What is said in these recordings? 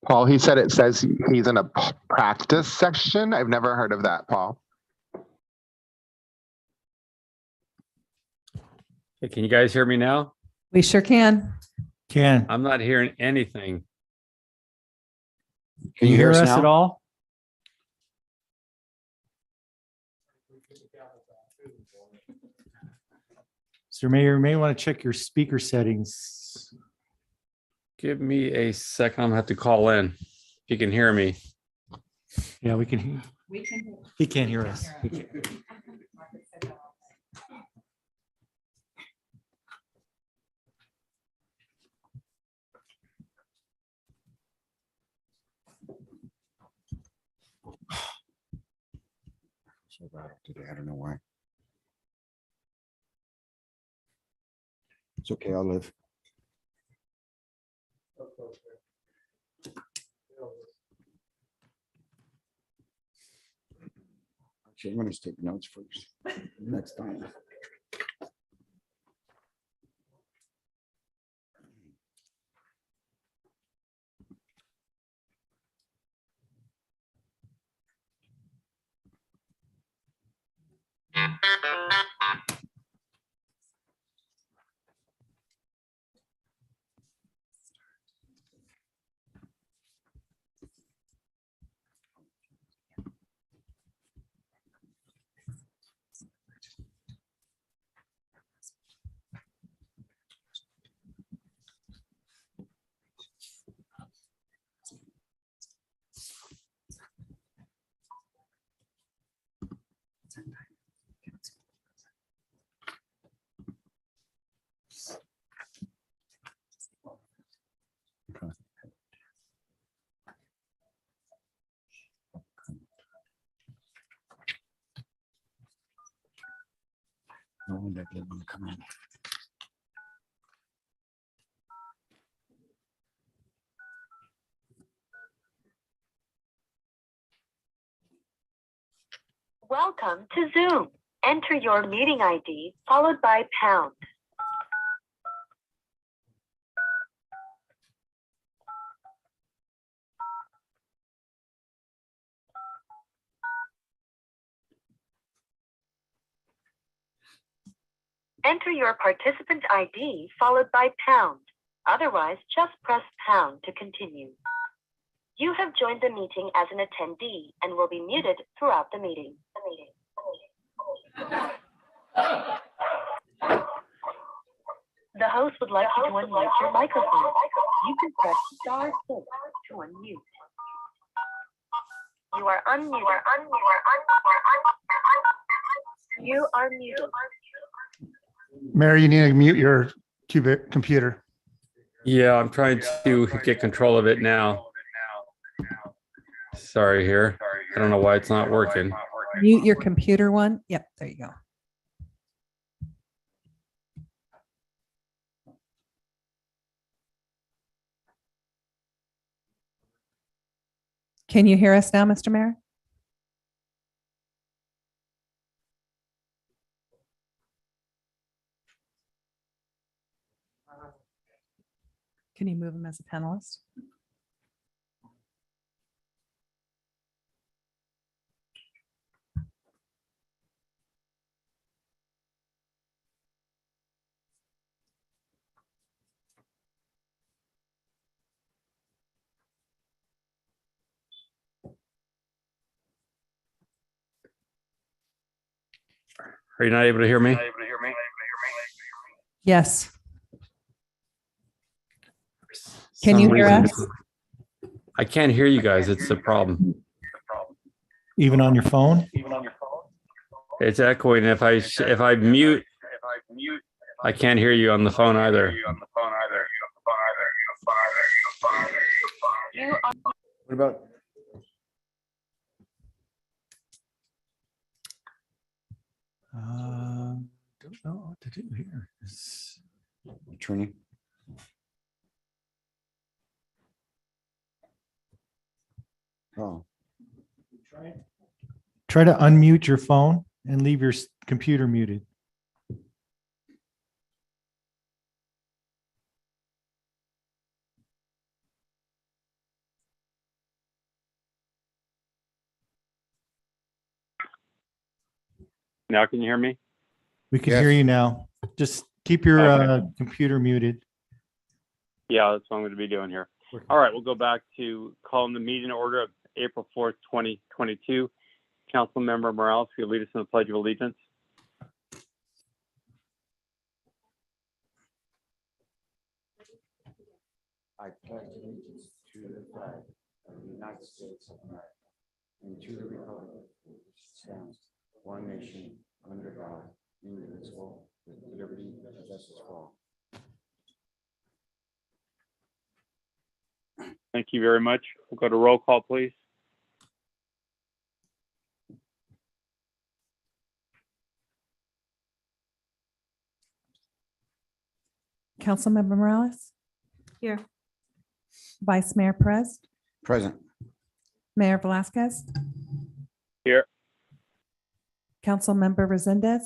Paul, he said it says he's in a practice section. I've never heard of that, Paul. Okay, can you guys hear me now? We sure can. I'm not hearing anything. Can you hear us at now? all? Mr. Mayor, you may want to check your speaker settings. Give me a second. I'm gonna have to call in. If you can hear me. Yeah, we can. He can't hear us. So bad today. I don't know why. It's okay. I'll live. Actually, I'm going to take notes first. Next time. No one that didn't want to come in. Welcome to Zoom. Enter your meeting ID followed by pound. Enter your participant ID followed by pound. Otherwise, just press pound to continue. You have joined the meeting as an attendee and will be muted throughout the meeting. The host would like you to unmute your microphone. You can press *6 to unmute. You are unmuted. You are muted. Mary, you need to mute your computer. Yeah, I'm trying to get control of it now. Sorry here. I don't know why it's not working. Mute your computer one. Yep, there you go. Can you hear us now, Mr. Mayor? Can you move him as a panelist? Are you not able to hear me? Yes. Can you hear us? I can't hear you guys. It's the problem. Even on your phone? It's echoing. If I mute, I can't hear you on the phone either. What about? Don't know what to do here. Attorney? Oh, Try to unmute your phone and leave your computer muted. Now can you hear me? We can Yes. hear you now. Just keep your Okay. computer muted. Yeah, that's what I'm going to be doing here. All right, we'll go back to calling the meeting order of April 4th, 2022. Councilmember Morales, will you lead us in the Pledge of Allegiance? I pledge allegiance to the flag of the United States of America and to the republic which stands one nation under God, indivisible, with liberty and justice for all. Thank you very much. We'll go to roll call, please. Councilmember Morales? Here. Vice Mayor Perez? Present. Mayor Velazquez? Here. Councilmember Resendez?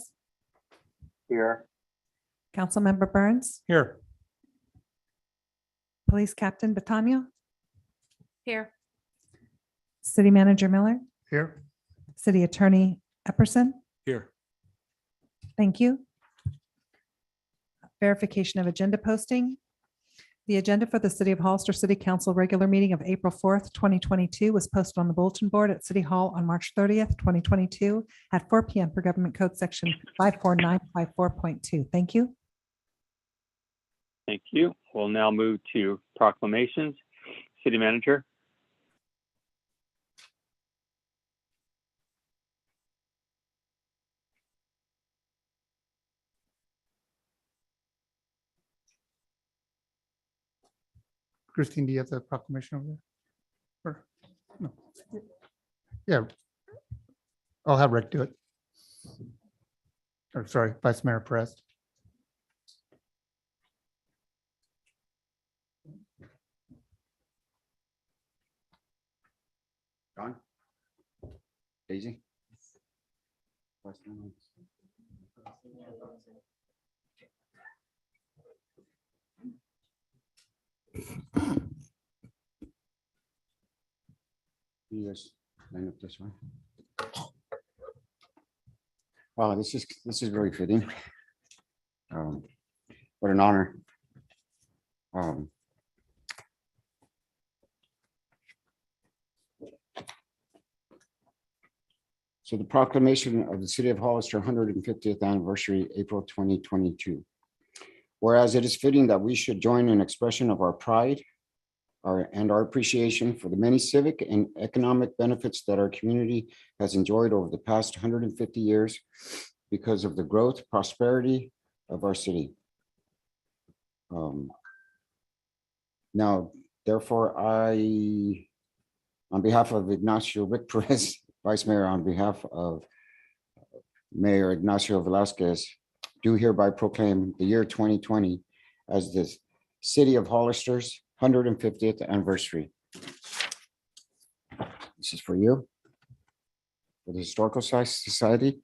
Here. Councilmember Burns? Here. Police Captain Batania? Here. City Manager Miller? Here. City Attorney Epperson? Here. Thank you. Verification of agenda posting. The agenda for the City of Hollister City Council regular meeting of April 4th, 2022 was posted on the bulletin board at City Hall on March 30th, 2022 at 4 p.m. per Government Code Section 54954.2. Thank you. Thank you. We'll now move to proclamations. City Manager. Christine, do you have the proclamation over there? Or, no. Yeah. I'll have Rick do it. Or sorry, Vice Mayor Perez. John? Daisy? You guys line up this way. Wow, this is very fitting. What an honor. So the proclamation of the City of Hollister 150th anniversary, April 2022. Whereas it is fitting that we should join in expression of our pride and our appreciation for the many civic and economic benefits that our community has enjoyed over the past 150 years because of the growth, prosperity of our city. Now, therefore, I, on behalf of Ignacio Rick Perez, Vice Mayor, on behalf of Mayor Ignacio Velazquez, do hereby proclaim the year 2020 as the City of Hollister's 150th anniversary. This is for you, for the Historical Society,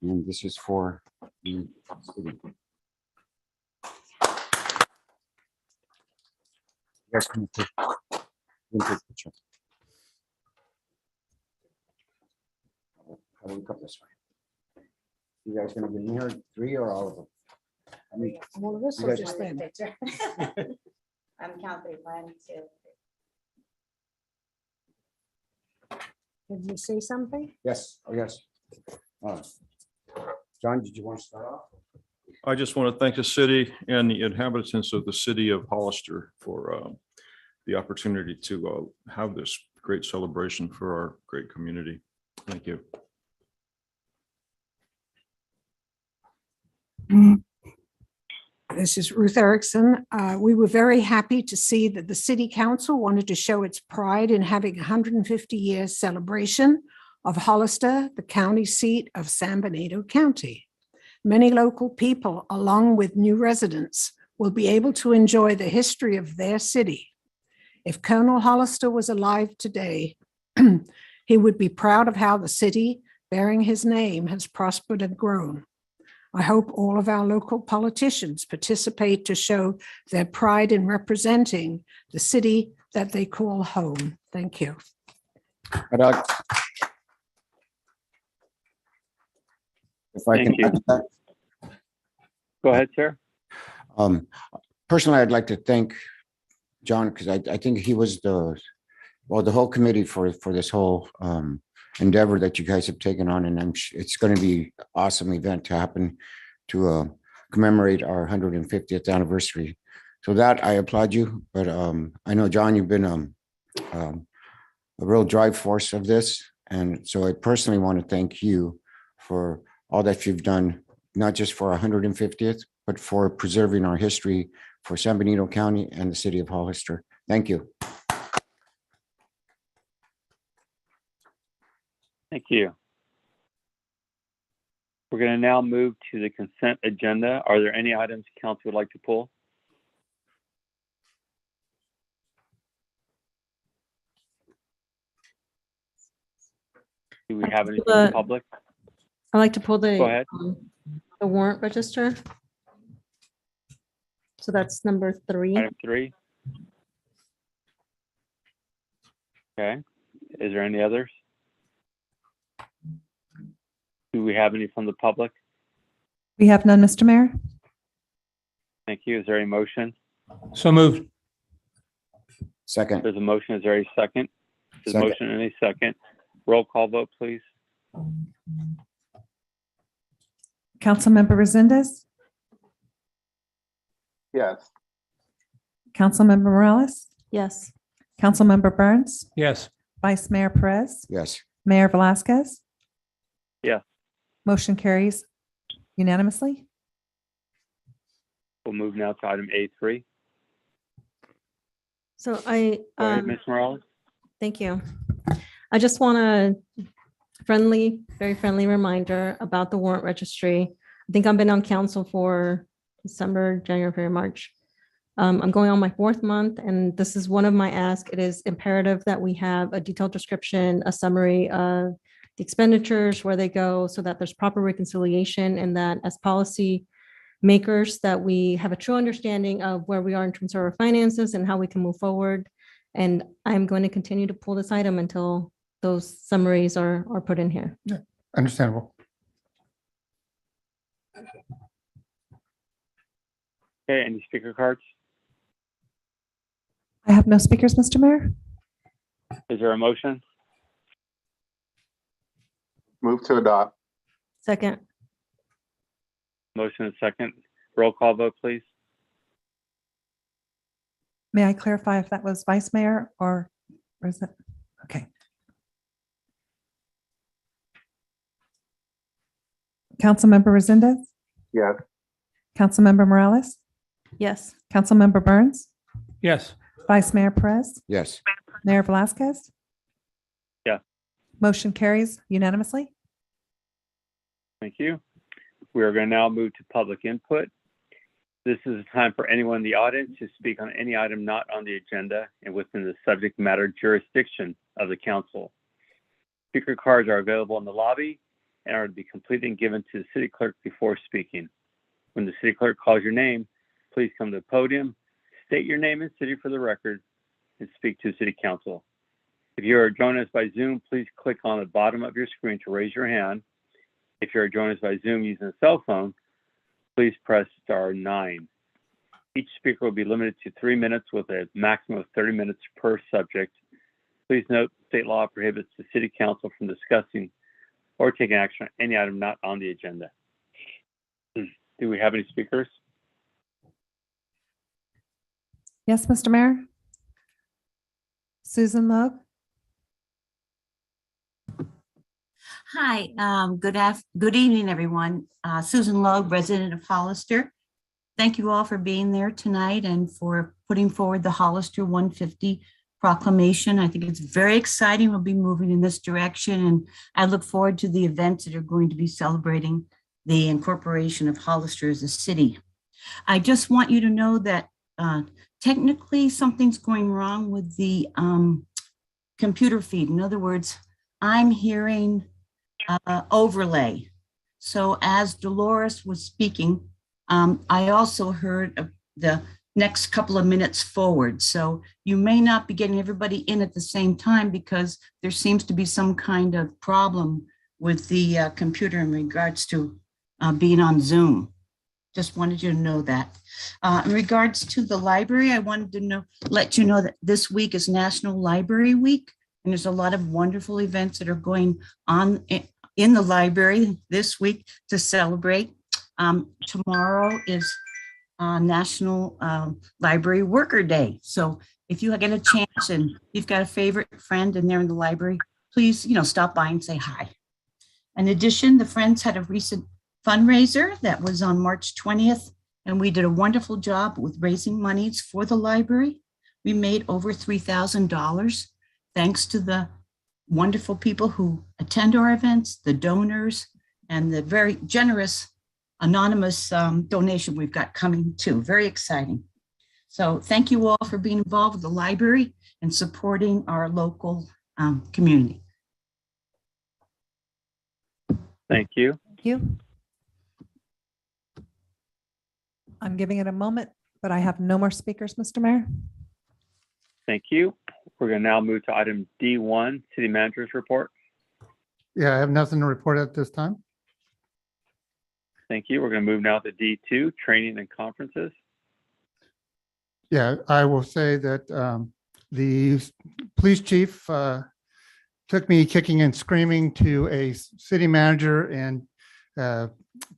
and this is for the city. Yes, come take a picture. How do we cut this way? You guys gonna be in here, 3 or all of them? I mean, All of us You or guys- just them? I'm counting 1, 2. Did you say something? yes, oh, yes. John, did you want to start off? I just want to thank the city and the inhabitants of the city of Hollister for the opportunity to have this great celebration for our great community. Thank you. This is Ruth Erickson. We were very happy to see that the city council wanted to show its pride in having a 150-year celebration of Hollister, the county seat of San Benito County. Many local people, along with new residents, will be able to enjoy the history of their city. If Colonel Hollister was alive today, he would be proud of how the city bearing his name has prospered and grown. I hope all of our local politicians participate to show their pride in representing the city that they call home. Thank you. If I Thank can you. add to that. Go ahead, sir. Personally, I'd like to thank John, because I think he was the whole committee for this whole endeavor that you guys have taken on, and it's going to be an awesome event to happen to commemorate our 150th anniversary. So that I applaud you, but I know, John, you've been a real drive force of this, and so I personally want to thank you for all that you've done, not just for our 150th, but for preserving our history for San Benito County and the city of Hollister. Thank you. Thank you. We're going to now move to the consent agenda. Are there any items council would like to pull? Do we have any from the public? I'd like to pull Go ahead. the warrant register. So that's number 3. Item 3. Okay. Is there any others? Do we have any from the public? We have none, Mr. Mayor. Thank you. Is there a motion? So moved. Second. There's a motion. Is there a second? There's a Second. motion and a second. Roll call vote, please. Councilmember Resendez, Yes. Councilmember Morales, Yes. Councilmember Burns, Yes. Vice Mayor Perez, Yes. Mayor Velazquez. Yes. Motion carries unanimously. We'll move now to item A3. So Go ahead, Ms. Morales. thank you. I just want a very friendly reminder about the warrant registry. I think I've been on council for December, January, February, March. I'm going on my 4th month, and this is one of my asks. It is imperative that we have a detailed description, a summary of the expenditures, where they go, so that there's proper reconciliation, and that as policy makers, that we have a true understanding of where we are in terms of our finances and how we can move forward. And I'm going to continue to pull this item until those summaries are put in here. Understandable. Okay, any speaker cards? I have no speakers, Mr. Mayor. Is there a motion? Move to adopt. Second. Motion and second. Roll call vote, please. May I clarify if that was Vice Mayor or is it? Okay. Councilmember Resendez, Yes. Councilmember Morales, Yes. Councilmember Burns, Yes. Vice Mayor Perez, Yes. Mayor Velazquez. Yeah. Motion carries unanimously. Thank you. We are going to now move to public input. This is a time for anyone in the audience to speak on any item not on the agenda and within the subject matter jurisdiction of the council. Speaker cards are available in the lobby and are to be completed and given to the city clerk before speaking. When the city clerk calls your name, please come to the podium, state your name and city for the record, and speak to the city council. If you are joining us by Zoom, please click on the bottom of your screen to raise your hand. If you are joining us by Zoom using a cell phone, please press *9. Each speaker will be limited to 3 minutes with a maximum of 30 minutes per subject. Please note, state law prohibits the city council from discussing or taking action on any item not on the agenda. Do we have any speakers? Yes, Mr. Mayor. Susan Logue. Hi, good evening, everyone. Susan Logue, resident of Hollister. Thank you all for being there tonight and for putting forward the Hollister 150 proclamation. I think it's very exciting. We'll be moving in this direction, and I look forward to the events that are going to be celebrating the incorporation of Hollister as a city. I just want you to know that technically something's going wrong with the computer feed. In other words, I'm hearing overlay. So as Dolores was speaking, I also heard the next couple of minutes forward. So you may not be getting everybody in at the same time because there seems to be some kind of problem with the computer in regards to being on Zoom. Just wanted you to know that. In regards to the library, I wanted to let you know that this week is National Library Week, and there's a lot of wonderful events that are going on in the library this week to celebrate. Tomorrow is National Library Worker Day. So if you get a chance and you've got a favorite friend and they're in the library, please, stop by and say hi. In addition, the Friends had a recent fundraiser that was on March 20th, and we did a wonderful job with raising monies for the library. We made over $3,000 thanks to the wonderful people who attend our events, the donors, and the very generous anonymous donation we've got coming too. Very exciting. So thank you all for being involved with the library and supporting our local community. Thank you. Thank you. I'm giving it a moment, but I have no more speakers, Mr. Mayor. Thank you. We're going to now move to item D1, City Manager's Report. Yeah, I have nothing to report at this time. Thank you. We're going to move now to D2, Training and Conferences. Yeah, I will say that the police chief took me kicking and screaming to a city manager and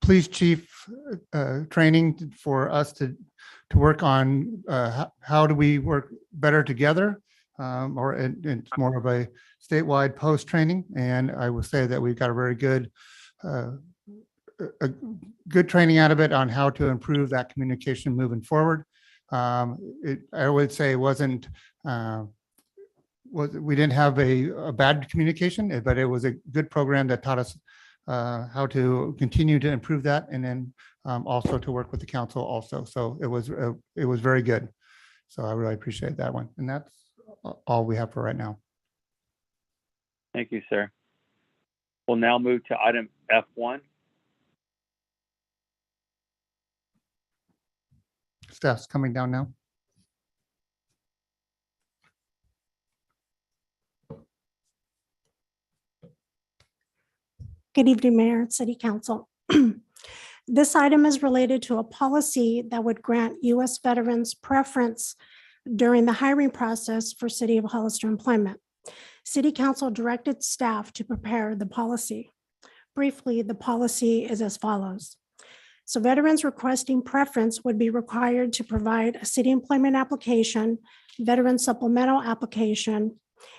police chief training for us to work on how do we work better together, or it's more of a statewide post training. And I will say that we've got a very good training out of it on how to improve that communication moving forward. I would say it wasn't, we didn't have a bad communication, but it was a good program that taught us how to continue to improve that, and then also to work with the council also. So it was very good. So I really appreciate that one. And that's all we have for right now. Thank you, sir. We'll now move to item F1. Staff's coming down now. Good evening, Mayor and City Council. This item is related to a policy that would grant U.S. veterans preference during the hiring process for City of Hollister employment. City Council directed staff to prepare the policy. Briefly, the policy is as follows. So veterans requesting preference would be required to provide a city employment application, veteran supplemental application,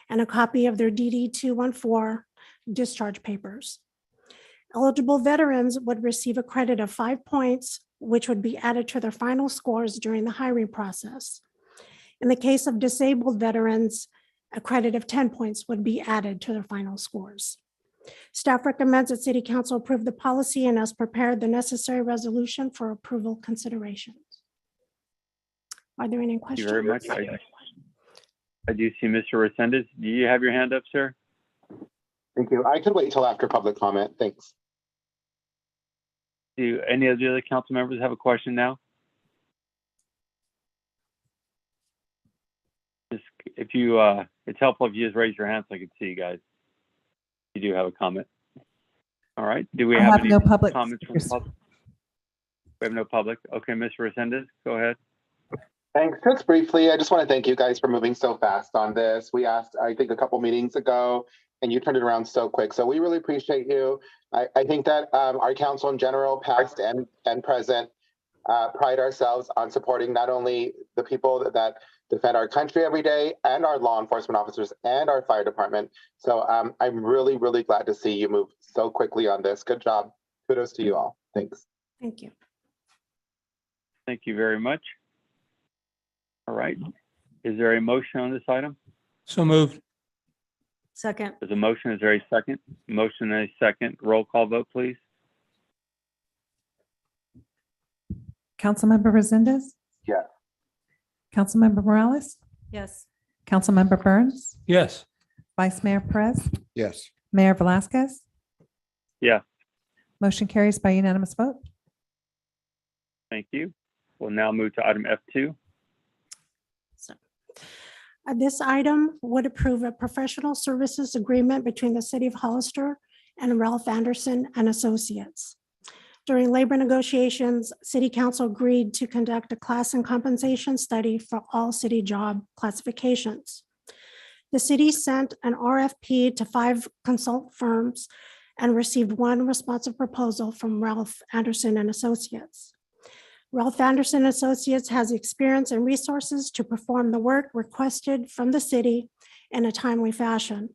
and a copy of their DD 214 discharge papers. Eligible veterans would receive a credit of 5 points, which would be added to their final scores during the hiring process. In the case of disabled veterans, a credit of 10 points would be added to their final scores. Staff recommends that City Council approve the policy and has prepared the necessary resolution for approval considerations. Are there any questions? Thank you very much. I do see Mr. Resendez. Do you have your hand up, sir? Thank you. I could wait until after public comment. Thanks. Do any of the other council members have a question now? Just if you, it's helpful if you just raise your hand so I can see you guys. You do have a comment. All right. Do we have any no public comments from the public? We have no public. Okay, Mr. Resendez, go ahead. Thanks. Just briefly, I just want to thank you guys for moving so fast on this. We asked, I think, a couple meetings ago, and you turned it around so quick. So we really appreciate you. I think that our council in general, past and present, pride ourselves on supporting not only the people that defend our country every day and our law enforcement officers and our fire department. So I'm really, really glad to see you move so quickly on this. Good job. Kudos to you all. Thanks. Thank you. Thank you very much. All right. Is there a motion on this item? So moved. Second. There's a motion. Is there a second? Motion and a second. Roll call vote, please. Councilmember Resendez? Yes. Councilmember Morales? Yes. Councilmember Burns? Yes. Vice Mayor Perez? Yes. Mayor Velazquez? Yes. Motion carries by unanimous vote. Thank you. We'll now move to item F2. This item would approve a professional services agreement between the City of Hollister and Ralph Anderson and Associates. During labor negotiations, City Council agreed to conduct a class and compensation study for all city job classifications. The city sent an RFP to 5 consult firms and received 1 responsive proposal from Ralph Anderson and Associates. Ralph Anderson Associates has experience and resources to perform the work requested from the city in a timely fashion.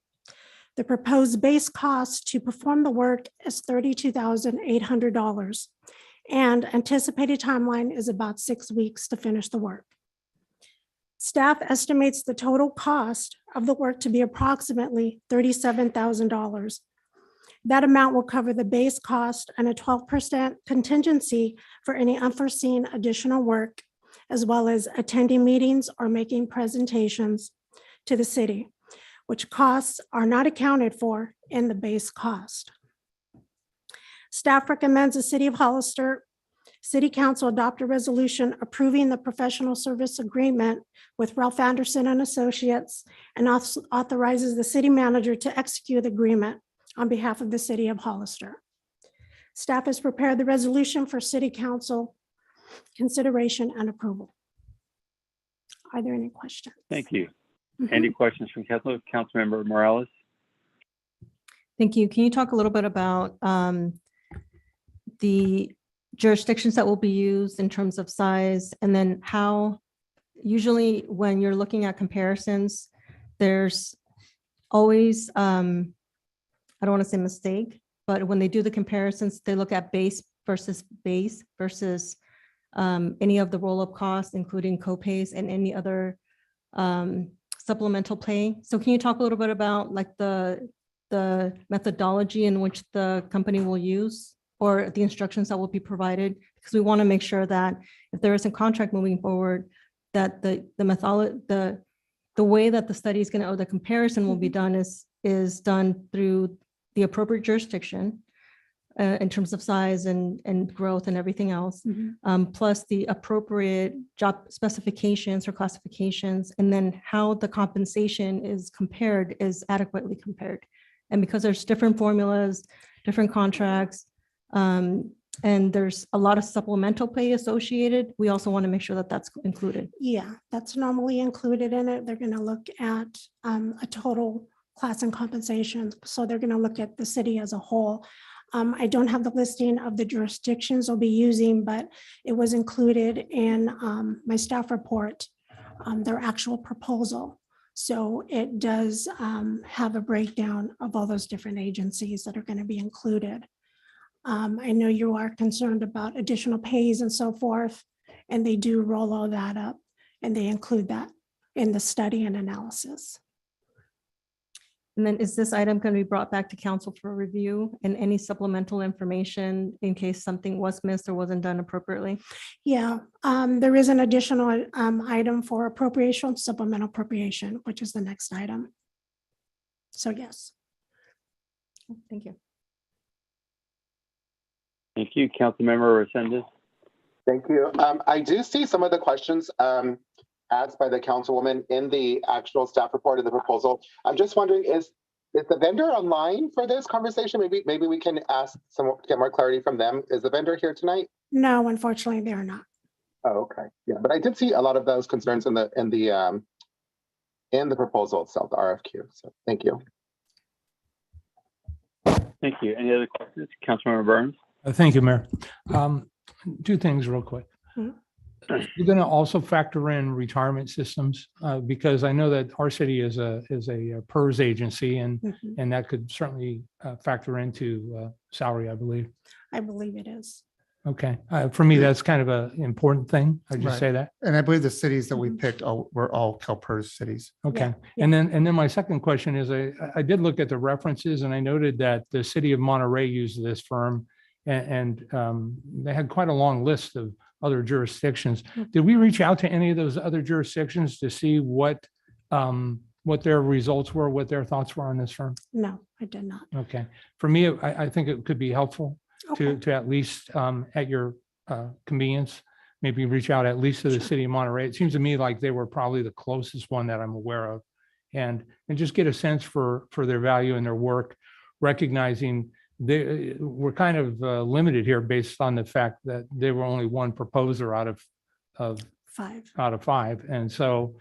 The proposed base cost to perform the work is $32,800, and anticipated timeline is about 6 weeks to finish the work. Staff estimates the total cost of the work to be approximately $37,000. That amount will cover the base cost and a 12% contingency for any unforeseen additional work, as well as attending meetings or making presentations to the city, which costs are not accounted for in the base cost. Staff recommends the City of Hollister City Council adopt a resolution approving the professional service agreement with Ralph Anderson and Associates and authorizes the city manager to execute the agreement on behalf of the City of Hollister. Staff has prepared the resolution for City Council consideration and approval. Are there any questions? Thank you. Any questions from Councilmember Morales? Thank you. Can you talk a little bit about the jurisdictions that will be used in terms of size, and then how usually when you're looking at comparisons, there's always, I don't want to say mistake, but when they do the comparisons, they look at base versus any of the roll-up costs, including co-pays and any other supplemental pay. So can you talk a little bit about like the methodology in which the company will use, or the instructions that will be provided? Because we want to make sure that if there is a contract moving forward, that the way that the study is going to, or the comparison will be done is done through the appropriate jurisdiction in terms of size and growth and everything else, plus the appropriate job specifications or classifications, and then how the compensation is compared is adequately compared. And because there's different formulas, different contracts, and there's a lot of supplemental pay associated, we also want to make sure that that's included. Yeah, that's normally included in it. They're going to look at a total class and compensation. So they're going to look at the city as a whole. I don't have the listing of the jurisdictions they'll be using, but it was included in my staff report, their actual proposal. So it does have a breakdown of all those different agencies that are going to be included. I know you are concerned about additional pays and so forth, and they do roll all that up, and they include that in the study and analysis. And then is this item going to be brought back to council for review, and any supplemental information in case something was missed or wasn't done appropriately? Yeah, there is an additional item for appropriation, supplemental appropriation, which is the next item. So yes. Thank you. Thank you. Councilmember Resendez. Thank you. I do see some of the questions asked by the councilwoman in the actual staff report of the proposal. I'm just wondering, is the vendor online for this conversation? Maybe we can ask get more clarity from them. Is the vendor here tonight? No, unfortunately, they are not. Oh, okay. Yeah, but I did see a lot of those concerns in the proposal itself, the RFQ. So thank you. Thank you. Any other questions? Councilmember Burns. Thank you, Mayor. 2 things real quick. You're going to also factor in retirement systems because I know that our city is a PERS agency, and that could certainly factor into salary, I believe. I believe it is. Okay. For me, that's kind of an important thing. I just say that. And I believe the cities that we picked were all CalPERS cities. Okay. Yeah. And then my second question is, I did look at the references, and I noted that the city of Monterey used this firm, and they had quite a long list of other jurisdictions. Did we reach out to any of those other jurisdictions to see what their results were, what their thoughts were on this firm? No, I did not. Okay. For me, I think it could be helpful to at least at your convenience, maybe reach out at least to the city of Monterey. It seems to me like they were probably the closest one that I'm aware of, and just get a sense for their value and their work, recognizing we're kind of limited here based on the fact that there were only one proposer out of 5. And so,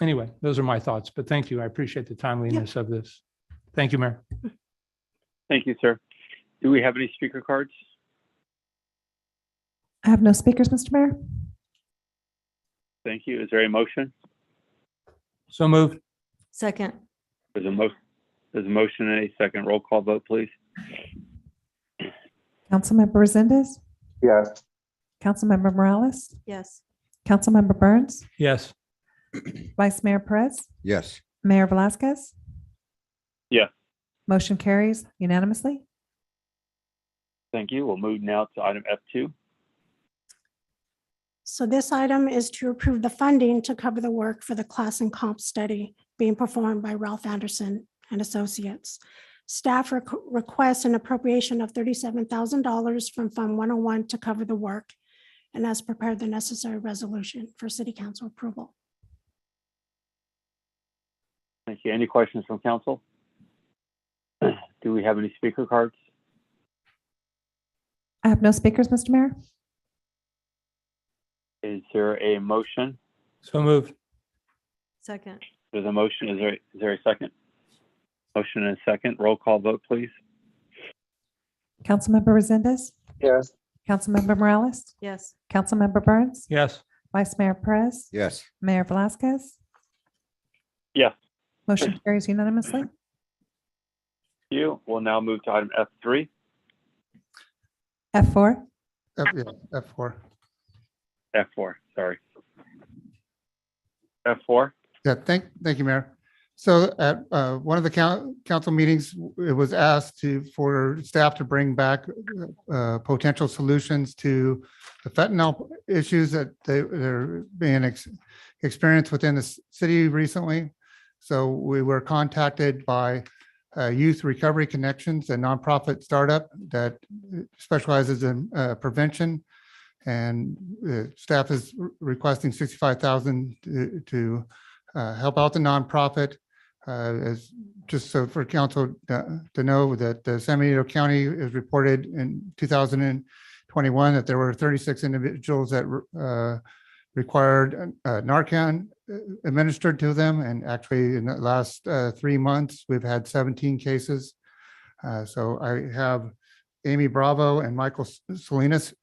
anyway, those are my thoughts, but thank you. I appreciate the timeliness of this. Thank you, Mayor. Thank you, sir. Do we have any speaker cards? I have no speakers, Mr. Mayor. Thank you. Is there a motion? So moved. Second. There's a motion and a second. Roll call vote, please. Councilmember Resendez, Yes. Councilmember Morales, Yes. Councilmember Burns, Yes. Vice Mayor Perez, Yes. Mayor Velazquez. Yes. Motion carries unanimously. Thank you. We'll move now to item F2. So this item is to approve the funding to cover the work for the class and comp study being performed by Ralph Anderson and Associates. Staff requests an appropriation of $37,000 from Fund 101 to cover the work and has prepared the necessary resolution for City Council approval. Thank you. Any questions from council? Do we have any speaker cards? I have no speakers, Mr. Mayor. Is there a motion? So moved. Second. There's a motion. Is there a second? Motion and a second. Roll call vote, please. Councilmember Resendez, Yes. Councilmember Morales, Yes. Councilmember Burns, Yes. Vice Mayor Perez, Yes. Mayor Velazquez. Yes. Motion carries unanimously. Thank you. We'll now move to item F3. F4, F4. F4, sorry. F4. Yeah, thank you, Mayor. So at one of the council meetings, it was asked for staff to bring back potential solutions to the fentanyl issues that they're being experienced within the city recently. So we were contacted by Youth Recovery Connections, a nonprofit startup that specializes in prevention. And staff is requesting $65,000 to help out the nonprofit. As just so for council to know that San Benito County is reported in 2021 that there were 36 individuals that required Narcan administered to them. And actually in the last 3 months, we've had 17 cases. So I have Amy Bravo and Michael Salinas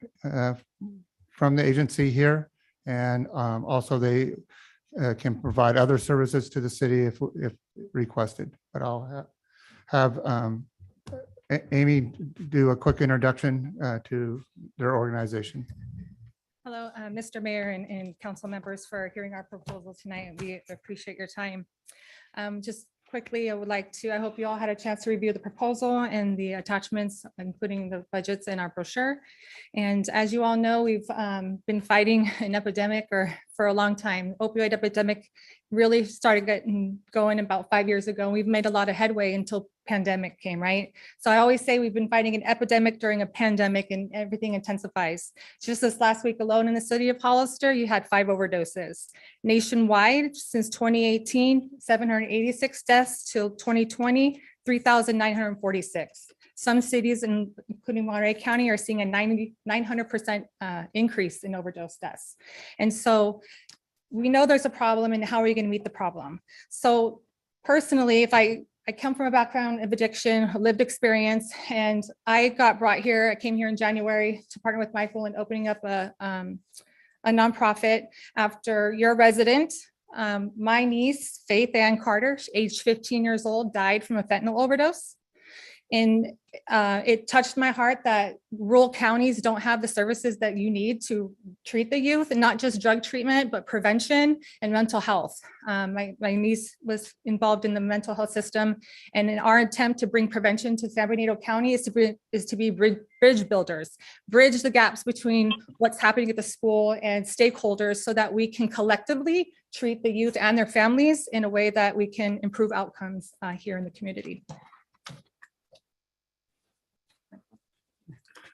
from the agency here. And also they can provide other services to the city if requested. But I'll have Amy do a quick introduction to their organization. Hello, Mr. Mayor and council members for hearing our proposal tonight. We appreciate your time. Just quickly, I hope you all had a chance to review the proposal and the attachments, including the budgets in our brochure. And as you all know, we've been fighting an epidemic for a long time. Opioid epidemic really started getting going about 5 years ago. We've made a lot of headway until pandemic came, right? So I always say we've been fighting an epidemic during a pandemic and everything intensifies. Just this last week alone in the city of Hollister, you had 5 overdoses. Nationwide, since 2018, 786 deaths till 2020, 3,946. Some cities, including Monterey County, are seeing a 900% increase in overdose deaths. And so we know there's a problem, and how are you going to meet the problem? So personally, if I come from a background of addiction, a lived experience, and I got brought here. I came here in January to partner with Michael in opening up a nonprofit after your resident, my niece, Faith Ann Carter, aged 15 years old, died from a fentanyl overdose. And it touched my heart that rural counties don't have the services that you need to treat the youth, and not just drug treatment, but prevention and mental health. My niece was involved in the mental health system, and in our attempt to bring prevention to San Benito County is to be bridge builders, bridge the gaps between what's happening at the school and stakeholders so that we can collectively treat the youth and their families in a way that we can improve outcomes here in the community.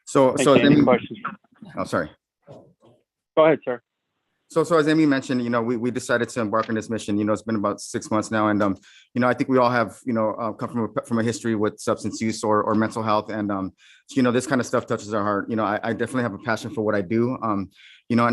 So Any then, questions? oh, sorry. Go ahead, sir. So as Amy mentioned, we decided to embark on this mission. It's been about 6 months now, and I think we all have come from a history with substance use or mental health, and this kind of stuff touches our heart. I definitely have a passion for what I do. And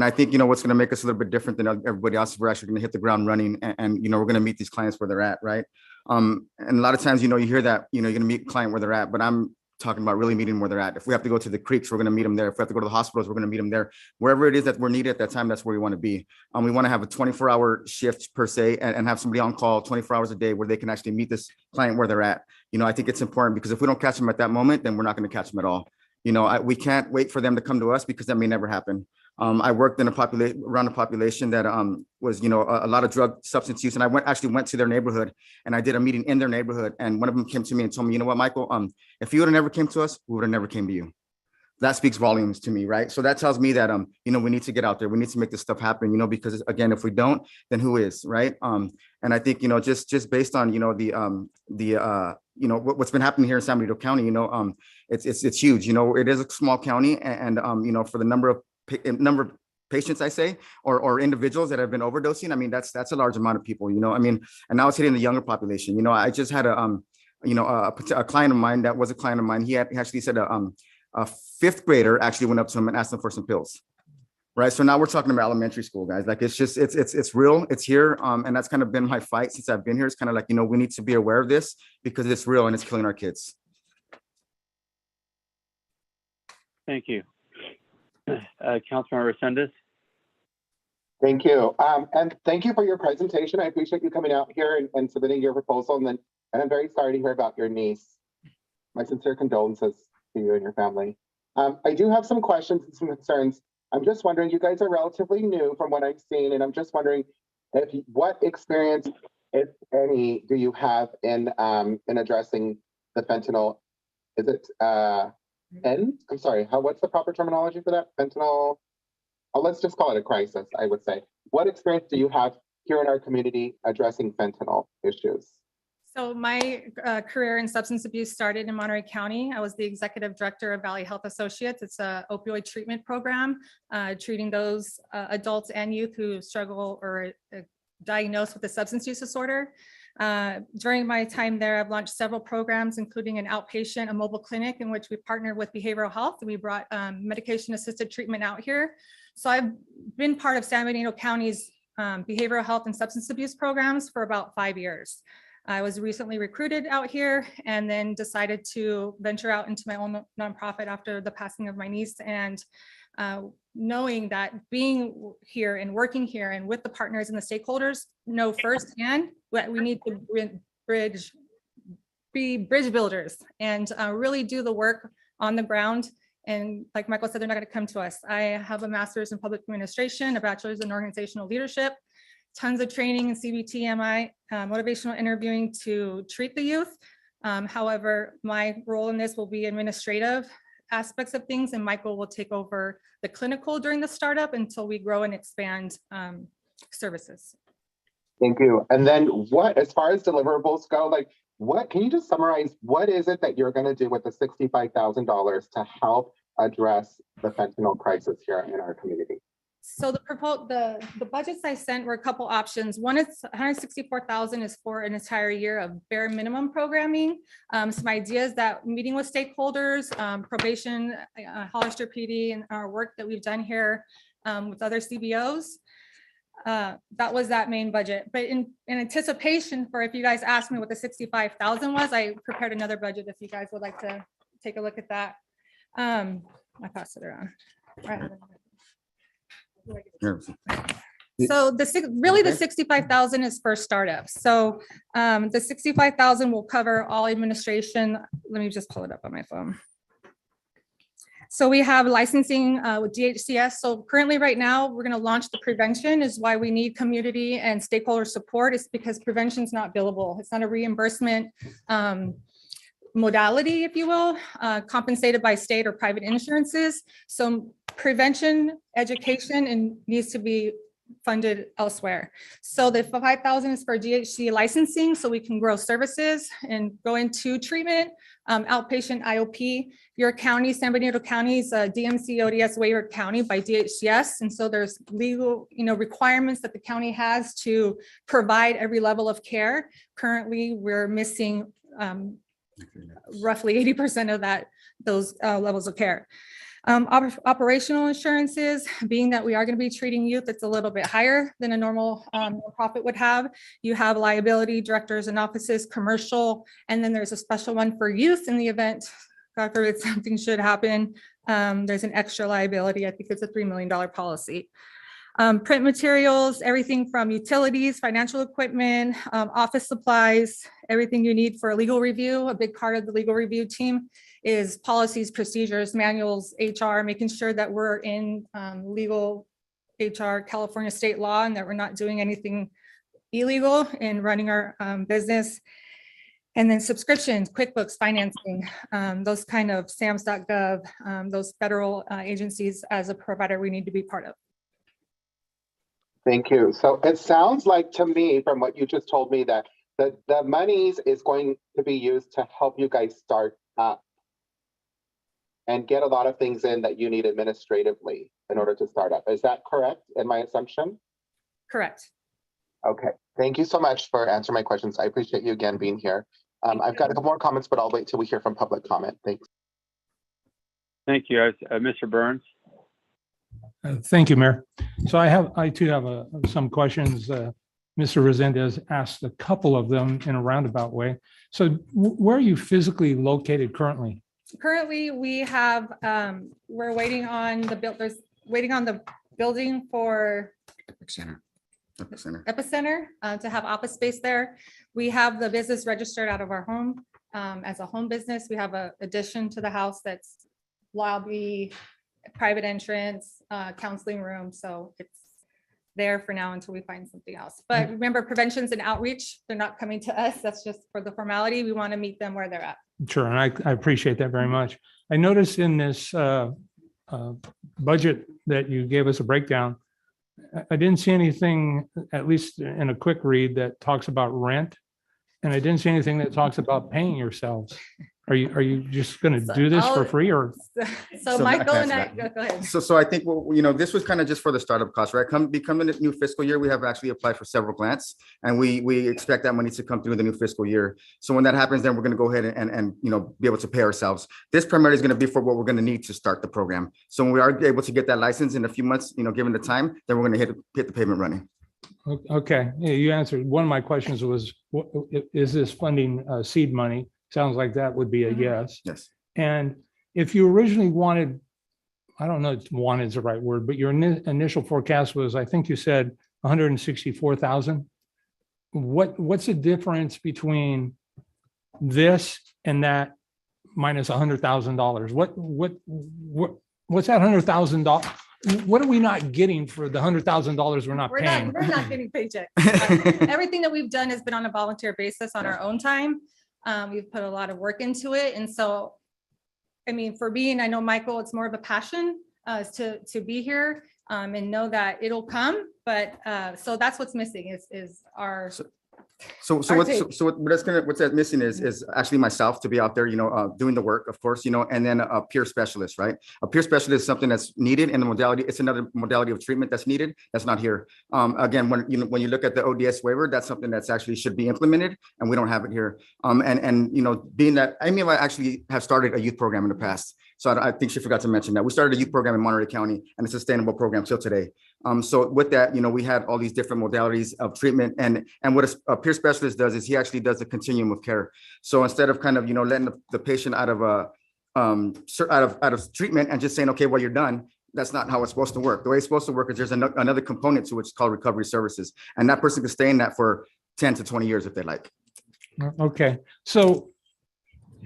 I think what's going to make us a little bit different than everybody else. We're actually going to hit the ground running, and we're going to meet these clients where they're at, right? And a lot of times, you hear that you're going to meet a client where they're at, but I'm talking about really meeting where they're at. If we have to go to the creeks, we're going to meet them there. If we have to go to the hospitals, we're going to meet them there. Wherever it is that we're needed at that time, that's where we want to be. We want to have a 24-hour shift per se, and have somebody on call 24 hours a day where they can actually meet this client where they're at. I think it's important, because if we don't catch them at that moment, then we're not going to catch them at all. We can't wait for them to come to us, because that may never happen. I worked in around a population that was, a lot of drug substance use. And I actually went to their neighborhood, and I did a meeting in their neighborhood. And one of them came to me and told me, you know what, Michael, if you would have never came to us, we would have never came to you. That speaks volumes to me, right? So that tells me that, we need to get out there. We need to make this stuff happen, because again, if we don't, then who is, right? And I think, just based on, what's been happening here in San Benito County, it's huge. It is a small county, and for the number of patients, I say, or individuals that have been overdosing, I mean, that's a large amount of people, and now it's hitting the younger population. I just had a client of mine that was a client of mine. He actually said a fifth grader actually went up to him and asked him for some pills. Right. So now we're talking about elementary school, guys. Like, it's real. It's here. And that's kind of been my fight since I've been here. It's kind of like, we need to be aware of this, because it's real and it's killing our kids. Thank you. Councilmember Resendez. Thank you. And thank you for your presentation. I appreciate you coming out here and submitting your proposal. And I'm very sorry to hear about your niece. My sincere condolences to you and your family. I do have some questions and some concerns. I'm just wondering, you guys are relatively new from what I've seen, and I'm just wondering what experience, if any, do you have in addressing the fentanyl? Is it I'm sorry, what's the proper terminology for that? Fentanyl, let's just call it a crisis, I would say. What experience do you have here in our community addressing fentanyl issues? So my career in substance abuse started in Monterey County. I was the executive director of Valley Health Associates. It's a opioid treatment program, treating those adults and youth who struggle or diagnosed with a substance use disorder. During my time there, I've launched several programs, including an outpatient, a mobile clinic, in which we partnered with behavioral health. We brought medication-assisted treatment out here. So I've been part of San Benito County's behavioral health and substance abuse programs for about 5 years. I was recently recruited out here, and then decided to venture out into my own nonprofit after the passing of my niece. And knowing that being here and working here and with the partners and the stakeholders, know firsthand that we need to be bridge builders and really do the work on the ground. And like Michael said, they're not going to come to us. I have a master's in public administration, a bachelor's in organizational leadership, tons of training in CBT, MI, motivational interviewing to treat the youth. However, my role in this will be administrative aspects of things, and Michael will take over the clinical during the startup until we grow and expand services. Thank you. And then as far as deliverables go, can you just summarize, what is it that you're going to do with the $65,000 to help address the fentanyl crisis here in our community? So the budgets I sent were a couple options. One is $164,000 is for an entire year of bare minimum programming. Some ideas that meeting with stakeholders, probation, Hollister PD, and our work that we've done here with other CBOs. That was that main budget. But in anticipation for, if you guys asked me what the $65,000 was, I prepared another budget if you guys would like to take a look at that. I pass it around. Right. So the 65,000 is for startups. So the 65,000 will cover all administration. Let me just pull it up on my phone. So we have licensing with DHCS. So currently right now, we're going to launch the prevention, is why we need community and stakeholder support. It's because prevention is not billable. It's not a reimbursement modality, if you will, compensated by state or private insurances. So prevention, education, and needs to be funded elsewhere. So the 5,000 is for GHC licensing, so we can grow services and go into treatment, outpatient IOP. Your county, San Benito County is a DMC ODS waiver county by DHCS. And so there's legal, requirements that the county has to provide every level of care. Currently, we're missing roughly 80% of those levels of care. Operational insurances, being that we are going to be treating youth, it's a little bit higher than a normal profit would have. You have liability, directors and offices, commercial, and then there's a special one for youth in the event, God forbid, something should happen. There's an extra liability. I think it's a $3 million policy. Print materials, everything from utilities, financial equipment, office supplies, everything you need for a legal review. A big part of the legal review team is policies, procedures, manuals, HR, making sure that we're in legal HR, California state law, and that we're not doing anything illegal in running our business. And then subscriptions, QuickBooks, financing, those kind of SAMS.gov, those federal agencies as a provider we need to be part of. Thank you. So it sounds like to me, from what you just told me, that the monies is going to be used to help you guys start up and get a lot of things in that you need administratively in order to start up. Is that correct in my assumption? Correct. Okay. Thank you so much for answering my questions. I appreciate you again being here. I've got a couple more comments, but I'll wait till we hear from public comment. Thanks. Thank you. Mr. Burns. Thank you, Mayor. So I too have some questions. Mr. Resendez asked a couple of them in a roundabout way. So where are you physically located currently? Currently, we have, we're waiting on the building for Epicenter to have office space there. We have the business registered out of our home as a home business. We have an addition to the house that's lobby, private entrance, counseling room. So it's there for now until we find something else. But remember, preventions and outreach, they're not coming to us. That's just for the formality. We want to meet them where they're at. Sure, and I appreciate that very much. I noticed in this budget that you gave us a breakdown, I didn't see anything, at least in a quick read, that talks about rent. And I didn't see anything that talks about paying yourselves. Are you just going to do this for free or? So Michael and I, go ahead. So I think, well, this was kind of just for the startup cost, right? Becoming a new fiscal year, we have actually applied for several grants, and we expect that money to come through the new fiscal year. So when that happens, then we're going to go ahead and be able to pay ourselves. This primarily is going to be for what we're going to need to start the program. So when we are able to get that license in a few months, given the time, then we're going to hit the pavement running. Okay, yeah, you answered. One of my questions was, is this funding seed money? Sounds like that would be a yes. Yes. And if you originally wanted, I don't know if wanted is the right word, but your initial forecast was, I think you said 164,000. What's the difference between this and that minus $100,000? What's that $100,000? What are we not getting for the $100,000 we're not paying? We're not getting paychecks. Everything that we've done has been on a volunteer basis on our own time. We've put a lot of work into it. And so, I mean, for me, I know Michael, it's more of a passion to be here and know that it'll come. But so that's what's missing is our. So what's that missing is actually myself to be out there, doing the work, of course, and then a peer specialist, right? A peer specialist is something that's needed in the modality. It's another modality of treatment that's needed. That's not here. Again, when you look at the ODS waiver, that's something that's actually should be implemented, and we don't have it here. Being that I actually have started a youth program in the past. So I think she forgot to mention that we started a youth program in Monterey County, and a sustainable program till today. So with that, we had all these different modalities of treatment, and what a peer specialist does is he actually does a continuum of care. So instead of kind of letting the patient out of treatment and just saying, okay, well, you're done. That's not how it's supposed to work. The way it's supposed to work is there's another component to it, it's called recovery services, and that person can stay in that for 10 to 20 years if they like. Okay, so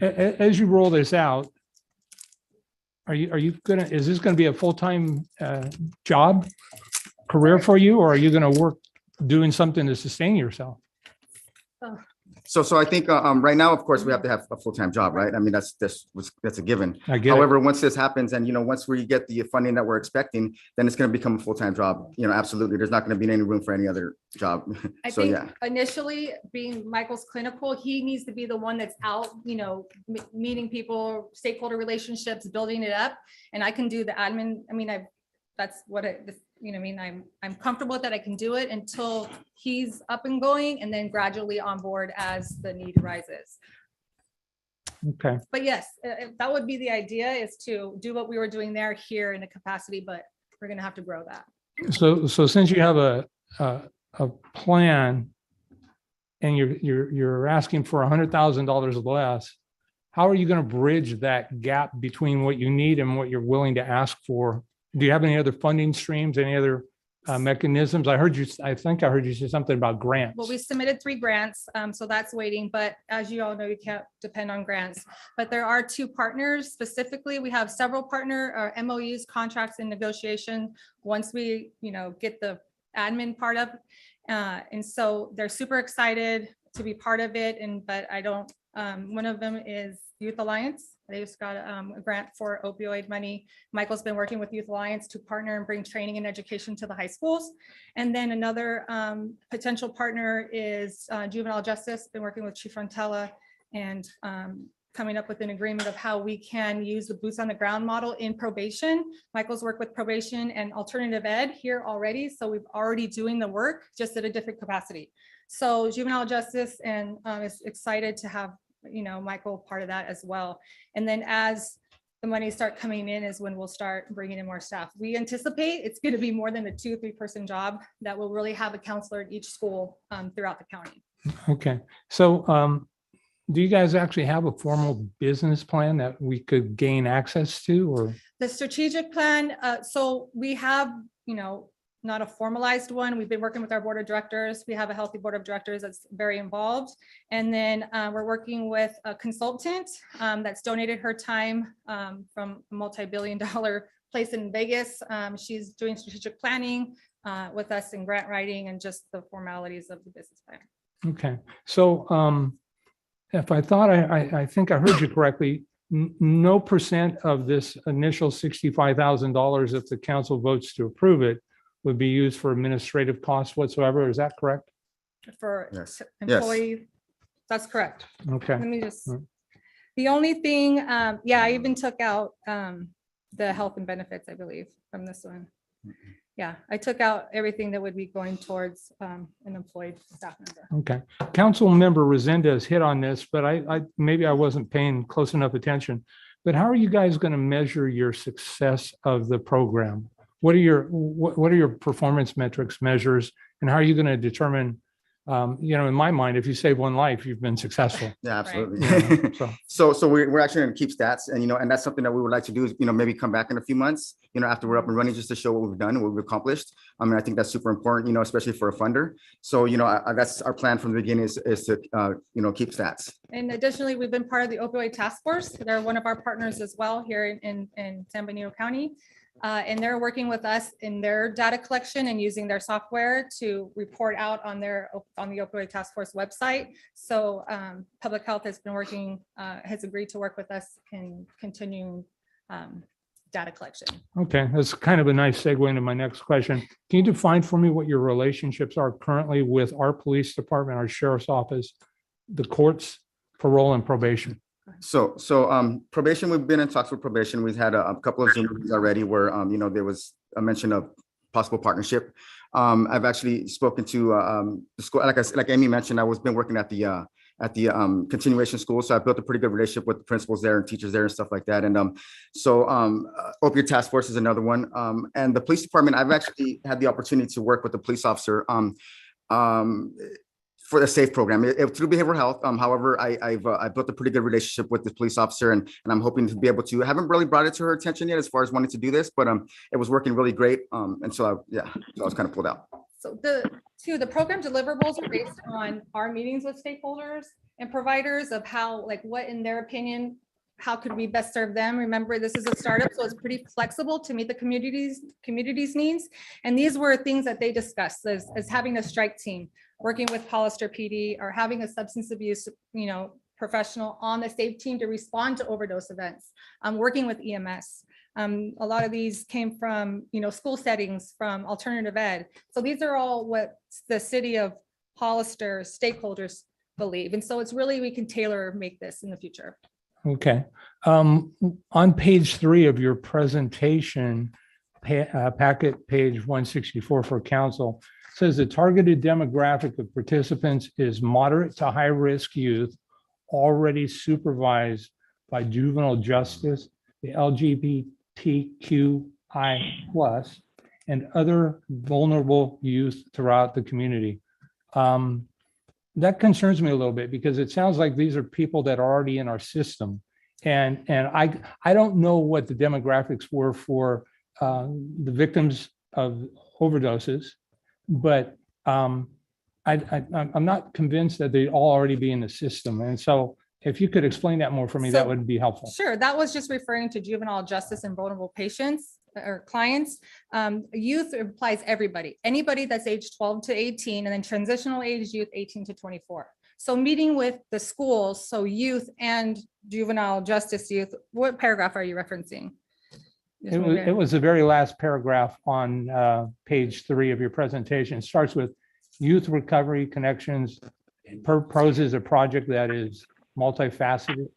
as you roll this out, is this gonna be a full-time job, career for you, or are you gonna work doing something to sustain yourself? So I think right now, of course, we have to have a full-time job, right? I mean, that's a given. I get it. However, once this happens and, once we get the funding that we're expecting, then it's going to become a full-time job. Absolutely. There's not going to be any room for any other job. I So, think yeah. initially, being Michael's clinical, he needs to be the one that's out, meeting people, stakeholder relationships, building it up. And I can do the admin. I mean, that's what I'm comfortable with that. I can do it until he's up and going, and then gradually on board as the need arises. Okay. But yes, that would be the idea, is to do what we were doing there here in a capacity, but we're going to have to grow that. So since you have a plan and you're asking for $100,000 less, how are you going to bridge that gap between what you need and what you're willing to ask for? Do you have any other funding streams, any other mechanisms? I think I heard you say something about grants. Well, we submitted 3 grants, so that's waiting. But as you all know, you can't depend on grants. But there are 2 partners specifically. We have several partner MOUs, contracts in negotiation. Once we, get the admin part of, and so they're super excited to be part of it. But I don't. One of them is Youth Alliance. They just got a grant for opioid money. Michael's been working with Youth Alliance to partner and bring training and education to the high schools. And then another potential partner is Juvenile Justice, been working with Chief Frontella and coming up with an agreement of how we can use the boots on the ground model in probation. Michael's worked with probation and alternative ed here already. So we've already doing the work, just at a different capacity. So Juvenile Justice and is excited to have Michael part of that as well. And then as the money start coming in is when we'll start bringing in more staff. We anticipate it's going to be more than a 2-3 person job, that will really have a counselor at each school throughout the county. Okay. So do you guys actually have a formal business plan that we could gain access to, or? The strategic plan, so we have, not a formalized one. We've been working with our board of directors. We have a healthy board of directors that's very involved. And then we're working with a consultant that's donated her time from a multi-billion-dollar place in Vegas. She's doing strategic planning with us in grant writing and just the formalities of the business plan. Okay. So if I thought I think I heard you correctly, no percent of this initial $65,000, if the council votes to approve it, would be used for administrative costs whatsoever. Is that correct? For Yes. employee, that's correct. Okay. Let me just, the only thing, I even took out the health and benefits, I believe, from this one. Yeah, I took out everything that would be going towards an employed staff member. Okay. Council member Resendez hit on this, but I maybe I wasn't paying close enough attention. But how are you guys going to measure your success of the program? What are your performance metrics measures, and how are you going to determine, in my mind, if you save one life, you've been successful? Yeah, absolutely. Yeah, So we're actually going to keep stats, and and that's something that we would like to do is maybe come back in a few months, after we're up and running, just to show what we've done and what we've accomplished. I mean, I think that's super important, especially for a funder. So that's our plan from the beginning is to keep stats. And additionally, we've been part of the opioid task force. They're one of our partners as well here in San Benito County. And they're working with us in their data collection and using their software to report out on the opioid task force website. So public health has been working, has agreed to work with us in continuing data collection. Okay, that's kind of a nice segue into my next question. Can you define for me what your relationships are currently with our police department, our sheriff's office, the courts, parole, and probation? So probation, we've been in talks with probation. We've had a couple of Zoom meetings already where, there was a mention of possible partnership. I've actually spoken to the school, like Amy mentioned, I was been working at the continuation school. So I built a pretty good relationship with the principals there and teachers there and stuff like that. And opioid task force is another one. And the police department, I've actually had the opportunity to work with the police officer for the SAFE program through behavioral health. However, I built a pretty good relationship with the police officer, and I'm hoping to be able to. I haven't really brought it to her attention yet as far as wanting to do this, but it was working really great. And so I was kind of pulled out. So the program deliverables are based on our meetings with stakeholders and providers of how, what in their opinion, how could we best serve them? Remember, this is a startup, so it's pretty flexible to meet the community's needs. And these were things that they discussed as having a strike team, working with Hollister PD, or having a substance abuse, professional on the SAFE team to respond to overdose events, working with EMS. A lot of these came from, school settings, from alternative ed. So these are all what the city of Hollister stakeholders believe. And so it's really, we can tailor make this in the future. Okay. On page 3 of your presentation, packet page 164 for council, says the targeted demographic of participants is moderate to high risk youth already supervised by juvenile justice, the LGBTQI+, and other vulnerable youth throughout the community. That concerns me a little bit because it sounds like these are people that are already in our system. And I don't know what the demographics were for the victims of overdoses, but I'm not convinced that they all already be in the system. And so if you could explain that more for me, that would be helpful. Sure. That was just referring to juvenile justice and vulnerable patients or clients. Youth implies everybody, anybody that's age 12 to 18, and then transitional age youth 18 to 24. So meeting with the schools, so youth and juvenile justice youth, what paragraph are you referencing? It was the very last paragraph on page 3 of your presentation. It starts with youth recovery connections. Proposes a project that is multifaceted.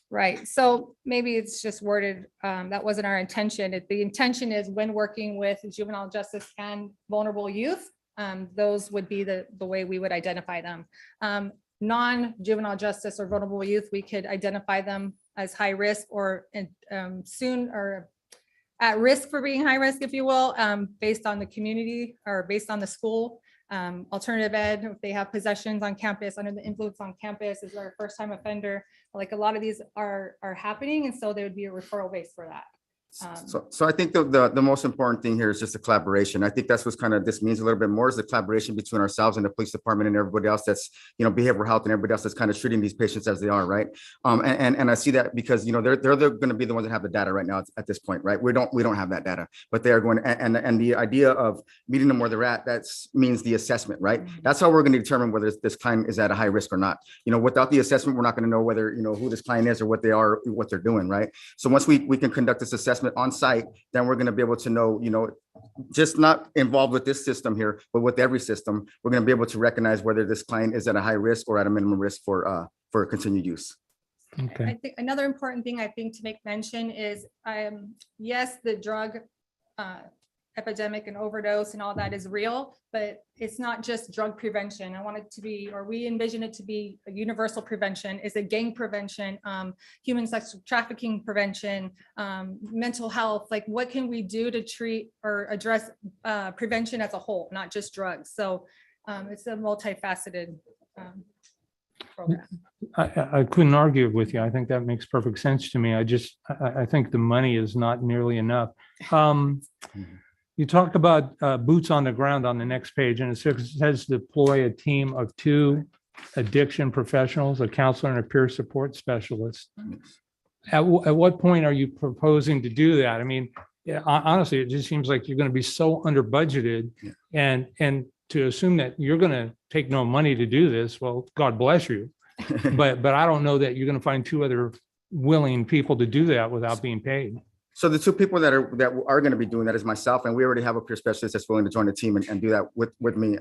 Right. So maybe it's just worded, that wasn't our intention. The intention is when working with juvenile justice and vulnerable youth, those would be the way we would identify them. Non-juvenile justice or vulnerable youth, we could identify them as high risk or soon or at risk for being high risk, if you will, based on the community or based on the school. Alternative ed, if they have possessions on campus, under the influence on campus, is our first time offender. Like a lot of these are happening, and so there would be a referral base for that. So I think the most important thing here is just the collaboration. I think that's what's kind of this means a little bit more is the collaboration between ourselves and the police department and everybody else that's, behavioral health and everybody else that's kind of treating these patients as they are, right? And I see that because, they're going to be the ones that have the data right now at this point, right? We don't have that data, but they are going, and the idea of meeting them where they're at, that means the assessment, right? That's how we're going to determine whether this client is at a high risk or not. Without the assessment, we're not going to know whether, who this client is or what they are, what they're doing, right? So once we can conduct this assessment on site, then we're going to be able to know, just not involved with this system here, but with every system, we're going to be able to recognize whether this client is at a high risk or at a minimum risk for continued use. Okay. I think another important thing I think to make mention is, yes, the drug epidemic and overdose and all that is real, but it's not just drug prevention. I want it to be, or we envision it to be, a universal prevention. Is it gang prevention, human sex trafficking prevention, mental health? Like, what can we do to treat or address prevention as a whole, not just drugs? So it's a multifaceted program. I couldn't argue with you. I think that makes perfect sense to me. I think the money is not nearly enough. You talk about boots on the ground on the next page, and it says deploy a team of 2 addiction professionals, a counselor and a peer support specialist. At what point are you proposing to do that? I mean, honestly, it just seems like you're going to be so under budgeted, and to assume that you're going to take no money to do this, well, God bless you. But I don't know that you're going to find 2 other willing people to do that without being paid. So the 2 people that are going to be doing that is myself, and we already have a peer specialist that's willing to join the team and do that with me.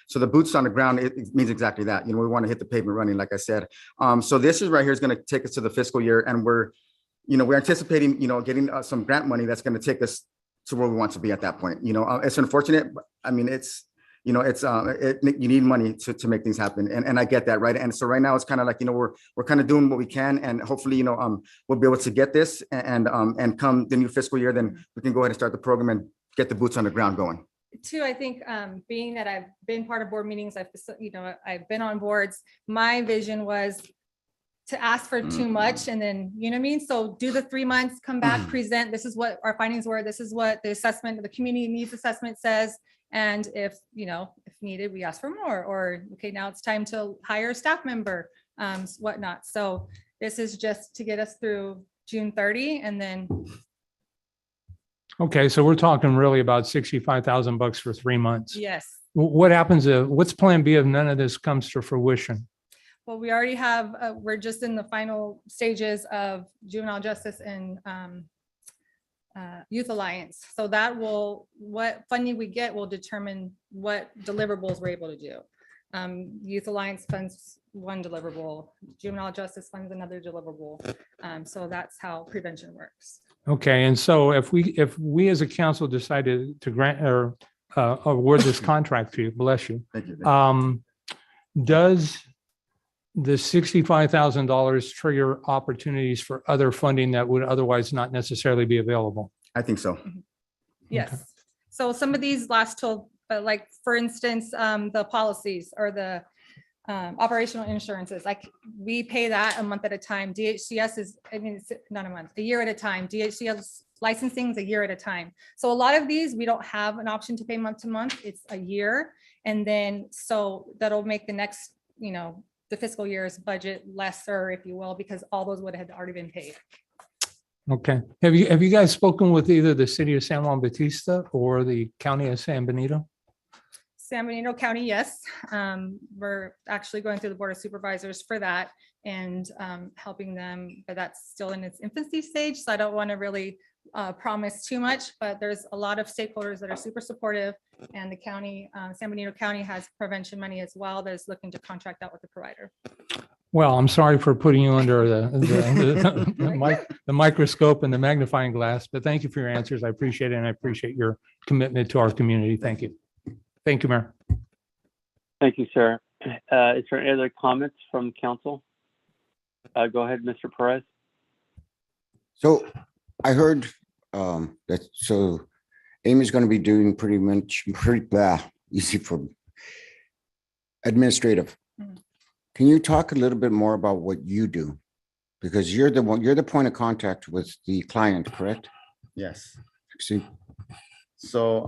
So the boots on the ground, it means exactly that. We want to hit the pavement running, like I said. So this is right here is going to take us to the fiscal year, and we're anticipating, getting some grant money that's going to take us to where we want to be at that point. It's unfortunate, but I mean, you need money to make things happen. And I get that, right? And so right now it's kind of like, we're kind of doing what we can, and hopefully, we'll be able to get this and come the new fiscal year, then we can go ahead and start the program and get the boots on the ground going. Too, I think being that I've been part of board meetings, I've been on boards, my vision was to ask for too much and then, So do the 3 months, come back, present, this is what our findings were, this is what the assessment, the community needs assessment says. And if needed, we ask for more, or, okay, now it's time to hire a staff member, whatnot. So This is just to get us through June 30 and then Okay, so we're talking really about $65,000 for 3 months. yes. What happens if, what's plan B if none of this comes to fruition? Well, we already have, we're just in the final stages of juvenile justice and Youth Alliance. So that will, what funding we get will determine what deliverables we're able to do. Youth Alliance funds one deliverable, juvenile justice funds another deliverable. So that's how prevention works. Okay, and so if we as a council decided to grant or award this contract to you, bless you. Thank you. Does the $65,000 trigger opportunities for other funding that would otherwise not necessarily be available? I think so. Yes. Okay. So some of these last till, like, for instance, the policies or the operational insurances, like we pay that a month at a time. DHCS is, I mean, it's not a month, a year at a time. DHCS licensing is a year at a time. So a lot of these, we don't have an option to pay month to month. It's a year. And then, so that'll make the next, you know, the fiscal year's budget lesser, if you will, because all those would have already been paid. Okay. Have you guys spoken with either the city of San Juan Bautista or the county of San Benito? San Benito County, yes. We're actually going through the Board of Supervisors for that and helping them, but that's still in its infancy stage. So I don't want to really promise too much, but there's a lot of stakeholders that are super supportive, and the county, San Benito County has prevention money as well that is looking to contract out with the provider. Well, I'm sorry for putting you under the microscope and the magnifying glass, but thank you for your answers. I appreciate it, and I appreciate your commitment to our community. Thank you. Thank you, Mayor. Thank you, sir. Is there any other comments from council? Go ahead, Mr. Perez. So I heard that, so Amy's going to be doing pretty easy for administrative. Mhm. Can you talk a little bit more about what you do? Because you're the point of contact with the client, correct? Yes. See, So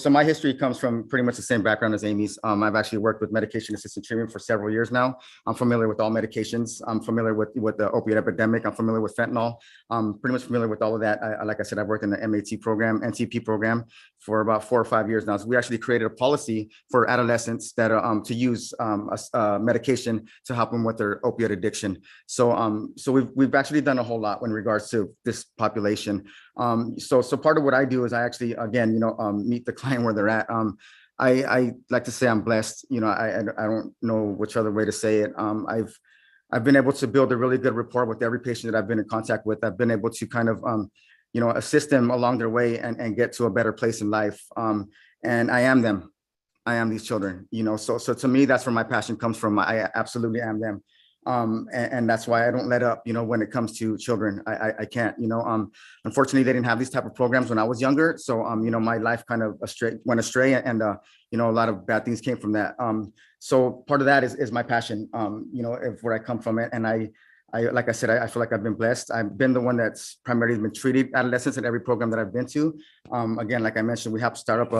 my history comes from pretty much the same background as Amy's. I've actually worked with medication assisted treatment for several years now. I'm familiar with all medications. I'm familiar with the opioid epidemic. I'm familiar with fentanyl. I'm pretty much familiar with all of that. Like I said, I've worked in the MAT program, NCP program for about 4 or 5 years now. So we actually created a policy for adolescents that to use medication to help them with their opioid addiction. So we've actually done a whole lot in regards to this population. So part of what I do is I actually, again, meet the client where they're at. I like to say I'm blessed. I don't know which other way to say it. I've been able to build a really good rapport with every patient that I've been in contact with. I've been able to kind of, assist them along their way and get to a better place in life. And I am them. I am these children, so to me, that's where my passion comes from. I absolutely am them. And that's why I don't let up, when it comes to children. I can't, unfortunately, they didn't have these type of programs when I was younger. So, my life kind of went astray and, a lot of bad things came from that. So part of that is my passion, where I come from it. And I, like I said, I feel like I've been blessed. I've been the one that's primarily been treated adolescents in every program that I've been to. Again, like I mentioned, we have to start up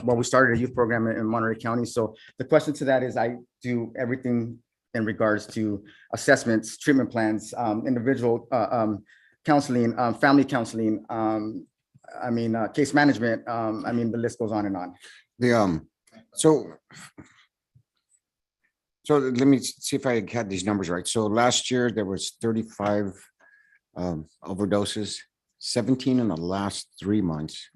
we started a youth program in Monterey County. So the question to that is I do everything in regards to assessments, treatment plans, individual counseling, family counseling, case management. The list goes on and on. So let me see if I had these numbers right. So last year there was 35 overdoses, 17 in the last 3 months,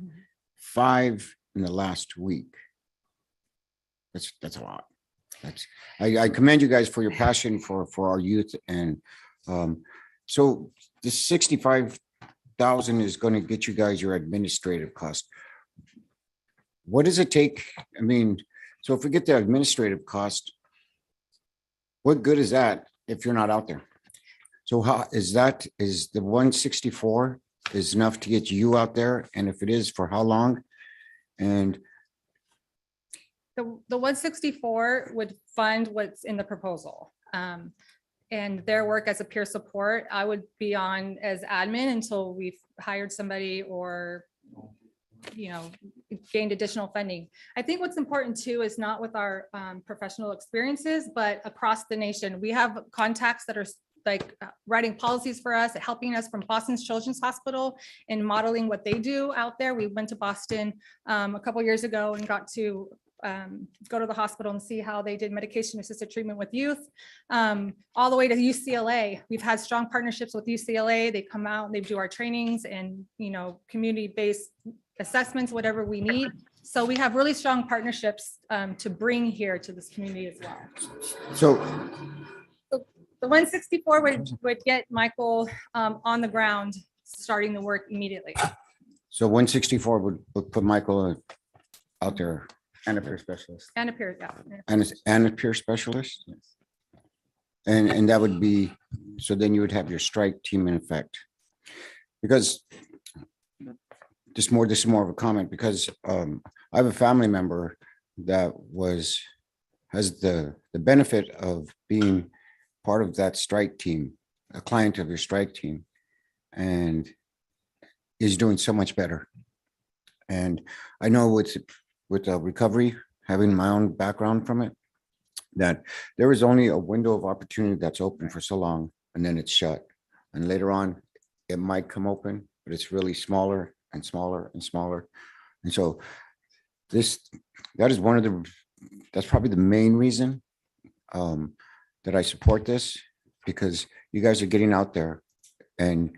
5 in the last week. That's a lot. I commend you guys for your passion for our youth. And so the 65,000 is going to get you guys your administrative cost. What does it take? So if we get the administrative cost, what good is that if you're not out there? So how is the 164 is enough to get you out there? And if it is, for how long? And The 164 would fund what's in the proposal. And their work as a peer support, I would be on as admin until we've hired somebody or, gained additional funding. I think what's important too is not with our professional experiences, but across the nation. We have contacts that like writing policies for us, helping us from Boston's Children's Hospital and modeling what they do out there. We went to Boston a couple years ago and got to go to the hospital and see how they did medication assisted treatment with youth, all the way to UCLA. We've had strong partnerships with UCLA. They come out and they do our trainings and, you know, community-based assessments, whatever we need. So we have really strong partnerships to bring here to this community as well. So The 164 would get Michael on the ground, starting the work immediately. So 164 would put Michael out there. And a peer specialist. And a peer, yeah. And a peer specialist? And that would be, so then you would have your strike team in effect. Because this is more of a comment, because I have a family member that has the benefit of being part of that strike team, a client of your strike team, and is doing so much better. And I know with recovery, having my own background from it, that there is only a window of opportunity that's open for so long, and then it's shut. And later on, it might come open, but it's really smaller and smaller and smaller. And so that's probably the main reason that I support this, because you guys are getting out there, and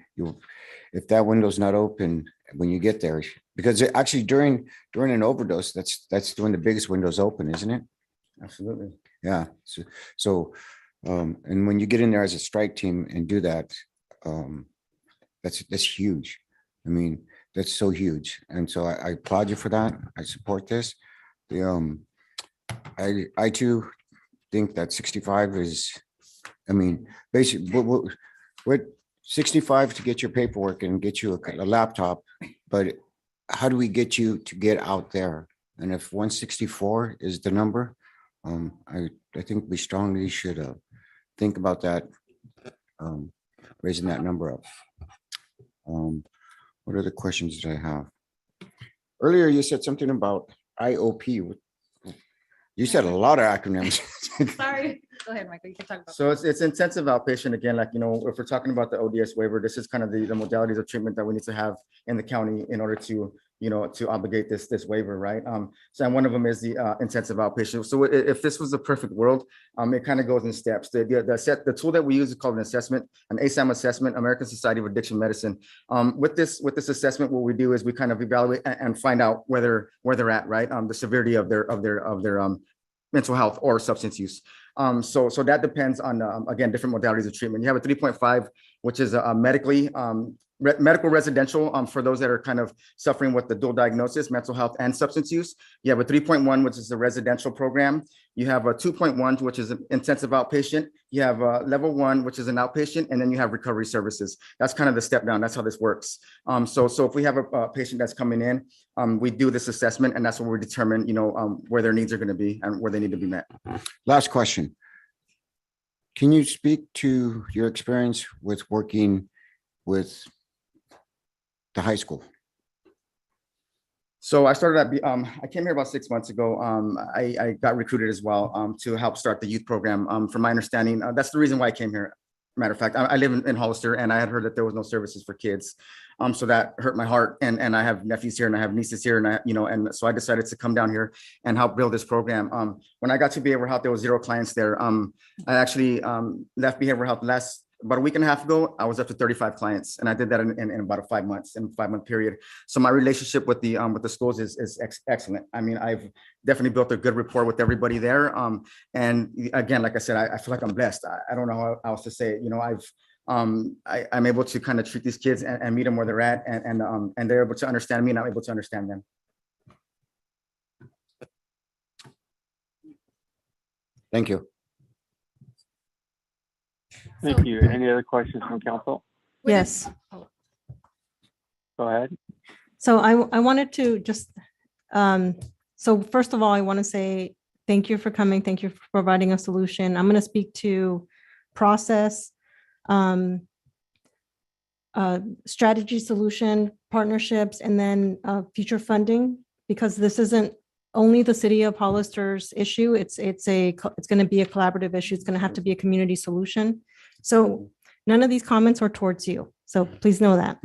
if that window's not open when you get there, because actually during an overdose, that's when the biggest window's open, isn't it? Absolutely. Yeah. So and when you get in there as a strike team and do that, that's huge. I mean, that's so huge. And so I applaud you for that. I support this. I too think that 65 is, I mean, basically what 65 to get your paperwork and get you a laptop, but how do we get you to get out there? And if 164 is the number, I think we strongly should think about that, raising that number up. What other questions did I have? Earlier, you said something about IOP. You said a lot of acronyms. Sorry. Go ahead, Michael. You can talk about. So it's intensive outpatient. Again, like, you know, if we're talking about the ODS waiver, this is kind of the modalities of treatment that we need to have in the county in order to, you know, to obligate this waiver, right? So and one of them is the intensive outpatient. So if this was the perfect world, it kind of goes in steps. The tool that we use is called an assessment, an ASAM assessment, American Society of Addiction Medicine. With this assessment, what we do is we kind of evaluate and find out where they're at, right? The severity of their mental health or substance use. So that depends on, again, different modalities of treatment. You have a 3.5, which is a medical residential for those that are kind of suffering with the dual diagnosis, mental health and substance use. You have a 3.1, which is a residential program. You have a 2.1, which is an intensive outpatient. You have a level 1, which is an outpatient, and then you have recovery services. That's kind of the step down. That's how this works. So if we have a patient that's coming in, we do this assessment, and that's where we determine, you know, where their needs are going to be and where they need to be met. Last question. Can you speak to your experience with working with the high school? So I started I came here about 6 months ago. I got recruited as well to help start the youth program. From my understanding, that's the reason why I came here. Matter of fact, I live in Hollister, and I had heard that there was no services for kids. So that hurt my heart. And I have nephews here and I have nieces here, and so I decided to come down here and help build this program. When I got to behavioral health, there was 0 clients there. I actually left behavioral health about a week and a half ago. I was up to 35 clients, and I did that in about a 5 months, in a 5-month period. So my relationship with the schools is excellent. I mean, I've definitely built a good rapport with everybody there. And again, like I said, I feel like I'm blessed. I don't know how else to say it. You know, I'm able to kind of treat these kids and meet them where they're at, and they're able to understand me, and I'm able to understand them. Thank you. Thank you. Any other questions from council? Yes. Go ahead. So I wanted to just, so first of all, I want to say thank you for coming. Thank you for providing a solution. I'm going to speak to process, strategy, solution, partnerships, and then future funding, because this isn't only the city of Hollister's issue. It's going to be a collaborative issue. It's going to have to be a community solution. So None of these comments are towards you, so please know that.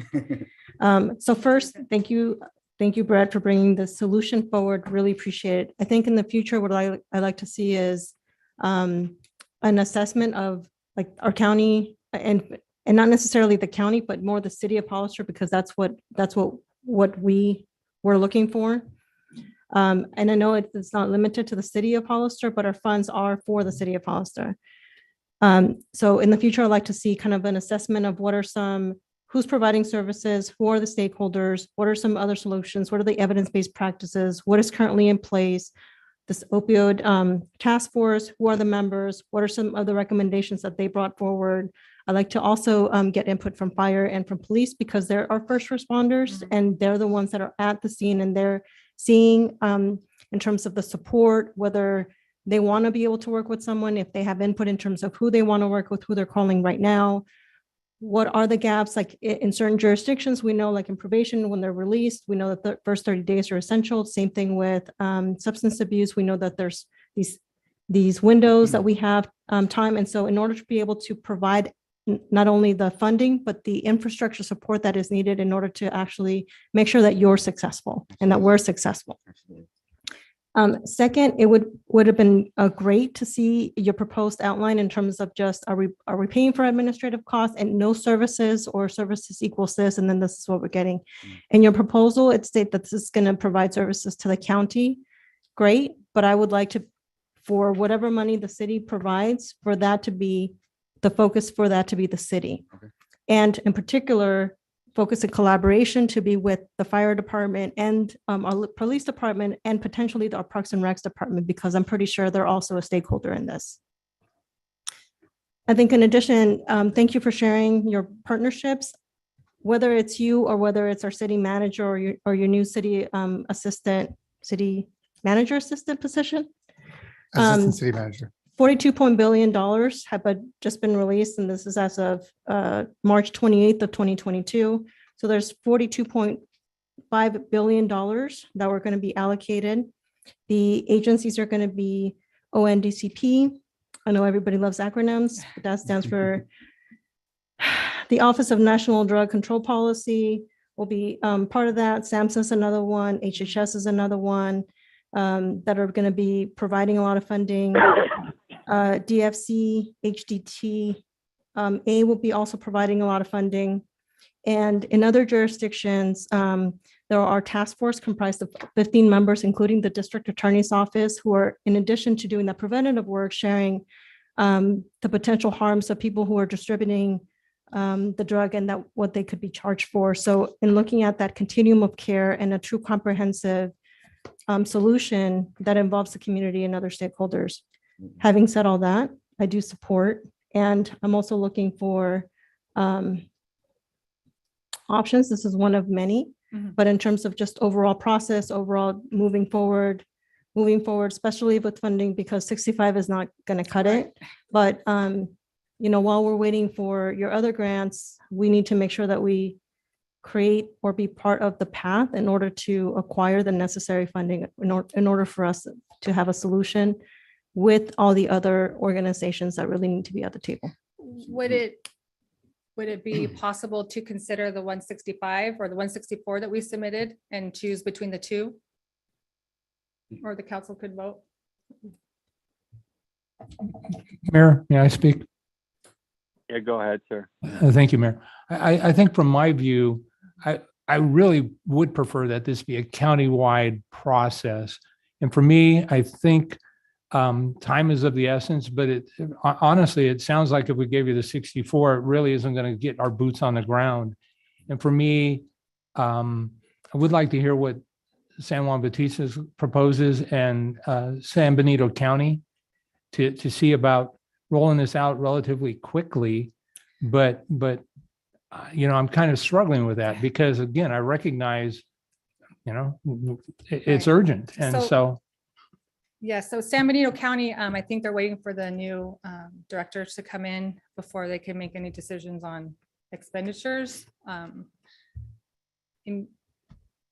So first, thank you, Brett, for bringing the solution forward. Really appreciate it. I think in the future, what I like to see is an assessment of like our county and not necessarily the county, but more the city of Hollister, because that's what we were looking for. And I know it's not limited to the city of Hollister, but our funds are for the city of Hollister. So in the future, I'd like to see kind of an assessment of who's providing services, who are the stakeholders, what are some other solutions, what are the evidence-based practices, what is currently in place, this opioid task force, who are the members, what are some of the recommendations that they brought forward. I'd like to also get input from fire and from police because they're our first responders and they're the ones that are at the scene and they're seeing in terms of the support, whether they want to be able to work with someone, if they have input in terms of who they want to work with, who they're calling right now. What are the gaps? Like in certain jurisdictions, we know like in probation, when they're released, we know that the first 30 days are essential. Same thing with substance abuse. We know that there's these windows that we have time. And so in order to be able to provide not only the funding, but the infrastructure support that is needed in order to actually make sure that you're successful and that we're successful. Second, it would have been great to see your proposed outline in terms of just, are we paying for administrative costs and no services or services equals this, and then this is what we're getting. In your proposal, it states that this is going to provide services to the county. Great, but I would like to, for whatever money the city provides, for that to be the focus, for that to be the city. Okay. And in particular, focus and collaboration to be with the fire department and our police department and potentially our Parks and Recs department, because I'm pretty sure they're also a stakeholder in this. I think in addition, thank you for sharing your partnerships, whether it's you or whether it's our city manager or your new city city manager assistant position. Assistant city manager. $42 billion have just been released, and this is as of March 28th of 2022. So there's $42.5 billion that were going to be allocated. The agencies are going to be ONDCP. I know everybody loves acronyms, but that stands for the Office of National Drug Control Policy will be part of that. SAMHSA is another one. HHS is another one that are going to be providing a lot of funding. DFC, HDT, A will be also providing a lot of funding. And in other jurisdictions, there are task force comprised of 15 members, including the district attorney's office, who are, in addition to doing that preventative work, sharing the potential harms of people who are distributing the drug and that what they could be charged for. So in looking at that continuum of care and a true comprehensive solution that involves the community and other stakeholders. Having said all that, I do support, and I'm also looking for options. This is one of many, but in terms of just overall process, overall moving forward, especially with funding, because 65 is not going to cut it. But, you know, while we're waiting for your other grants, we need to make sure that we create or be part of the path in order to acquire the necessary funding in order for us to have a solution with all the other organizations that really need to be at the table. Would it be possible to consider the 165 or the 164 that we submitted and choose between the two? Or the council could vote? Mayor, may I speak? Yeah, go ahead, sir. Thank you, Mayor. I think from my view, I really would prefer that this be a countywide process. And for me, I think time is of the essence, but honestly, it sounds like if we gave you the 64, it really isn't going to get our boots on the ground. And for me, I would like to hear what San Juan Bautista proposes and San Benito County to see about rolling this out relatively quickly. But you know, I'm kind of struggling with that because, again, I recognize, you know, it's urgent. And so yeah, so San Benito County, I think they're waiting for the new directors to come in before they can make any decisions on expenditures.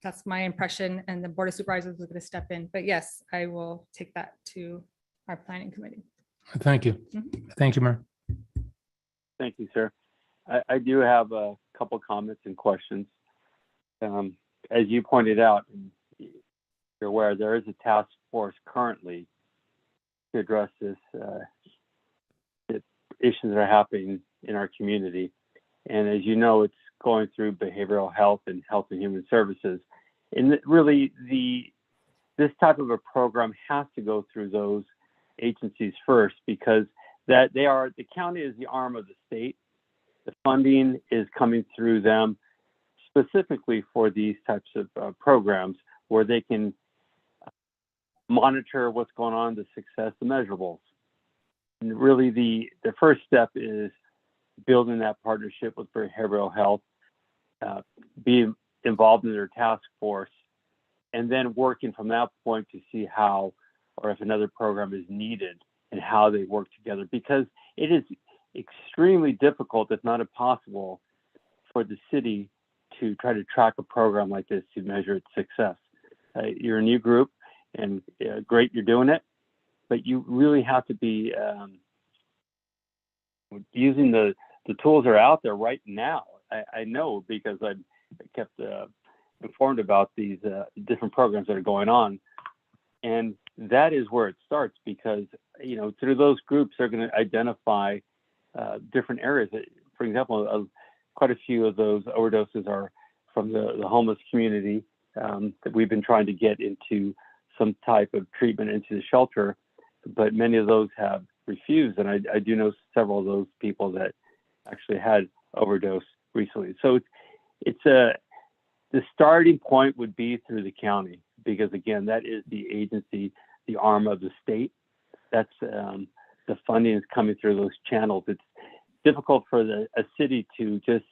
That's my impression, and the Board of Supervisors is going to step in. But yes, I will take that to our planning committee. thank you. Thank you, Mayor. Thank you, sir. I do have a couple comments and questions. As you pointed out, you're aware there is a task force currently to address this issues that are happening in our community. And as you know, it's going through behavioral health and health and human services. And really, this type of a program has to go through those agencies first, because the county is the arm of the state. The funding is coming through them specifically for these types of programs where they can monitor what's going on, the success, the measurables. And really the first step is building that partnership with behavioral health, being involved in their task force, and then working from that point to see how, or if another program is needed and how they work together, because it is extremely difficult, if not impossible, for the city to try to track a program like this to measure its success. You're a new group, and great, you're doing it, but you really have to be using the tools that are out there right now. I know because I kept informed about these different programs that are going on, and that is where it starts, because through those groups they're going to identify different areas. For example, quite a few of those overdoses are from the homeless community that we've been trying to get into some type of treatment into the shelter, but many of those have refused, and I do know several of those people that actually had overdose recently. So the starting point would be through the county, because again, that is the agency, the arm of the state. That's the funding is coming through those channels. It's difficult for a city to just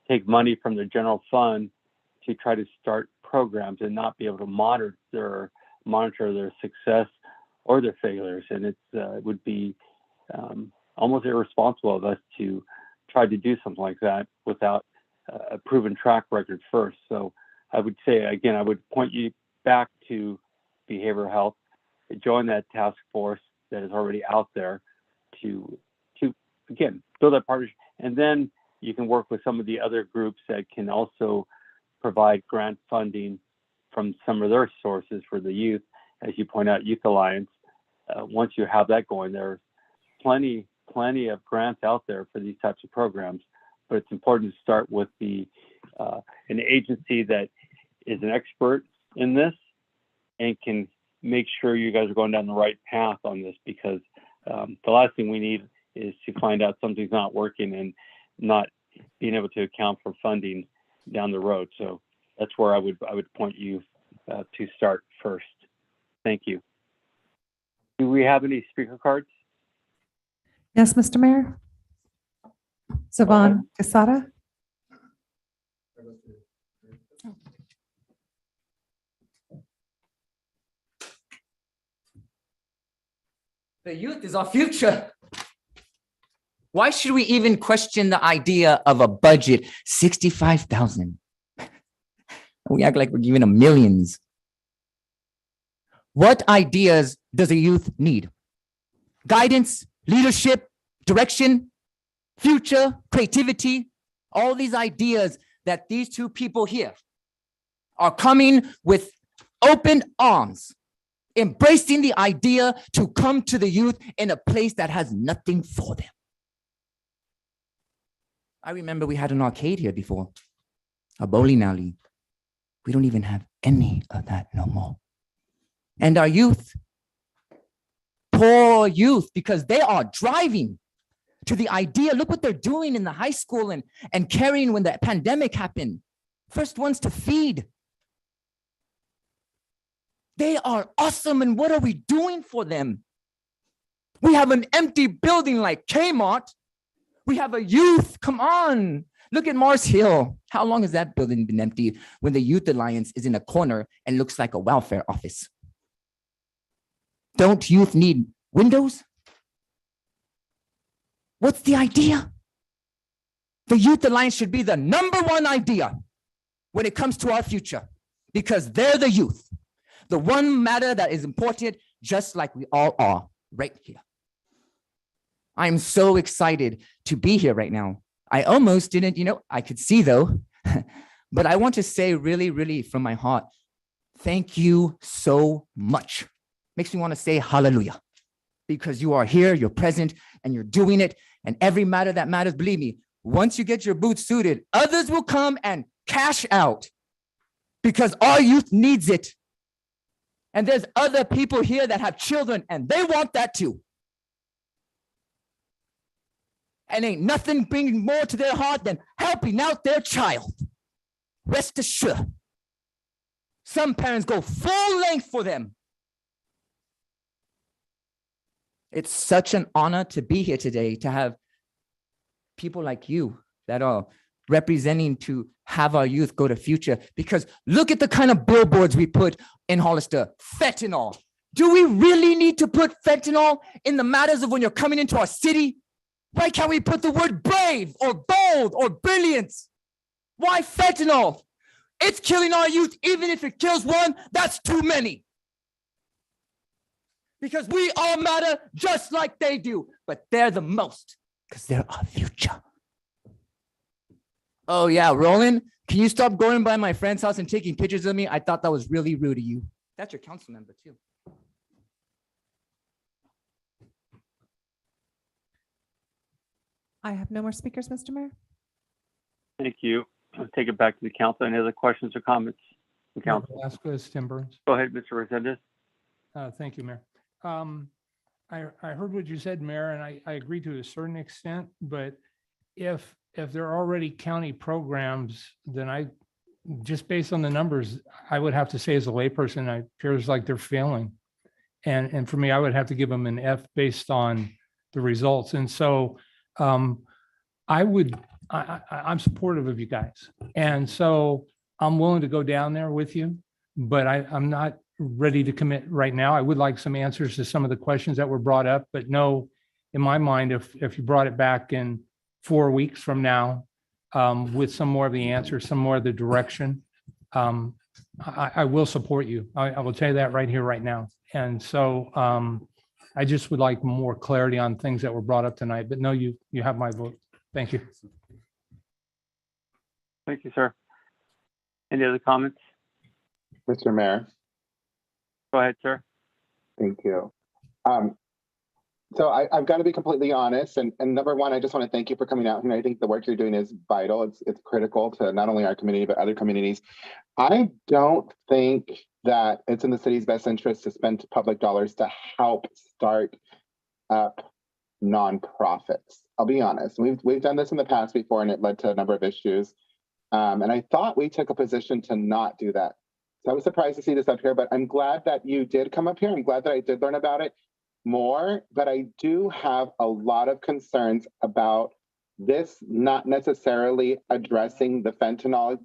take money from the general fund to try to start programs and not be able to monitor their success or their failures. And it would be almost irresponsible of us to try to do something like that without a proven track record first. So I would say, again, I would point you back to behavioral health, join that task force that is already out there to again, build that partnership. And then you can work with some of the other groups that can also provide grant funding from some of their sources for the youth. As you point out, Youth Alliance, once you have that going, there's plenty of grants out there for these types of programs, but it's important to start with an agency that is an expert in this and can make sure you guys are going down the right path on this, because the last thing we need is to find out something's not working and not being able to account for funding down the road. So that's where I would point you to start first. Thank you. Do we have any speaker cards? Yes, Mr. Mayor. Savan Casada. The youth is our future. Why should we even question the idea of a budget? 65,000. We act like we're giving them millions. What ideas does a youth need? Guidance, leadership, direction, future, creativity, all these ideas that these two people here are coming with open arms, embracing the idea to come to the youth in a place that has nothing for them. I remember we had an arcade here before, a bowling alley. We don't even have any of that no more. And our youth, poor youth, because they are driving to the idea. Look what they're doing in the high school and carrying when the pandemic happened. First ones to feed. They are awesome, and what are we doing for them? We have an empty building like Kmart. We have a youth, come on. Look at Mars Hill. How long has that building been empty when the Youth Alliance is in a corner and looks like a welfare office? Don't youth need windows? What's the idea? The Youth Alliance should be the #1 idea when it comes to our future, because they're the youth, the one matter that is important, just like we all are right here. I'm so excited to be here right now I almost didn't, I could see though, but I want to say really, really from my heart, thank you so much. Makes me want to say hallelujah, because you are here, you're present, and you're doing it. And every matter that matters, believe me, once you get your boots suited, others will come and cash out because our youth needs it. And there's other people here that have children and they want that too. And ain't nothing bringing more to their heart than helping out their child. Rest assured. Some parents go full length for them. It's such an honor to be here today, to have people like you that are representing to have our youth go to future. Because look at the kind of billboards we put in Hollister. Fentanyl. Do we really need to put fentanyl in the matters of when you're coming into our city? Why can't we put the word brave or bold or brilliance? Why fentanyl? It's killing our youth. Even if it kills one, that's too many. Because we all matter just like they do, but they're the most because they're our future. Oh yeah, Roland, can you stop going by my friend's house and taking pictures of me? I thought that was really rude of you. That's your council member too. I have no more speakers, Mr. Mayor. Thank you. I'll take it back to the council. Any other questions or comments from council? Vasquez, Tim Burns. Go ahead, Mr. Resendez. Thank you, Mayor. I heard what you said, Mayor, and I agree to a certain extent, but if there are already county programs, then I, just based on the numbers, I would have to say as a layperson, it appears like they're failing. And for me, I would have to give them an F based on the results. And so I'm supportive of you guys. And so I'm willing to go down there with you, but I'm not ready to commit right now. I would like some answers to some of the questions that were brought up, but no, in my mind, if you brought it back in 4 weeks from now with some more of the answers, some more of the direction, I will support you. I will tell you that right here, right now. And so I just would like more clarity on things that were brought up tonight, but no, you have my vote. Thank you. Thank you, sir. Any other comments? Mr. Mayor. Go ahead, sir. Thank you. So I've got to be completely honest. And number one, I just want to thank you for coming out here. I think the work you're doing is vital. It's critical to not only our community, but other communities. I don't think that it's in the city's best interest to spend public dollars to help start up nonprofits. I'll be honest. We've done this in the past before, and it led to a number of issues. And I thought we took a position to not do that. So I was surprised to see this up here, but I'm glad that you did come up here. I'm glad that I did learn about it more, but I do have a lot of concerns about this not necessarily addressing the fentanyl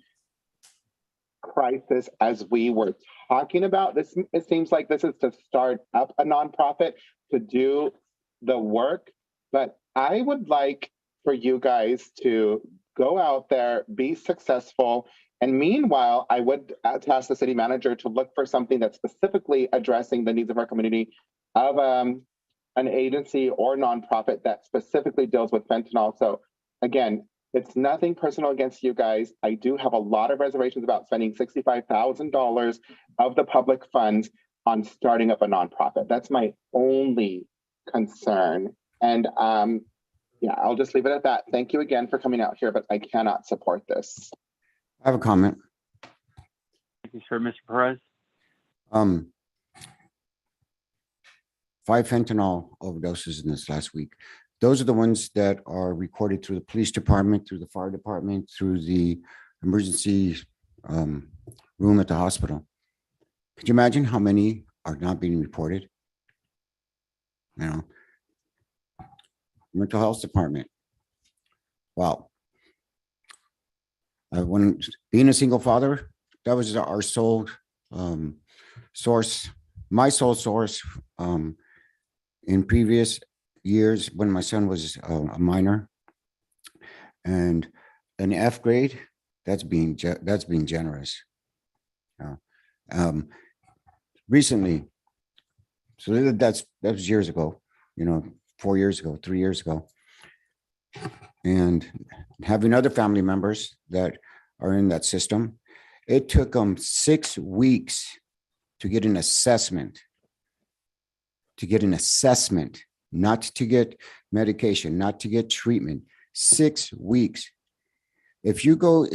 crisis as we were talking about. It seems like this is to start up a nonprofit to do the work, but I would like for you guys to go out there, be successful. And meanwhile, I would ask the city manager to look for something that's specifically addressing the needs of our community of an agency or nonprofit that specifically deals with fentanyl. So again, it's nothing personal against you guys. I do have a lot of reservations about spending $65,000 of the public funds on starting up a nonprofit. That's my only concern. And yeah, I'll just leave it at that. Thank you again for coming out here, but I cannot support this. I have a comment. Thank you, sir. Mr. Perez. 5 fentanyl overdoses in this last week. Those are the ones that are recorded through the police department, through the fire department, through the emergency room at the hospital. Could you imagine how many are not being reported? You know, mental health department. Wow. When being a single father, that was our sole source, my sole source in previous years when my son was a minor. And an F grade, that's being generous. Recently, so that was years ago, 4 years ago, 3 years ago. and having other family members that are in that system, it took them 6 weeks to get an assessment. Not to get medication, not to get treatment. 6 weeks. If you go,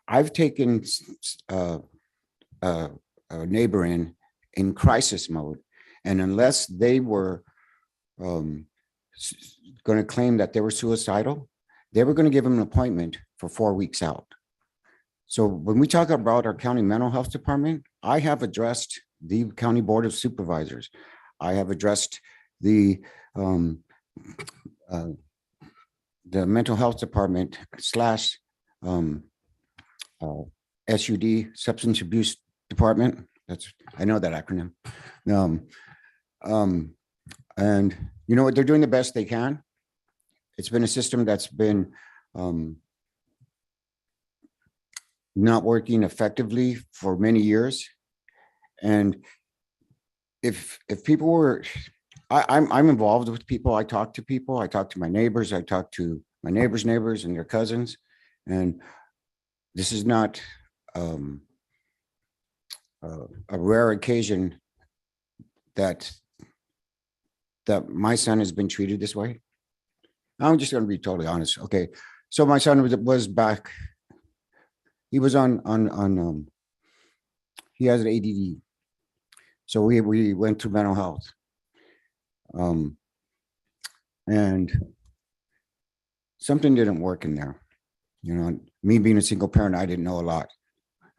I've taken a neighbor in crisis mode, and unless they were going to claim that they were suicidal, they were going to give them an appointment for 4 weeks out. So when we talk about our county mental health department, I have addressed the county board of supervisors. I have addressed the mental health department slash SUD, substance abuse department. I know that acronym. And you know what? They're doing the best they can. It's been a system that's been not working effectively for many years. And if people were, I'm involved with people. I talk to people. I talk to my neighbors. I talk to my neighbors' neighbors and their cousins. And this is not a rare occasion that my son has been treated this way. I'm just going to be totally honest. Okay, so my son was back. He was on he has an ADD. So we went to mental health. And something didn't work in there. You know, me being a single parent, I didn't know a lot.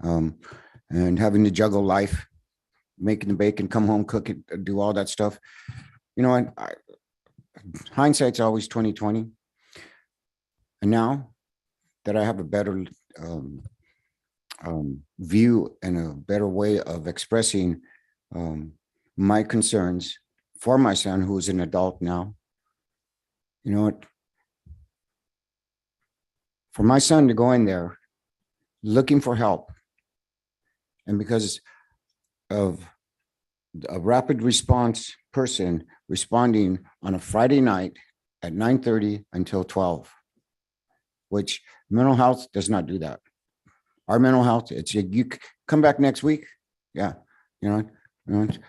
And having to juggle life, making the bacon, come home, cook it, do all that stuff. You know, hindsight's always 20/20. And now that I have a better view and a better way of expressing my concerns for my son, who is an adult now, you know what? For my son to go in there looking for help, and because of a rapid response person responding on a Friday night at 9:30 until 12, which mental health does not do that. Our mental health, it's you come back next week. Yeah, you know,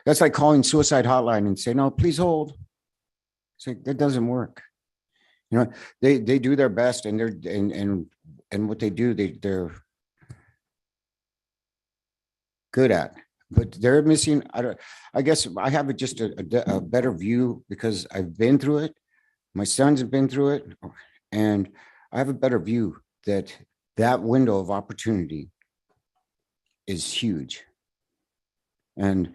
that's like calling suicide hotline and say, no, please hold. It's like, that doesn't work. You know, they do their best, and they're and what they do, they're good at, but they're missing. I guess I have just a better view because I've been through it. My sons have been through it, and I have a better view that window of opportunity is huge. And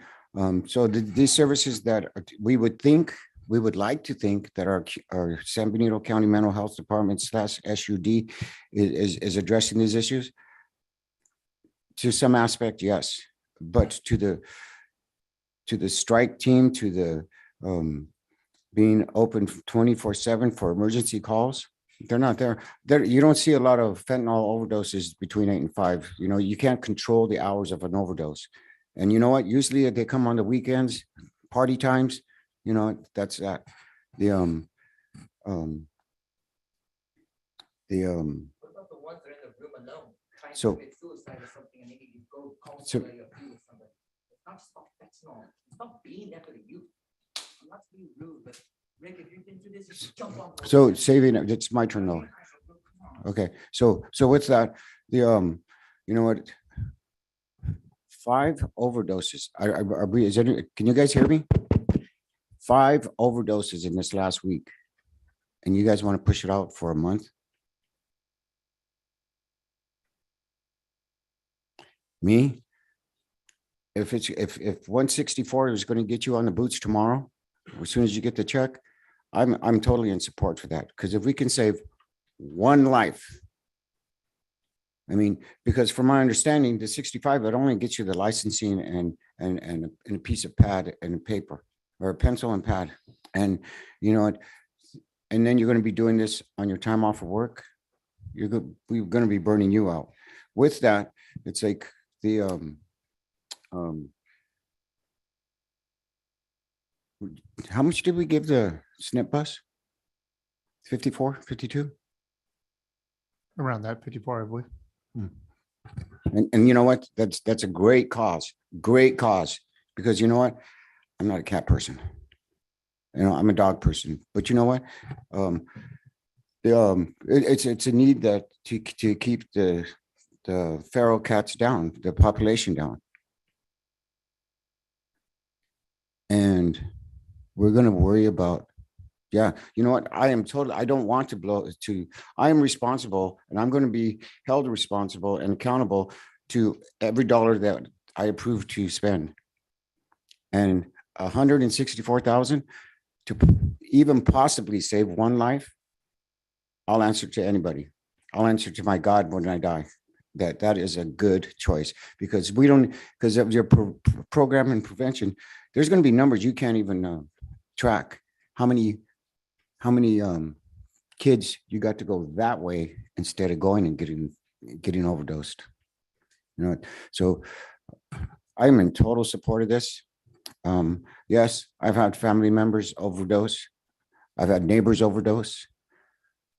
so these services that we would like to think that our San Benito County Mental Health Department slash SUD is addressing these issues. To some aspect, yes, but to the strike team, to the being open 24/7 for emergency calls, they're not there. You don't see a lot of fentanyl overdoses between 8 and 5. You know, you can't control the hours of an overdose. And you know what? Usually they come on the weekends, party times. You know, that's that. What about the ones that are in the room alone trying to commit suicide or something, and they need to go call somebody or be with somebody? It's not just about fentanyl. It's about being there for the youth. I'm not being rude, but Rick, if you've been through this, just jump on. So saving it, it's my turn though. Okay, so with that, you know what? 5 overdoses. Can you guys hear me? 5 overdoses in this last week, and you guys want to push it out for a month? Me, if 164 is going to get you on the boots tomorrow, as soon as you get the check, I'm totally in support for that. Because if we can save one life, I mean, because from my understanding, the 65, it only gets you the licensing and a piece of pad and a paper, or a pencil and pad. And you know, and then you're going to be doing this on your time off of work. We're going to be burning you out. With that, it's like the how much did we give the SNP bus? 54, 52. Around that 54, I believe. And you know what? That's a great cause, because you know what? I'm not a cat person. You know, I'm a dog person, but you know what? It's a need that to keep the feral cats down, the population down. And we're going to worry about, yeah, you know what? I don't want to I am responsible, and I'm going to be held responsible and accountable to every dollar that I approve to spend. And 164,000 to even possibly save one life, I'll answer to anybody. I'll answer to my God when I die. That is a good choice, because of your program and prevention, there's going to be numbers you can't even track. How many kids you got to go that way instead of going and getting overdosed. You know, so I'm in total support of this. Yes, I've had family members overdose. I've had neighbors overdose.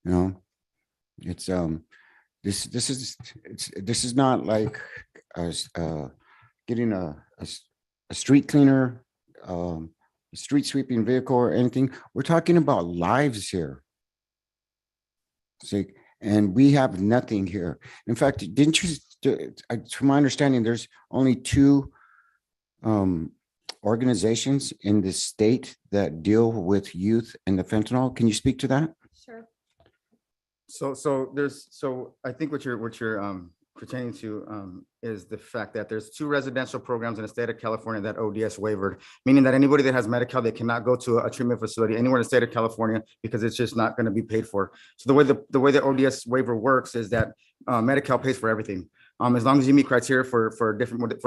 You know, it's this is not like getting a street cleaner, a street sweeping vehicle or anything. We're talking about lives here. See, and we have nothing here. In fact, didn't you, to my understanding, there's only 2 organizations in the state that deal with youth and the fentanyl. Can you speak to that? Sure. So I think what you're pertaining to is the fact that there's 2 residential programs in the state of California that ODS waivered, meaning that anybody that has Medi-Cal, they cannot go to a treatment facility anywhere in the state of California because it's just not going to be paid for. So the way the ODS waiver works is that Medi-Cal pays for everything. As long as you meet criteria for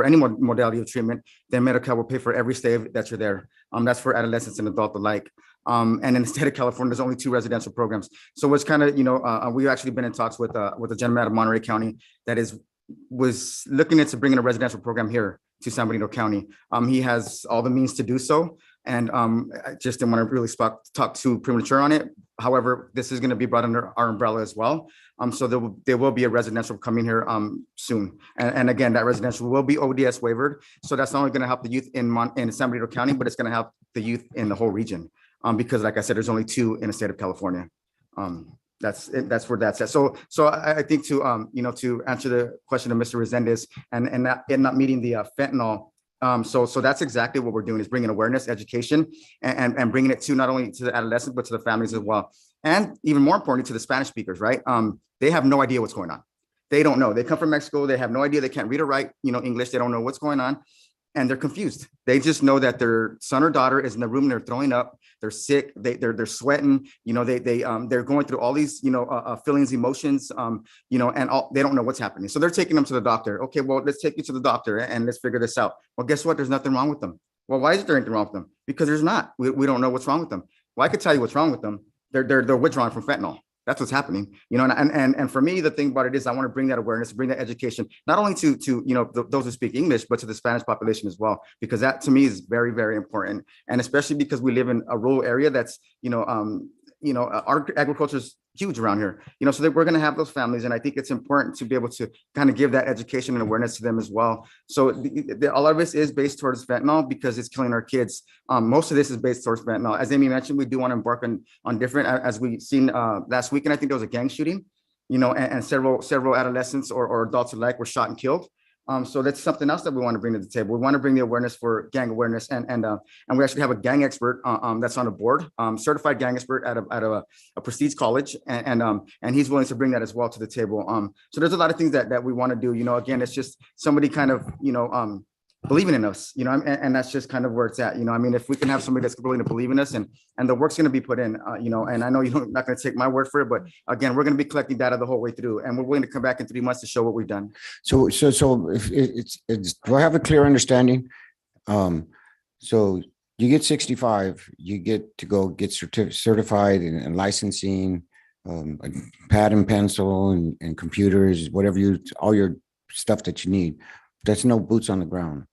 any modality of treatment, then Medi-Cal will pay for every stay that you're there. That's for adolescents and adults alike. And in the state of California, there's only 2 residential programs. So it's kind of, we've actually been in talks with a gentleman out of Monterey County that was looking into bringing a residential program here to San Benito County. He has all the means to do so. And I just didn't want to really talk too premature on it. However, this is going to be brought under our umbrella as well. So there will be a residential coming here soon. And again, that residential will be ODS waivered. So that's not only going to help the youth in San Benito County, but it's going to help the youth in the whole region. Because like I said, there's only 2 in the state of California. That's where that's at. So I think to answer the question of Mr. Resendez and not meeting the fentanyl. So that's exactly what we're doing, is bringing awareness, education, and bringing it to not only to the adolescents, but to the families as well. And even more importantly, to the Spanish speakers, right? They have no idea what's going on. They don't know. They come from Mexico. They have no idea. They can't read or write, English. They don't know what's going on. And they're confused. They just know that their son or daughter is in the room. They're throwing up. They're sick. They're sweating. They're going through all these feelings, emotions. And they don't know what's happening. So they're taking them to the doctor. Okay, well, let's take you to the doctor and let's figure this out. Well, guess what? There's nothing wrong with them. Well, why is there anything wrong with them? Because there's not. We don't know what's wrong with them. Well, I could tell you what's wrong with them. They're withdrawing from fentanyl. That's what's happening, and for me, the thing about it is I want to bring that awareness, bring that education, not only to those who speak English, but to the Spanish population as well, because that to me is very, very important. And especially because we live in a rural area that's, our agriculture is huge around here, so that we're going to have those families. And I think it's important to be able to kind of give that education and awareness to them as well. So a lot of this is based towards fentanyl because it's killing our kids. Most of this is based towards fentanyl. As Amy mentioned, we do want to embark on different, as we seen last week. And I think there was a gang shooting, and several adolescents or adults alike were shot and killed. So that's something else that we want to bring to the table. We want to bring the awareness for gang awareness, and we actually have a gang expert that's on the board, certified gang expert out of a prestige college, and he's willing to bring that as well to the table. So there's a lot of things that we want to do. Again, it's just somebody kind of believing in us, and that's just kind of where it's at. If we can have somebody that's willing to believe in us, and the work's going to be put in, and I know you're not going to take my word for it, but again, we're going to be collecting data the whole way through, and we're willing to come back in 3 months to show what we've done. So if do I have a clear understanding? So you get 65, you get to go get certified and licensing, a pad and pencil and computers, whatever all your stuff that you need. That's no boots on the ground.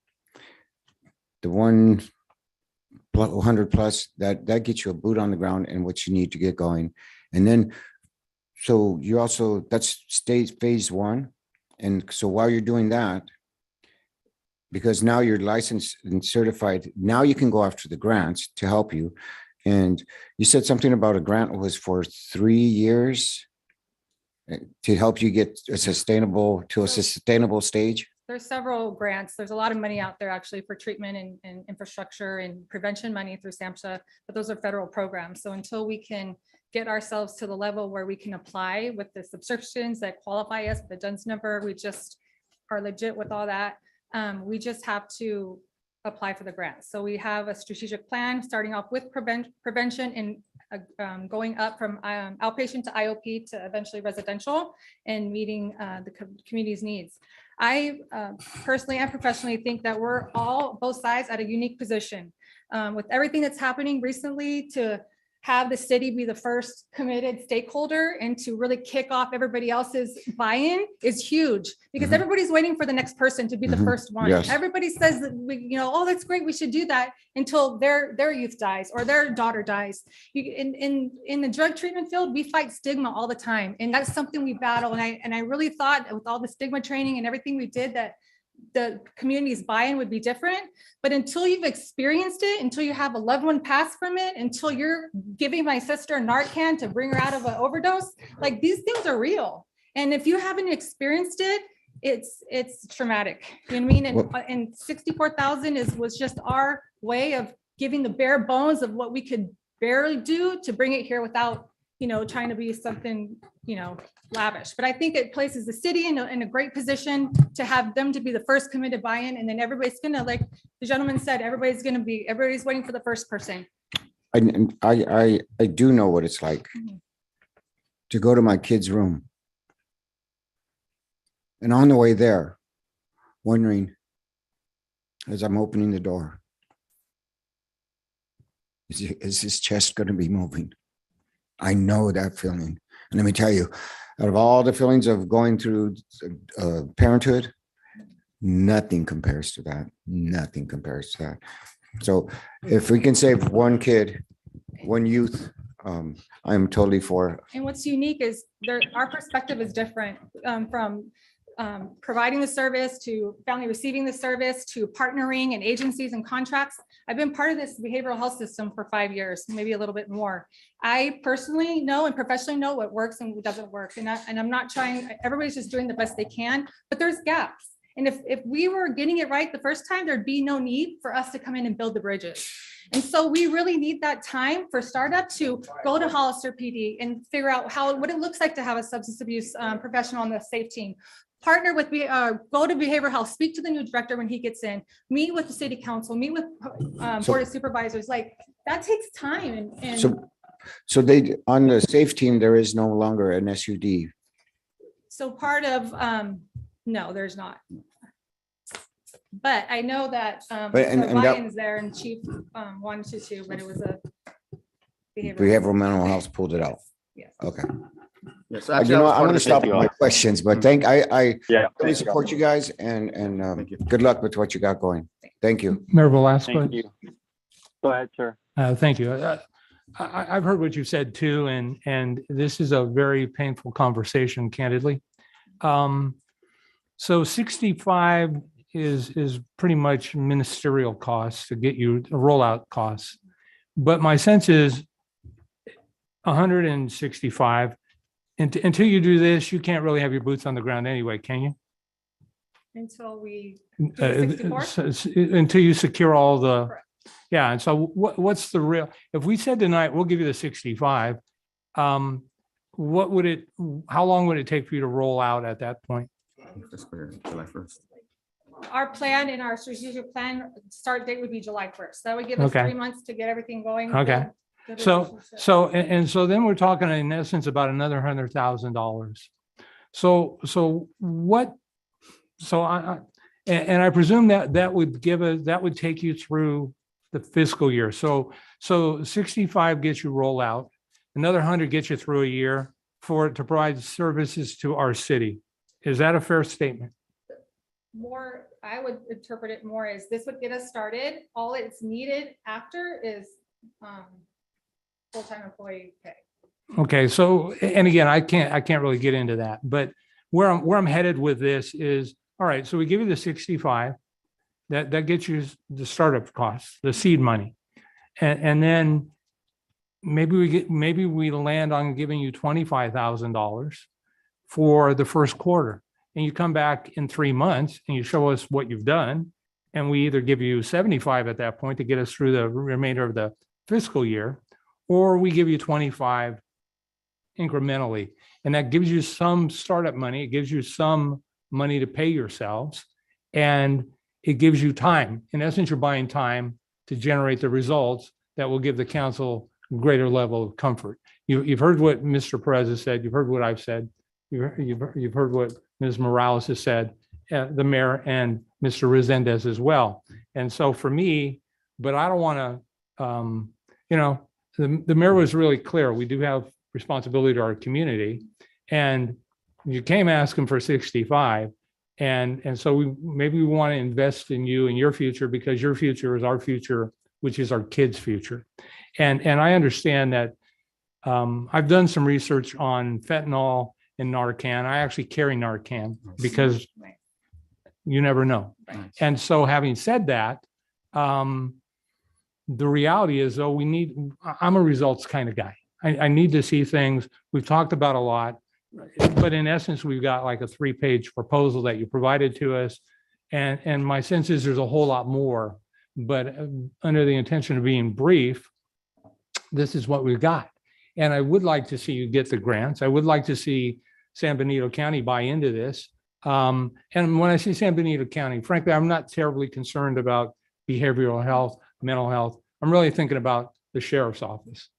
The 100 plus that gets you a boot on the ground and what you need to get going. And then, so you also, that's stage phase one. And so while you're doing that, because now you're licensed and certified, now you can go after the grants to help you. And you said something about a grant was for 3 years to help you get a sustainable stage. There's several grants. There's a lot of money out there actually for treatment and infrastructure and prevention money through SAMHSA, but those are federal programs. So until we can get ourselves to the level where we can apply with the subscriptions that qualify us, the DUNS number, we just are legit with all that. We just have to apply for the grants. So we have a strategic plan starting off with prevention and going up from outpatient to IOP to eventually residential and meeting the community's needs. I personally and professionally think that we're all, both sides, at a unique position with everything that's happening recently to have the city be the first committed stakeholder and to really kick off everybody else's buy-in is huge because everybody's waiting for the next person to be the first one. Yes. Everybody says that oh, that's great, we should do that until their youth dies or their daughter dies. In the drug treatment field, we fight stigma all the time, and that's something we battle. And I really thought with all the stigma training and everything we did that the community's buy-in would be different, but until you've experienced it, until you have a loved one pass from it, until you're giving my sister Narcan to bring her out of an overdose, like these things are real. And if you haven't experienced it, it's traumatic. You know what I mean? And 64,000 was just our way of giving the bare bones of what we could barely do to bring it here without, trying to be something, lavish. But I think it places the city in a great position to have them to be the first committed buy-in, and then everybody's gonna, like the gentleman said, everybody's waiting for the first person. I do know what it's like to go to my kid's room, and on the way there, wondering as I'm opening the door, is his chest going to be moving? I know that feeling. And let me tell you, out of all the feelings of going through parenthood, nothing compares to that. Nothing compares to that. So if we can save one kid, one youth, I'm totally for it. And what's unique is our perspective is different from providing the service to family receiving the service to partnering and agencies and contracts. I've been part of this behavioral health system for 5 years, maybe a little bit more. I personally know and professionally know what works and what doesn't work. And I'm not trying, everybody's just doing the best they can, but there's gaps. And if we were getting it right the first time, there'd be no need for us to come in and build the bridges. And so we really need that time for startup to go to Hollister PD and figure out what it looks like to have a substance abuse professional on the SAFE team. Partner with, go to behavioral health, speak to the new director when he gets in, meet with the city council, meet with board of supervisors. Like that takes time. So they, on the SAFE team, there is no longer an SUD. So part of, no, there's not. But I know that Ryan's there and Chief wanted to, but it was a behavioral mental health pulled it out. Yes. Okay. Yes, I'm going to stop with my questions, but I really support you guys and good luck with what you got going. Thank you. Mayor Velasquez. Thank you. Go ahead, sir. Thank you. I've heard what you said too, and this is a very painful conversation, candidly. So 65 is pretty much ministerial costs to get you rollout costs. But my sense is 165, until you do this, you can't really have your boots on the ground anyway, can you? Until we do 64? Until you secure all the, Correct. Yeah. And so what's the real, if we said tonight, we'll give you the 65, what would it, how long would it take for you to roll out at that point? July 1st. Our plan in our strategic plan start date would be July 1st. That would give us 3 months to get everything going. Okay. So then we're talking in essence about another $100,000. I presume that would take you through the fiscal year. So 65 gets you roll out, another 100 gets you through a year to provide services to our city. Is that a fair statement? More, I would interpret it more as this would get us started. All it's needed after is full-time employee pay. Okay, so, and again, I can't really get into that, but where I'm headed with this is, all right, so we give you the 65, that gets you the startup costs, the seed money. And then maybe we land on giving you $25,000 for the first quarter. And you come back in 3 months and you show us what you've done. And we either give you 75 at that point to get us through the remainder of the fiscal year, or we give you 25 incrementally. And that gives you some startup money. It gives you some money to pay yourselves. And it gives you time. In essence, you're buying time to generate the results that will give the council greater level of comfort. You've heard what Mr. Perez has said. You've heard what I've said. You've heard what Ms. Morales has said, the mayor and Mr. Resendez as well. And so for me, but I don't want to, the mayor was really clear. We do have responsibility to our community, and you came asking for 65. And so maybe we want to invest in you and your future, because your future is our future, which is our kids' future. And I understand that I've done some research on fentanyl and Narcan. I actually carry Narcan because you never know. And so having said that, the reality is, though, I'm a results kind of guy. I need to see things. We've talked about a lot, but in essence, we've got like a 3-page proposal that you provided to us. And my sense is there's a whole lot more, but under the intention of being brief, this is what we've got. And I would like to see you get the grants. I would like to see San Benito County buy into this. And when I say San Benito County, frankly, I'm not terribly concerned about behavioral health, mental health. I'm really thinking about the sheriff's office.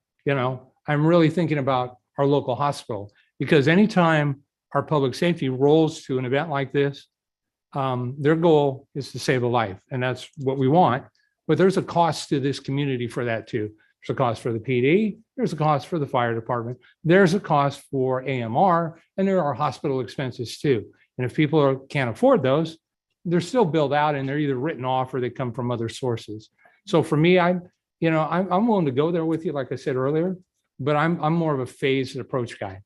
I'm really thinking about our local hospital, because anytime our public safety rolls to an event like this, their goal is to save a life, and that's what we want. But there's a cost to this community for that too. There's a cost for the PD. There's a cost for the fire department. There's a cost for AMR, and there are hospital expenses too. And if people can't afford those, they're still billed out, and they're either written off or they come from other sources. So for me, I'm willing to go there with you, like I said earlier, but I'm more of a phased approach guy.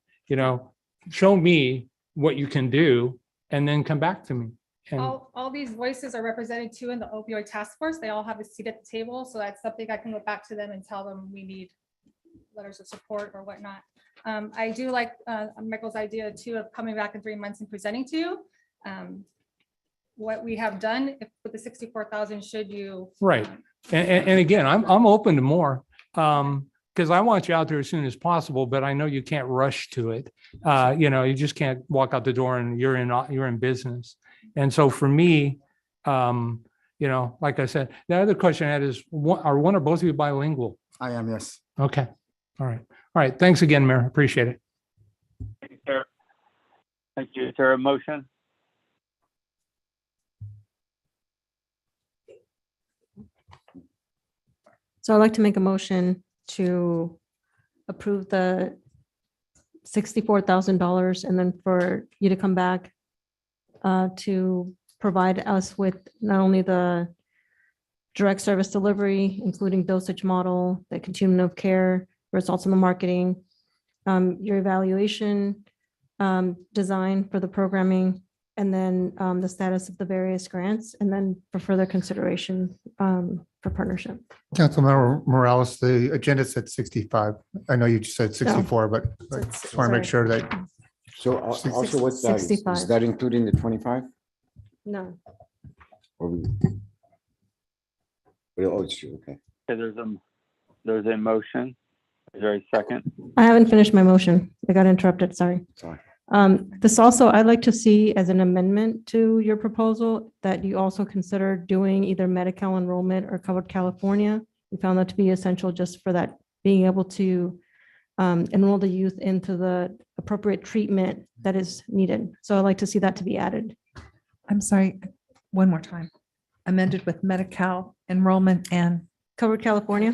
Show me what you can do, and then come back to me. And All these voices are represented too in the opioid task force. They all have a seat at the table. So that's something I can go back to them and tell them we need letters of support or whatnot. I do like Michael's idea too of coming back in 3 months and presenting to you what we have done with the 64,000. Should you? Right. And again, I'm open to more, because I want you out there as soon as possible, but I know you can't rush to it. You just can't walk out the door and you're in business. And so for me, like I said, the other question I had is, are one or both of you bilingual? I am, yes. Okay. All right. Thanks again, Mayor. Appreciate it. Thank you, sir. Thank you. Is there a motion? So I'd like to make a motion to approve the $64,000, and then for you to come back to provide us with not only the direct service delivery, including dosage model, the continuum of care, results in the marketing, your evaluation design for the programming, and then the status of the various grants, and then for further consideration for partnership. Councilmember Morales, the agenda said 65. I know you just said 64, but I just want to make sure that. So also what's that? Is 65. that including the 25? No. Oh, it's true. Okay. Okay, there's a motion. Is there a second? I haven't finished my motion. I got interrupted, sorry. Sorry. This also, I'd like to see as an amendment to your proposal that you also consider doing either Medi-Cal enrollment or Covered California. We found that to be essential just for that, being able to enroll the youth into the appropriate treatment that is needed. So I'd like to see that to be added. I'm sorry, one more time. Amended with Medi-Cal enrollment and. Covered California.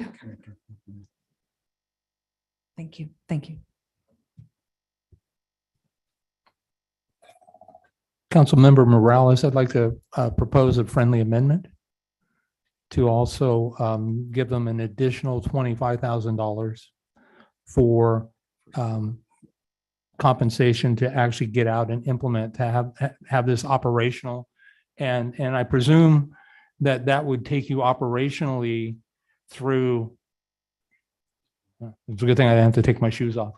Thank you. Councilmember Morales, I'd like to propose a friendly amendment to also give them an additional $25,000 for compensation to actually get out and implement, to have this operational. And I presume that would take you operationally through, it's a good thing I didn't have to take my shoes off,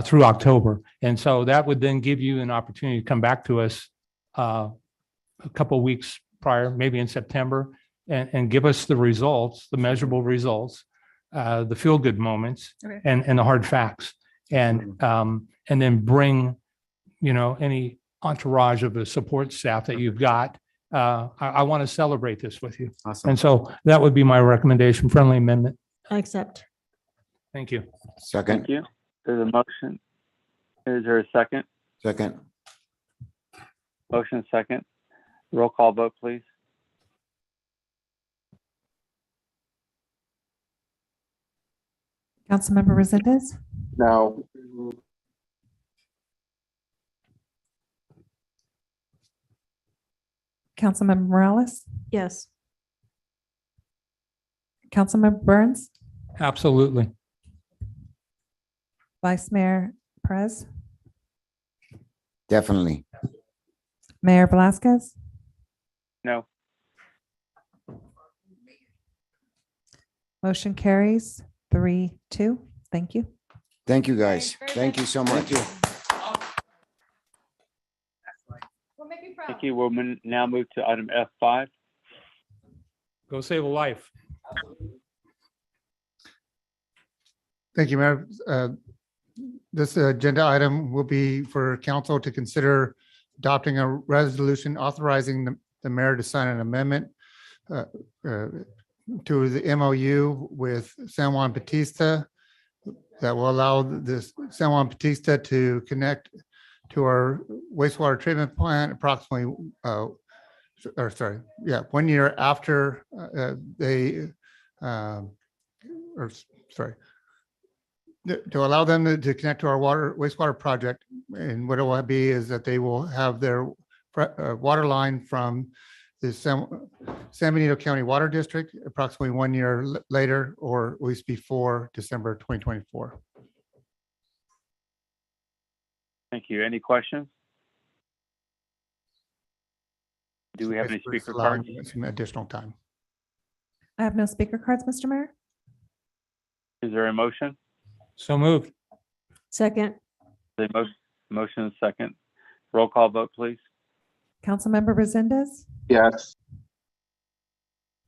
through October. And so that would then give you an opportunity to come back to us a couple of weeks prior, maybe in September, and give us the results, the measurable results, the feel-good moments, Okay. and the hard facts. And then bring, any entourage of the support staff that you've got. I want to celebrate this with you. Awesome. And so that would be my recommendation, friendly amendment. I accept. Thank you. Second, Thank you. There's a motion. Is there a second? second, Motion second. Roll call vote, please. Councilmember Resendez, No. Councilmember Morales, Yes. Councilmember Burns, Absolutely. Vice Mayor Perez, definitely. Mayor Velazquez, No. motion carries 3-2. Thank you. Thank you, guys. Thank you so much. We'll make you proud. Thank you. We'll now move to item F5. Go save a life. Thank you, Mayor. This agenda item will be for council to consider adopting a resolution authorizing the mayor to sign an amendment to the MOU with San Juan Bautista that will allow this San Juan Bautista to connect to our wastewater treatment plant approximately, 1 year after to allow them to connect to our wastewater project. And what it will be is that they will have their water line from the San Benito County Water District approximately 1 year later, or at least before December 2024. Thank you. Any questions? Do we have any Basically, speaker allowing cards? some additional time. I have no speaker cards, Mr. Mayor. Is there a motion? So moved. Second. The motion is second. Roll call vote, please. Councilmember Resendez, Yes.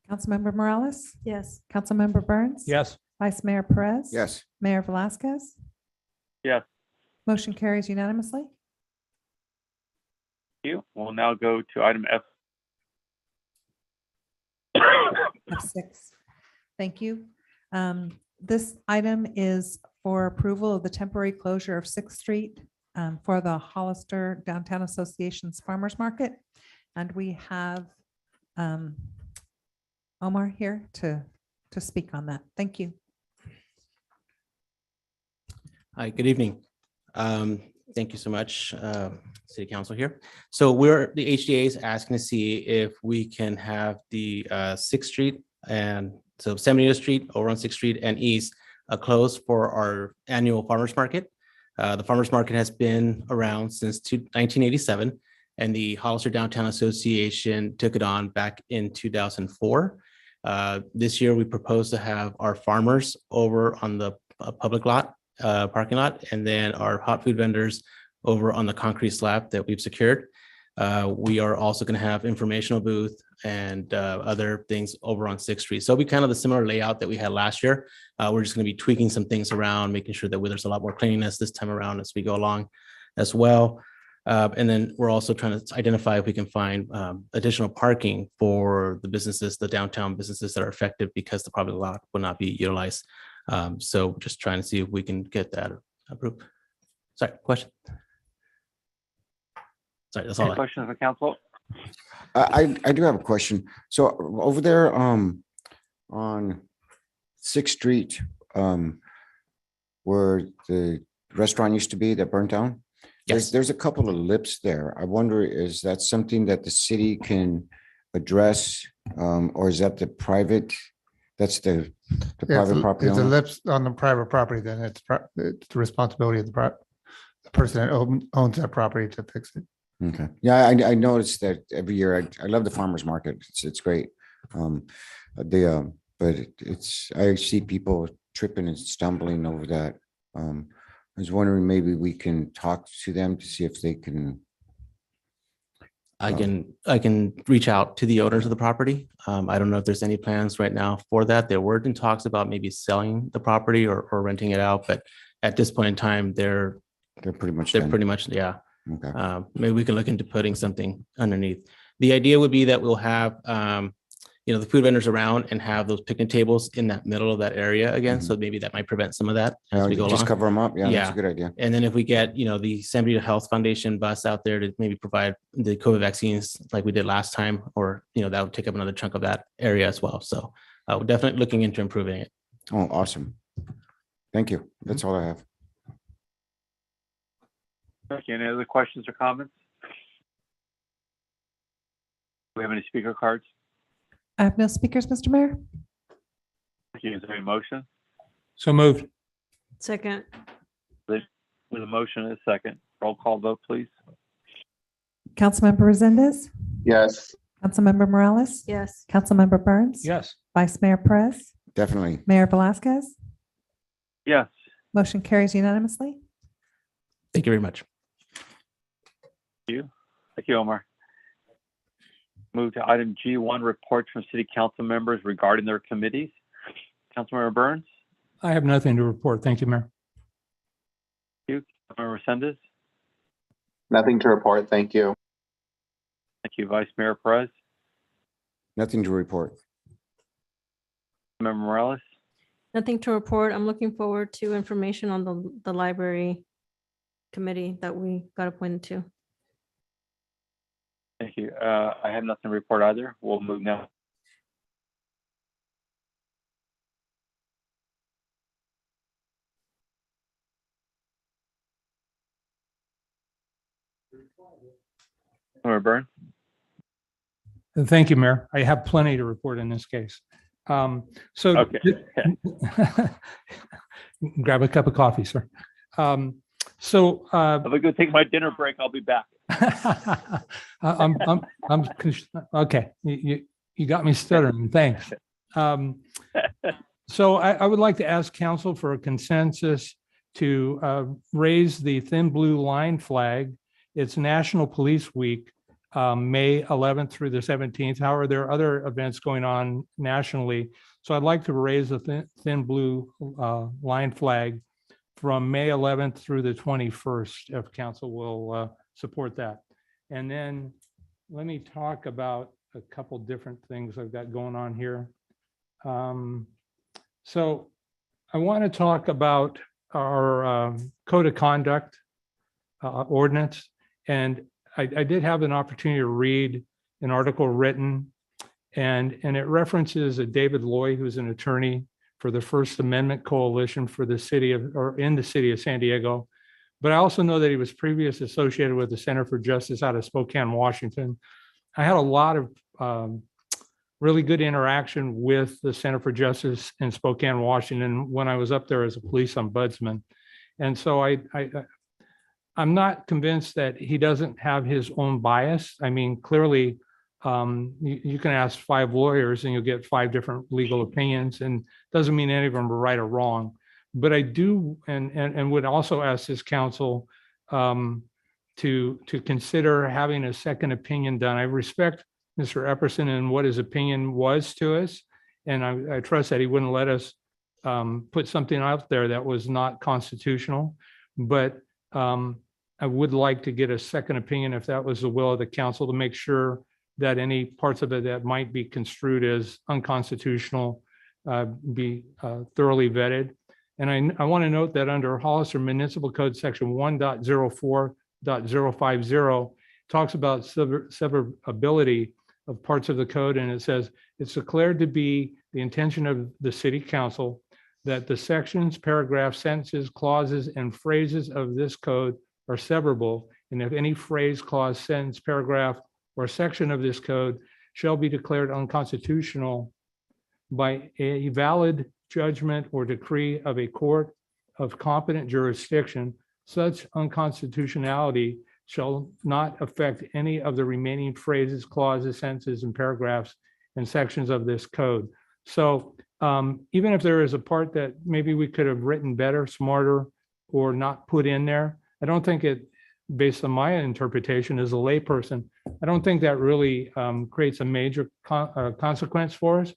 Councilmember Morales, Yes. Councilmember Burns. Yes. Vice Mayor Perez. Yes, Mayor Velazquez, Yes. motion carries unanimously. Thank you. We'll now go to item F. F6. Thank you. This item is for approval of the temporary closure of 6th Street for the Hollister Downtown Association's Farmers Market. And we have Omar here to speak on that. Thank you. Hi, good evening. Thank you so much, City Council here. So the HDA is asking to see if we can have the 6th Street and so 70th Street over on 6th Street and East closed for our annual farmers market. The farmers market has been around since 1987, and the Hollister Downtown Association took it on back in 2004. This year, we propose to have our farmers over on the public lot, parking lot, and then our hot food vendors over on the concrete slab that we've secured. We are also going to have informational booth and other things over on 6th Street. So it'll be kind of the similar layout that we had last year. We're just going to be tweaking some things around, making sure that there's a lot more cleanliness this time around as we go along as well. And then we're also trying to identify if we can find additional parking for the businesses, the downtown businesses that are affected because the public lot will not be utilized. So just trying to see if we can get that approved. Sorry, question? Sorry, that's all. Any questions for council? I do have a question. So over there on 6th Street, where the restaurant used to be that burnt down, Yes. there's a couple of lips there. I wonder, is that something that the city can address, or is that the private? That's the The private property If the owner? lips on the private property, then it's the responsibility of the person that owns that property to fix it. Okay. Yeah, I noticed that every year. I love the farmer's market. It's great. But I see people tripping and stumbling over that. I was wondering, maybe we can talk to them to see if they can. I can reach out to the owners of the property. I don't know if there's any plans right now for that. There were in talks about maybe selling the property or renting it out, but at this point in time, they're pretty much yeah. Okay. Maybe we can look into putting something underneath. The idea would be that we'll have the food vendors around and have those picnic tables in that middle of that area again. So maybe that might prevent some of that as we go along. Just cover them up. Yeah, that's a good idea. And then if we get, the San Benito Health Foundation bus out there to maybe provide the COVID vaccines like we did last time, or, that would take up another chunk of that area as well. So we're definitely looking into improving it. Oh, awesome. Thank you. That's all I have. Thank you. Any other questions or comments? Do we have any speaker cards? I have no speakers, Mr. Mayor. Thank you. Is there a motion? So moved. Second. With a motion and a second, roll call vote, please. Councilmember Resendez, Yes. Councilmember Morales, Yes. Councilmember Burns, Yes. Vice Mayor Perez, Definitely. Mayor Velasquez. Yes. Motion carries unanimously. Thank you very much. Thank you, Omar. Move to item G1, reports from city council members regarding their committees. Councilmember Burns. I have nothing to report. Thank you, Mayor. Thank you. Councilmember Resendez. Nothing to report. Thank you. Thank you, Vice Mayor Perez. Nothing to report. Member Morales. Nothing to report. I'm looking forward to information on the library committee that we got appointed to. Thank you. I have nothing to report either. We'll move now. Member Burns. And thank you, Mayor. I have plenty to report in this case. Okay. Grab a cup of coffee, sir. I'm gonna go take my dinner break. I'll be back. I'm okay. You got me stuttering. Thanks. So I would like to ask council for a consensus to raise the thin blue line flag. It's National Police Week, May 11th through the 17th. However, there are other events going on nationally. So I'd like to raise the thin blue line flag from May 11th through the 21st, if council will support that. And then let me talk about a couple different things I've got going on here. So I want to talk about our code of conduct ordinance. And I did have an opportunity to read an article written, and it references a David Loy, who's an attorney for the First Amendment Coalition for the city of, or in the city of San Diego. But I also know that he was previously associated with the Center for Justice out of Spokane, Washington. I had a lot of really good interaction with the Center for Justice in Spokane, Washington, when I was up there as a police ombudsman. And so I'm not convinced that he doesn't have his own bias. I mean, clearly, you can ask 5 lawyers and you'll get 5 different legal opinions, and doesn't mean any of them are right or wrong. But I do, and would also ask this council to consider having a second opinion done. I respect Mr. Epperson and what his opinion was to us, and I trust that he wouldn't let us put something out there that was not constitutional. But I would like to get a second opinion, if that was the will of the council, to make sure that any parts of it that might be construed as unconstitutional be thoroughly vetted. And I want to note that under Hollister Municipal Code Section 1.04.050 talks about severability of parts of the code, and it says it's declared to be the intention of the city council that the sections, paragraphs, sentences, clauses, and phrases of this code are severable, and if any phrase, clause, sentence, paragraph, or section of this code shall be declared unconstitutional by a valid judgment, or decree of a court of competent jurisdiction, such unconstitutionality shall not affect any of the remaining phrases, clauses, sentences, and paragraphs and sections of this code. So even if there is a part that maybe we could have written better, smarter, or not put in there, I don't think it, based on my interpretation as a layperson, I don't think that really creates a major consequence for us.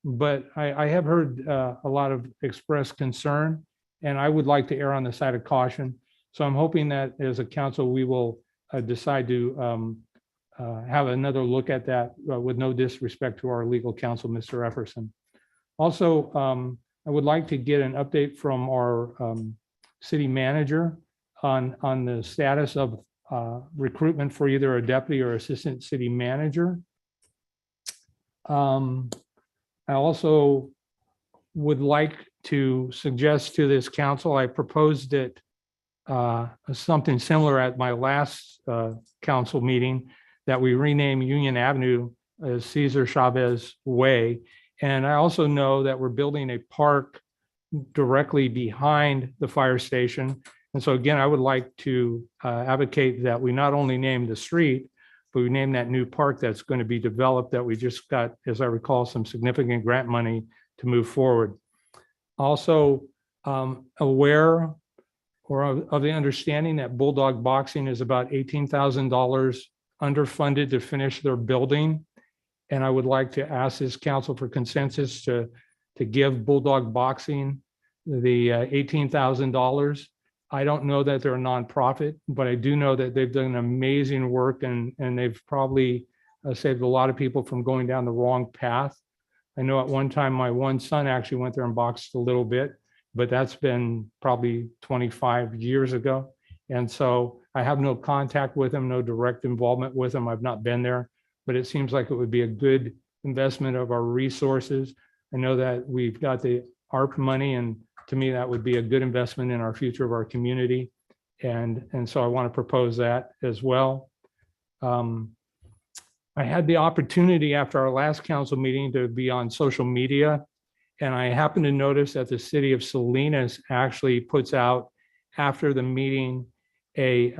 But I have heard a lot of expressed concern, and I would like to err on the side of caution. So I'm hoping that as a council, we will decide to have another look at that with no disrespect to our legal counsel, Mr. Efferson. Also, I would like to get an update from our city manager on the status of recruitment for either a deputy or assistant city manager. I also would like to suggest to this council, I proposed it something similar at my last council meeting, that we rename Union Avenue as Cesar Chavez Way. And I also know that we're building a park directly behind the fire station. And so again, I would like to advocate that we not only name the street, but we name that new park that's going to be developed, that we just got, as I recall, some significant grant money to move forward. Also aware or of the understanding that Bulldog Boxing is about $18,000 underfunded to finish their building. And I would like to ask this council for consensus to give Bulldog Boxing the $18,000. I don't know that they're a nonprofit, but I do know that they've done amazing work, and they've probably saved a lot of people from going down the wrong path. I know at one time my one son actually went there and boxed a little bit, but that's been probably 25 years ago. And so I have no contact with them, no direct involvement with them. I've not been there, but it seems like it would be a good investment of our resources. I know that we've got the ARP money, and to me, that would be a good investment in our future of our community. And so I want to propose that as well. I had the opportunity after our last council meeting to be on social media, and I happened to notice that the city of Salinas actually puts out after the meeting a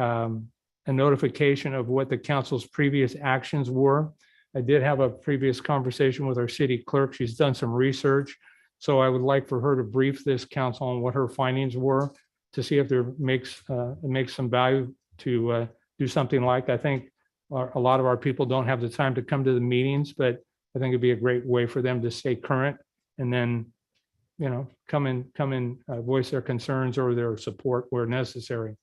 notification of what the council's previous actions were. I did have a previous conversation with our city clerk. She's done some research. So I would like for her to brief this council on what her findings were, to see if there makes some value to do something like. I think a lot of our people don't have the time to come to the meetings, but I think it'd be a great way for them to stay current, and then, you know, come and voice their concerns or their support where necessary.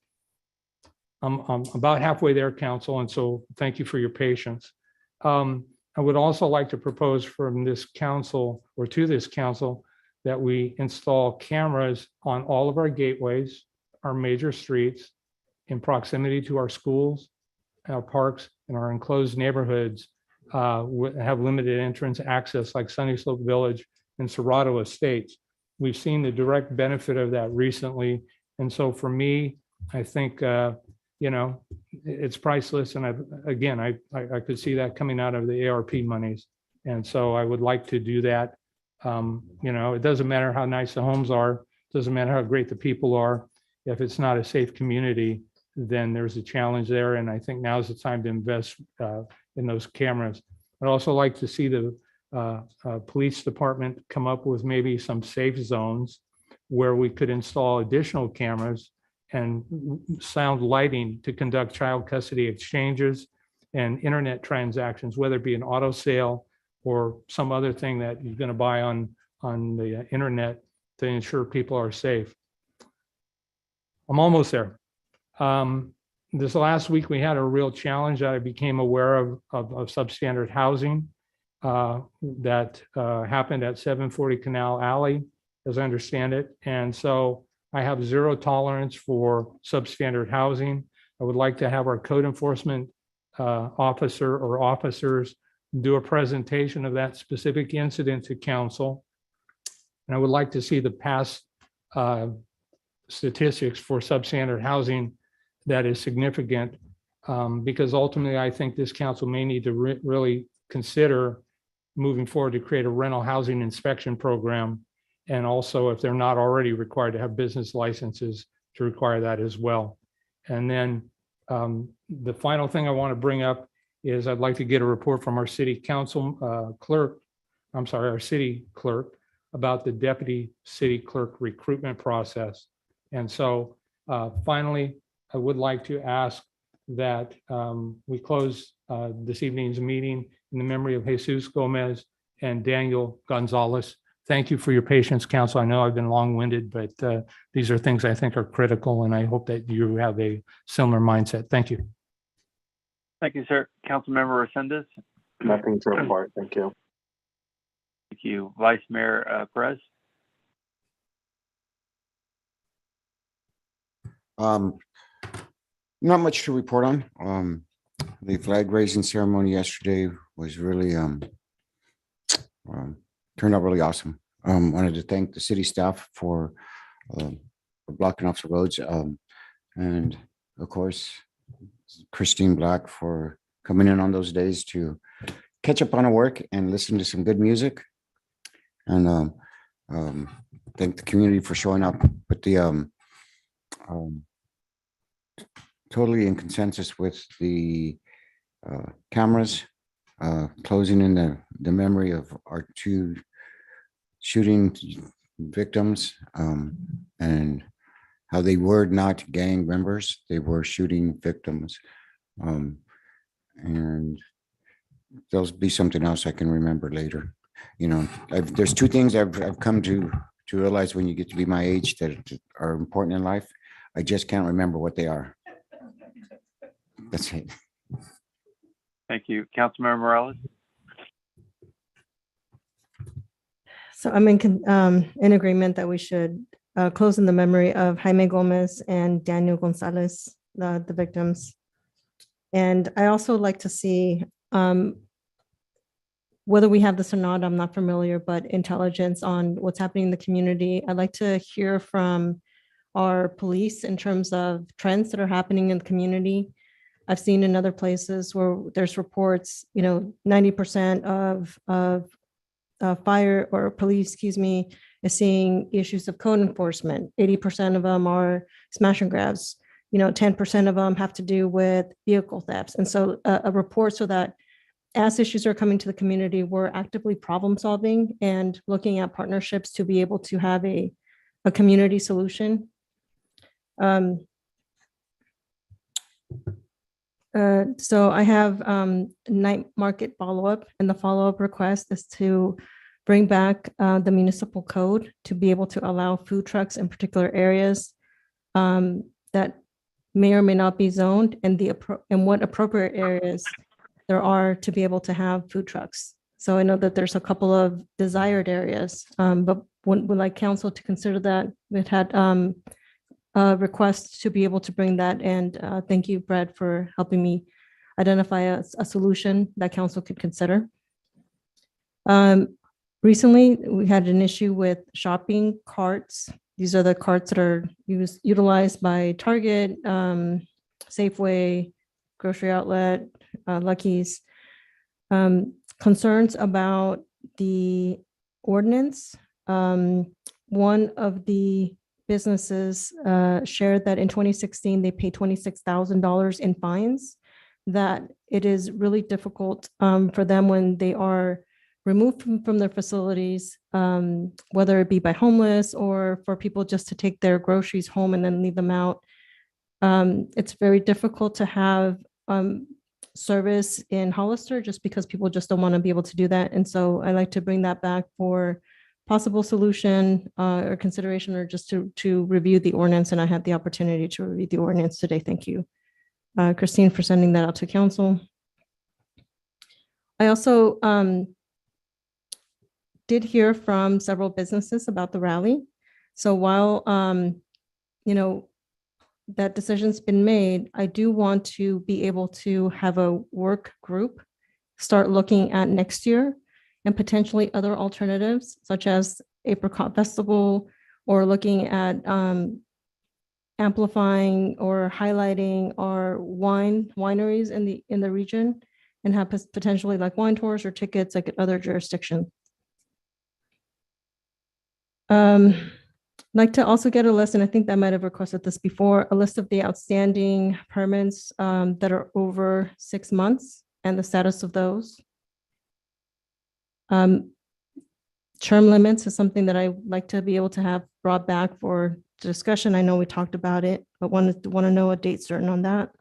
I'm about halfway there, council, and so thank you for your patience. I would also like to propose from this council, or to this council, that we install cameras on all of our gateways, our major streets, in proximity to our schools, our parks, and our enclosed neighborhoods have limited entrance access, like Sunny Slope Village and Serrato Estates. We've seen the direct benefit of that recently. And so for me, I think, you know, it's priceless. And I could see that coming out of the ARP monies. And so I would like to do that. You know, it doesn't matter how nice the homes are, doesn't matter how great the people are. If it's not a safe community, then there's a challenge there. And I think now's the time to invest in those cameras. I'd also like to see the police department come up with maybe some safe zones where we could install additional cameras and sound lighting to conduct child custody exchanges and internet transactions, whether it be an auto sale or some other thing that you're going to buy on the internet to ensure people are safe. I'm almost there. This last week, we had a real challenge that I became aware of substandard housing that happened at 740 Canal Alley, as I understand it. And so I have zero tolerance for substandard housing. I would like to have our code enforcement officer or officers do a presentation of that specific incident to council. And I would like to see the past statistics for substandard housing that is significant, because ultimately I think this council may need to really consider moving forward to create a rental housing inspection program And also, if they're not already required to have business licenses, to require that as well. And then the final thing I want to bring up is I'd like to get a report from our city council clerk, I'm sorry, our city clerk, about the deputy city clerk recruitment process. And so finally, I would like to ask that we close this evening's meeting in the memory of Jesus Gomez and Daniel Gonzalez. Thank you for your patience, council. I know I've been long-winded, but these are things I think are critical, and I hope that you have a similar mindset. Thank you. Thank you, sir. Councilmember Resendez. Nothing to report. Thank you. Thank you. Vice Mayor Perez. Not much to report on. The flag raising ceremony yesterday was really turned out really awesome. Wanted to thank the city staff for blocking off the roads, and of course Christine Black for coming in on those days to catch up on her work and listen to some good music. And thank the community for showing up. But the totally in consensus with the cameras closing in the memory of our two shooting victims, and how they were not gang members, they were shooting victims. And there'll be something else I can remember later. You know, there's two things I've come to realize when you get to be my age that are important in life. I just can't remember what they are. That's it. Thank you. Councilmember Morales. So I'm in agreement that we should close in the memory of Jaime Gomez and Daniel Gonzalez, the victims. And I also like to see, whether we have this or not, I'm not familiar, but intelligence on what's happening in the community. I'd like to hear from our police in terms of trends that are happening in the community. I've seen in other places where there's reports, 90% of fire or police, is seeing issues of code enforcement. 80% of them are smash and grabs. 10% of them have to do with vehicle thefts. And so a report so that as issues are coming to the community, we're actively problem solving and looking at partnerships to be able to have a community solution. So I have night market follow-up, and the follow-up request is to bring back the municipal code to be able to allow food trucks in particular areas that may or may not be zoned, and what appropriate areas there are to be able to have food trucks. So I know that there's a couple of desired areas, but would like council to consider that. We've had requests to be able to bring that, and thank you, Brad, for helping me identify a solution that council could consider. Recently, we had an issue with shopping carts. These are the carts that are utilized by Target, Safeway, Grocery Outlet, Lucky's. Concerns about the ordinance. One of the businesses shared that in 2016, they paid $26,000 in fines, that it is really difficult for them when they are removed from their facilities, whether it be by homeless or for people just to take their groceries home and then leave them out. It's very difficult to have service in Hollister just because people just don't want to be able to do that. And so I like to bring that back for possible solution or consideration, or just to review the ordinance. And I had the opportunity to review the ordinance today. Thank you, Christine, for sending that out to council. I also did hear from several businesses about the rally. So while, that decision's been made, I do want to be able to have a work group start looking at next year and potentially other alternatives, such as Apricot Festival, or looking at amplifying or highlighting our wineries in the region, and have potentially like wine tours or tickets like at other jurisdictions. Like to also get a list, and I think I might have requested this before, a list of the outstanding permits that are over 6 months and the status of those. Term limits is something that I like to be able to have brought back for discussion. I know we talked about it, but want to know a date certain on that.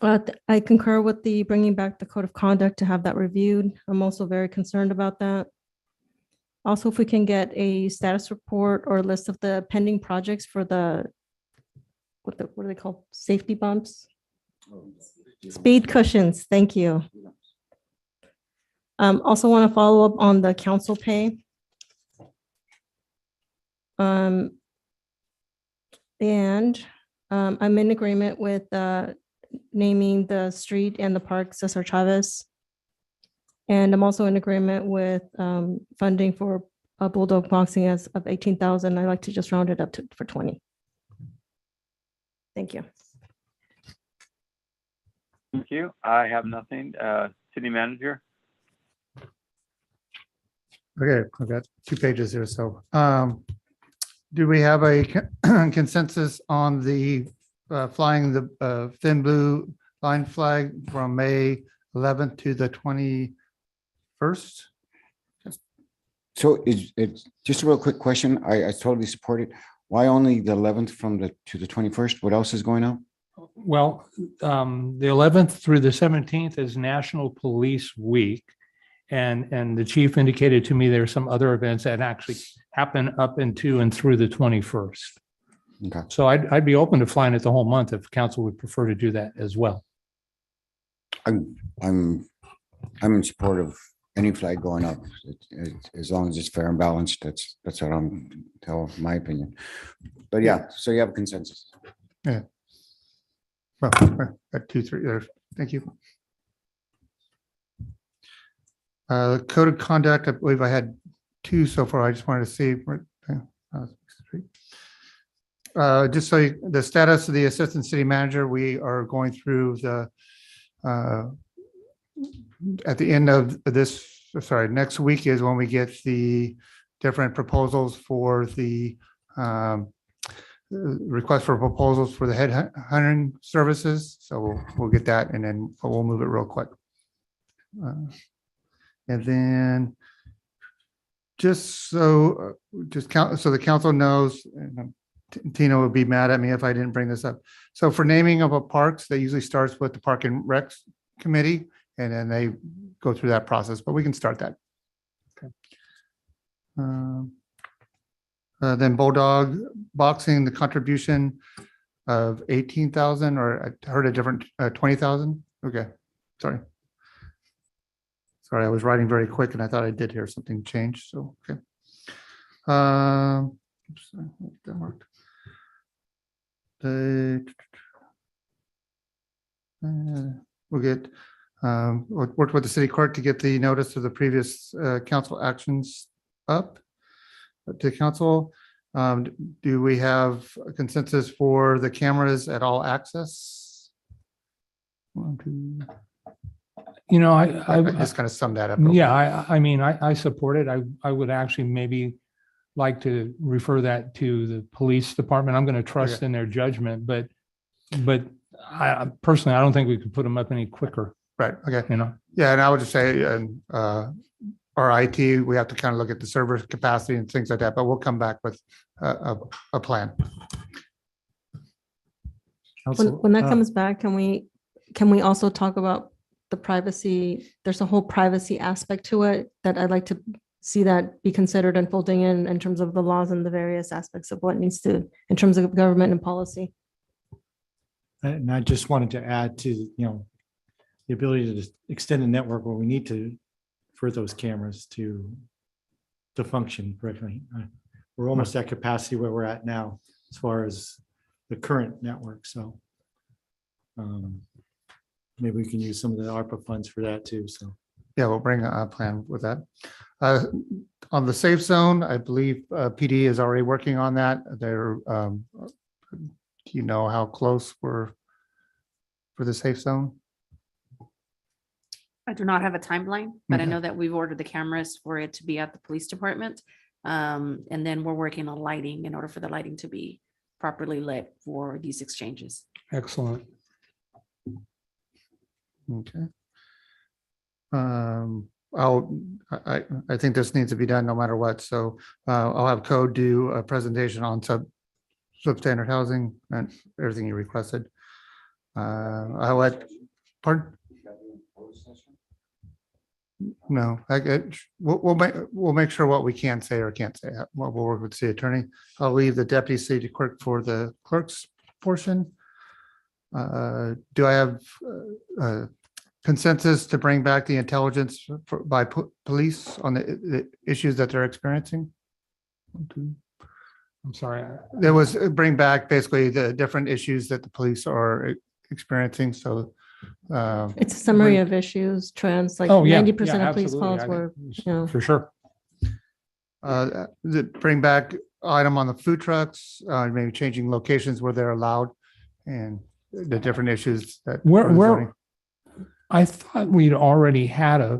I concur with the bringing back the code of conduct to have that reviewed. I'm also very concerned about that. Also, if we can get a status report or a list of the pending projects for the, what are they called? Safety bumps? Speed cushions, thank you. Also want to follow up on the council pay. I'm in agreement with naming the street and the park Cesar Chavez. And I'm also in agreement with funding for a bulldog boxing of 18,000. I like to just round it up for 20. Thank you. Thank you. I have nothing. City manager. Okay, I've got 2 pages here. So do we have a consensus on the flying the thin blue line flag from May 11th to the 21st? So it's just a real quick question. I totally support it. Why only the 11th to the 21st? What else is going on? Well, the 11th through the 17th is National Police Week. And the chief indicated to me there are some other events that actually happen up into and through the 21st. Okay. So I'd be open to flying it the whole month if council would prefer to do that as well. I'm in support of any flag going up, as long as it's fair and balanced. That's what I'm telling my opinion. But yeah, so you have a consensus. Yeah. Well, got 2, 3 there. Thank you. Code of conduct, I believe I had 2 so far. I just wanted to see. Just so the status of the assistant city manager, we are going through the at the end of this, next week is when we get the different proposals for the request for proposals for the head hunting services. So we'll get that and then we'll move it real quick. And then just so the council knows, and Tina would be mad at me if I didn't bring this up. So for naming of a parks, that usually starts with the Park and Recs Committee, and then they go through that process, but we can start that. Okay. Then Bulldog Boxing, the contribution of 18,000, or I heard a different 20,000. Okay, sorry. Sorry, I was writing very quick and I thought I did hear something change. So, okay. Oops, that marked. We'll get worked with the city clerk to get the notice of the previous council actions up to council. Do we have a consensus for the cameras at all access? 1, 2. You know, I just kind of summed that up. Yeah, I mean, I support it. I would actually maybe like to refer that to the police department. I'm going to trust in their judgment, but I personally, I don't think we could put them up any quicker. Right. Okay. You know? Yeah. And I would just say, our IT, we have to kind of look at the server capacity and things like that, but we'll come back with a plan. When that comes back, can we also talk about the privacy? There's a whole privacy aspect to it that I'd like to see that be considered and folding in terms of the laws and the various aspects of what needs to, in terms of government and policy. And I just wanted to add to, the ability to extend the network where we need to for those cameras to function correctly. We're almost at capacity where we're at now as far as the current network. So maybe we can use some of the ARPA funds for that too. So yeah, we'll bring a plan with that. On the safe zone, I believe PD is already working on that. They're, do you know how close we're for the safe zone? I do not have a timeline, but I Okay. know that we've ordered the cameras for it to be at the police department. And then we're working on lighting in order for the lighting to be properly lit for these exchanges. Excellent. Okay. I think this needs to be done no matter what. So I'll have code do a presentation on substandard housing and everything you requested. I'll let, pardon? No, we'll make sure what we can say or can't say. We'll work with the city attorney. I'll leave the deputy city clerk for the clerk's portion. Do I have consensus to bring back the intelligence by police on the issues that they're experiencing? I'm sorry. There was bring back basically the different issues that the police are experiencing. So It's a summary of issues, trends, like Oh, yeah. 90% Yeah, of police absolutely. calls were, you know. For sure. bring back item on the food trucks, maybe changing locations where they're allowed and the different issues that. Where, I thought we'd already had a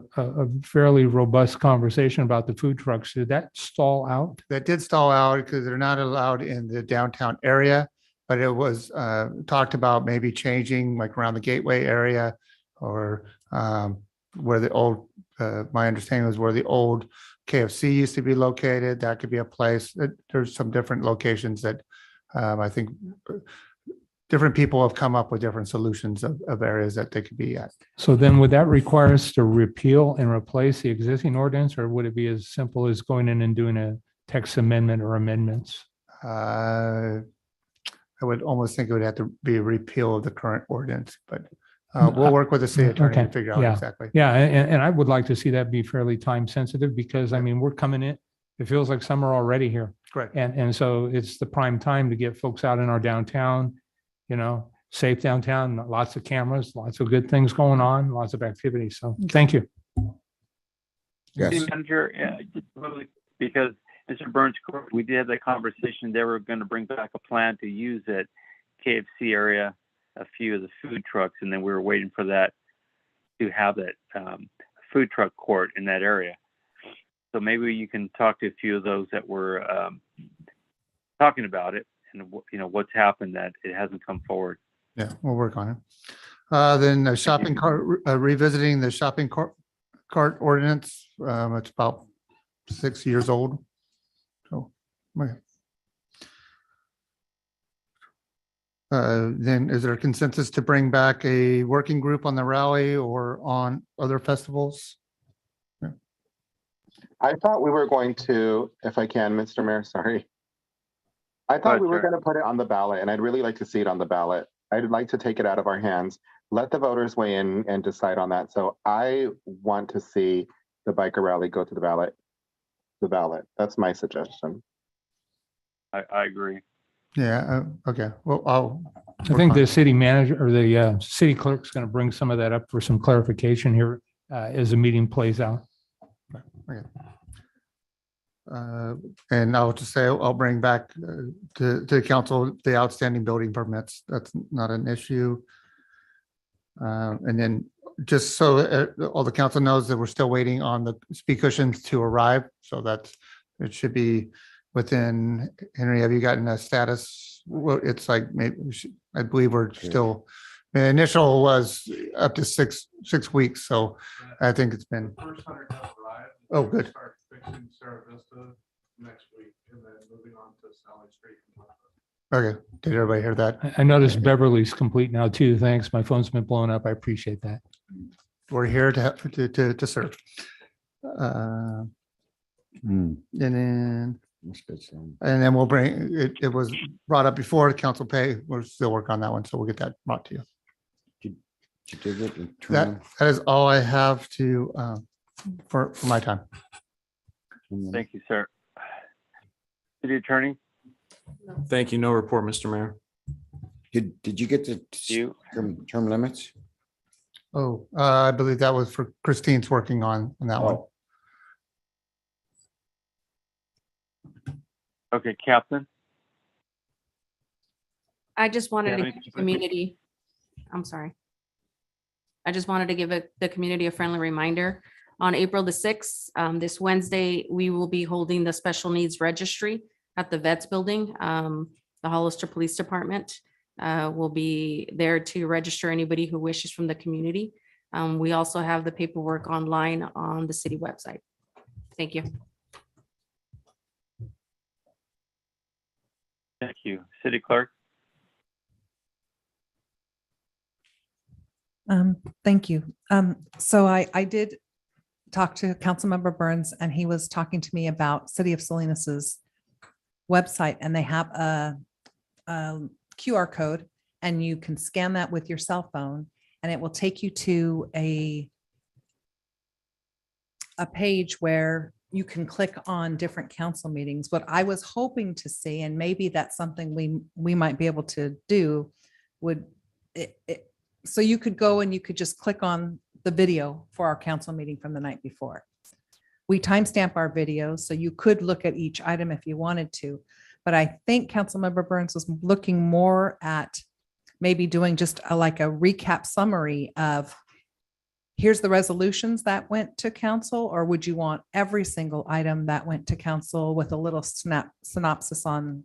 fairly robust conversation about the food trucks. Did that stall out? That did stall out because they're not allowed in the downtown area, but it was talked about maybe changing like around the Gateway area or where the old, my understanding was where the old KFC used to be located. That could be a place. There's some different locations that I think different people have come up with different solutions of areas that they could be at. So then would that require us to repeal and replace the existing ordinance, or would it be as simple as going in and doing a text amendment or amendments? I would almost think it would have to be a repeal of the current ordinance, but we'll work with the city attorney to figure out Yeah. exactly. Yeah, and I would like to see that be fairly time sensitive because I mean, we're coming in, it feels like summer already here. Correct. And so it's the prime time to get folks out in our downtown, you know, safe downtown, lots of cameras, lots of good things going on, lots of activity. So thank you. Yes. City Manager, just really, because Mr. Burns, we did have that conversation. They were going to bring back a plan to use at KFC area, a few of the food trucks, and then we were waiting for that to have that food truck court in that area. So maybe you can talk to a few of those that were talking about it, and you know what's happened that it hasn't come forward. Yeah, we'll work on it. Then the shopping cart, revisiting the shopping cart ordinance. It's about 6 years old. So, okay. Then is there a consensus to bring back a working group on the rally or on other festivals? Yeah. I thought we were going to, if I can, Mr. Mayor, sorry. I thought we were going to put it on the ballot, and I'd really like to see it on the ballot. I'd like to take it out of our hands, let the voters weigh in and decide on that. So I want to see the biker rally go to the ballot. The ballot. That's my suggestion. I agree. Yeah, okay. Well, I think the city manager or the city clerk's going to bring some of that up for some clarification here as the meeting plays out. Okay. And I'll just say, I'll bring back to the council, the outstanding building permits. That's not an issue. And then just so all the council knows that we're still waiting on the speed cushions to arrive. So that's, it should be within, Henry, have you gotten a status? Well, it's like, maybe, I believe we're still, the initial was up to six weeks. So I think it's been. Oh, good. Next week and then moving on to Sally Street. Okay, did everybody hear that? I noticed Beverly's complete now too. Thanks. My phone's been blowing up. I appreciate that. We're here to serve. And then we'll bring, it was brought up before, council pay. We're still working on that one, so we'll get that brought to you. That is all I have to for my time. Thank you, sir. City Attorney? Thank you. No report, Mr. Mayor. Did you get the term limits? Oh, I believe that was for Christine's working on that one. Okay, Captain? I just wanted Yeah, to thank you. community. I'm sorry. I just wanted to give the community a friendly reminder. On April the 6th, this Wednesday, we will be holding the Special Needs Registry at the Vets Building. The Hollister Police Department will be there to register anybody who wishes from the community. We also have the paperwork online on the city website. Thank you. Thank you. City Clerk? Thank you. So I did talk to Councilmember Burns, and he was talking to me about City of Salinas's website, and they have a QR code, and you can scan that with your cell phone, and it will take you to a page where you can click on different council meetings. What I was hoping to see, and maybe that's something we might be able to do, so you could go and you could just click on the video for our council meeting from the night before. We timestamp our videos, so you could look at each item if you wanted to. But I think Councilmember Burns was looking more at maybe doing just like a recap summary of here's the resolutions that went to council, or would you want every single item that went to council with a little synopsis on?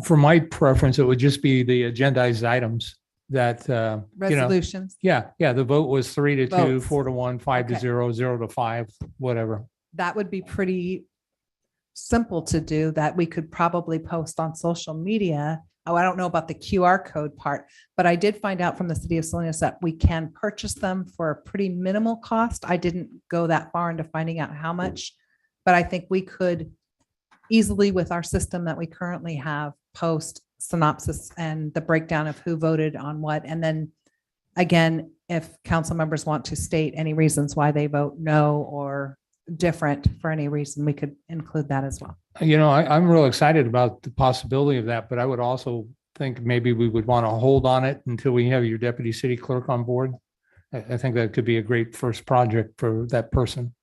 For my preference, it would just be the agendized items that, Resolutions? Yeah, the vote was 3-2, Votes. 4-1, 5-0, Okay. 0-5, whatever. That would be pretty simple to do, that we could probably post on social media. Oh, I don't know about the QR code part, but I did find out from the city of Salinas that we can purchase them for a pretty minimal cost. I didn't go that far into finding out how much, but I think we could easily, with our system that we currently have, post synopsis and the breakdown of who voted on what. And then again, if council members want to state any reasons why they vote no or different for any reason, we could include that as well. I'm real excited about the possibility of that, but I would also think maybe we would want to hold on it until we have your deputy city clerk on board. I think that could be a great first project for that person.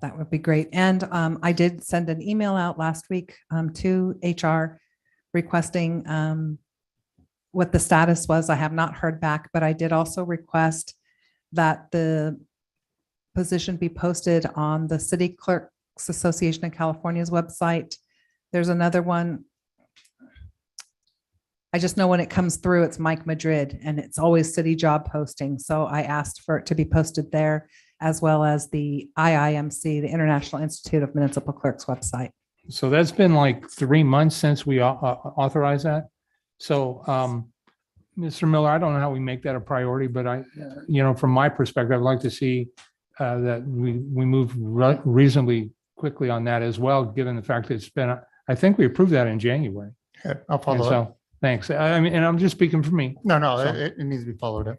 That would be great. And I did send an email out last week to HR requesting what the status was. I have not heard back, but I did also request that the position be posted on the City Clerks Association of California's website. There's another one. I just know when it comes through, it's Mike Madrid, and it's always city job posting. So I asked for it to be posted there, as well as the IIMC, the International Institute of Municipal Clerks website. So that's been like 3 months since we authorized that. So, Mr. Miller, I don't know how we make that a priority, but from my perspective, I'd like to see that we move reasonably quickly on that as well, given the fact that it's been, I think we approved that in January. Yeah, I'll follow And up. so, thanks. I mean, and I'm just speaking for me. No, So- it needs to be followed up.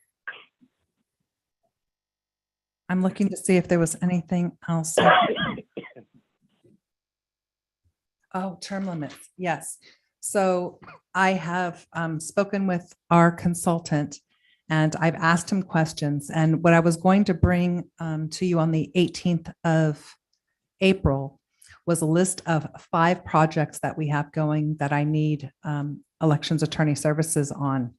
I'm looking to see if there was anything else. Oh, term limits. Yes. So I have spoken with our consultant, and I've asked him questions. And what I was going to bring to you on the 18th of April was a list of 5 projects that we have going that I need elections attorney services on.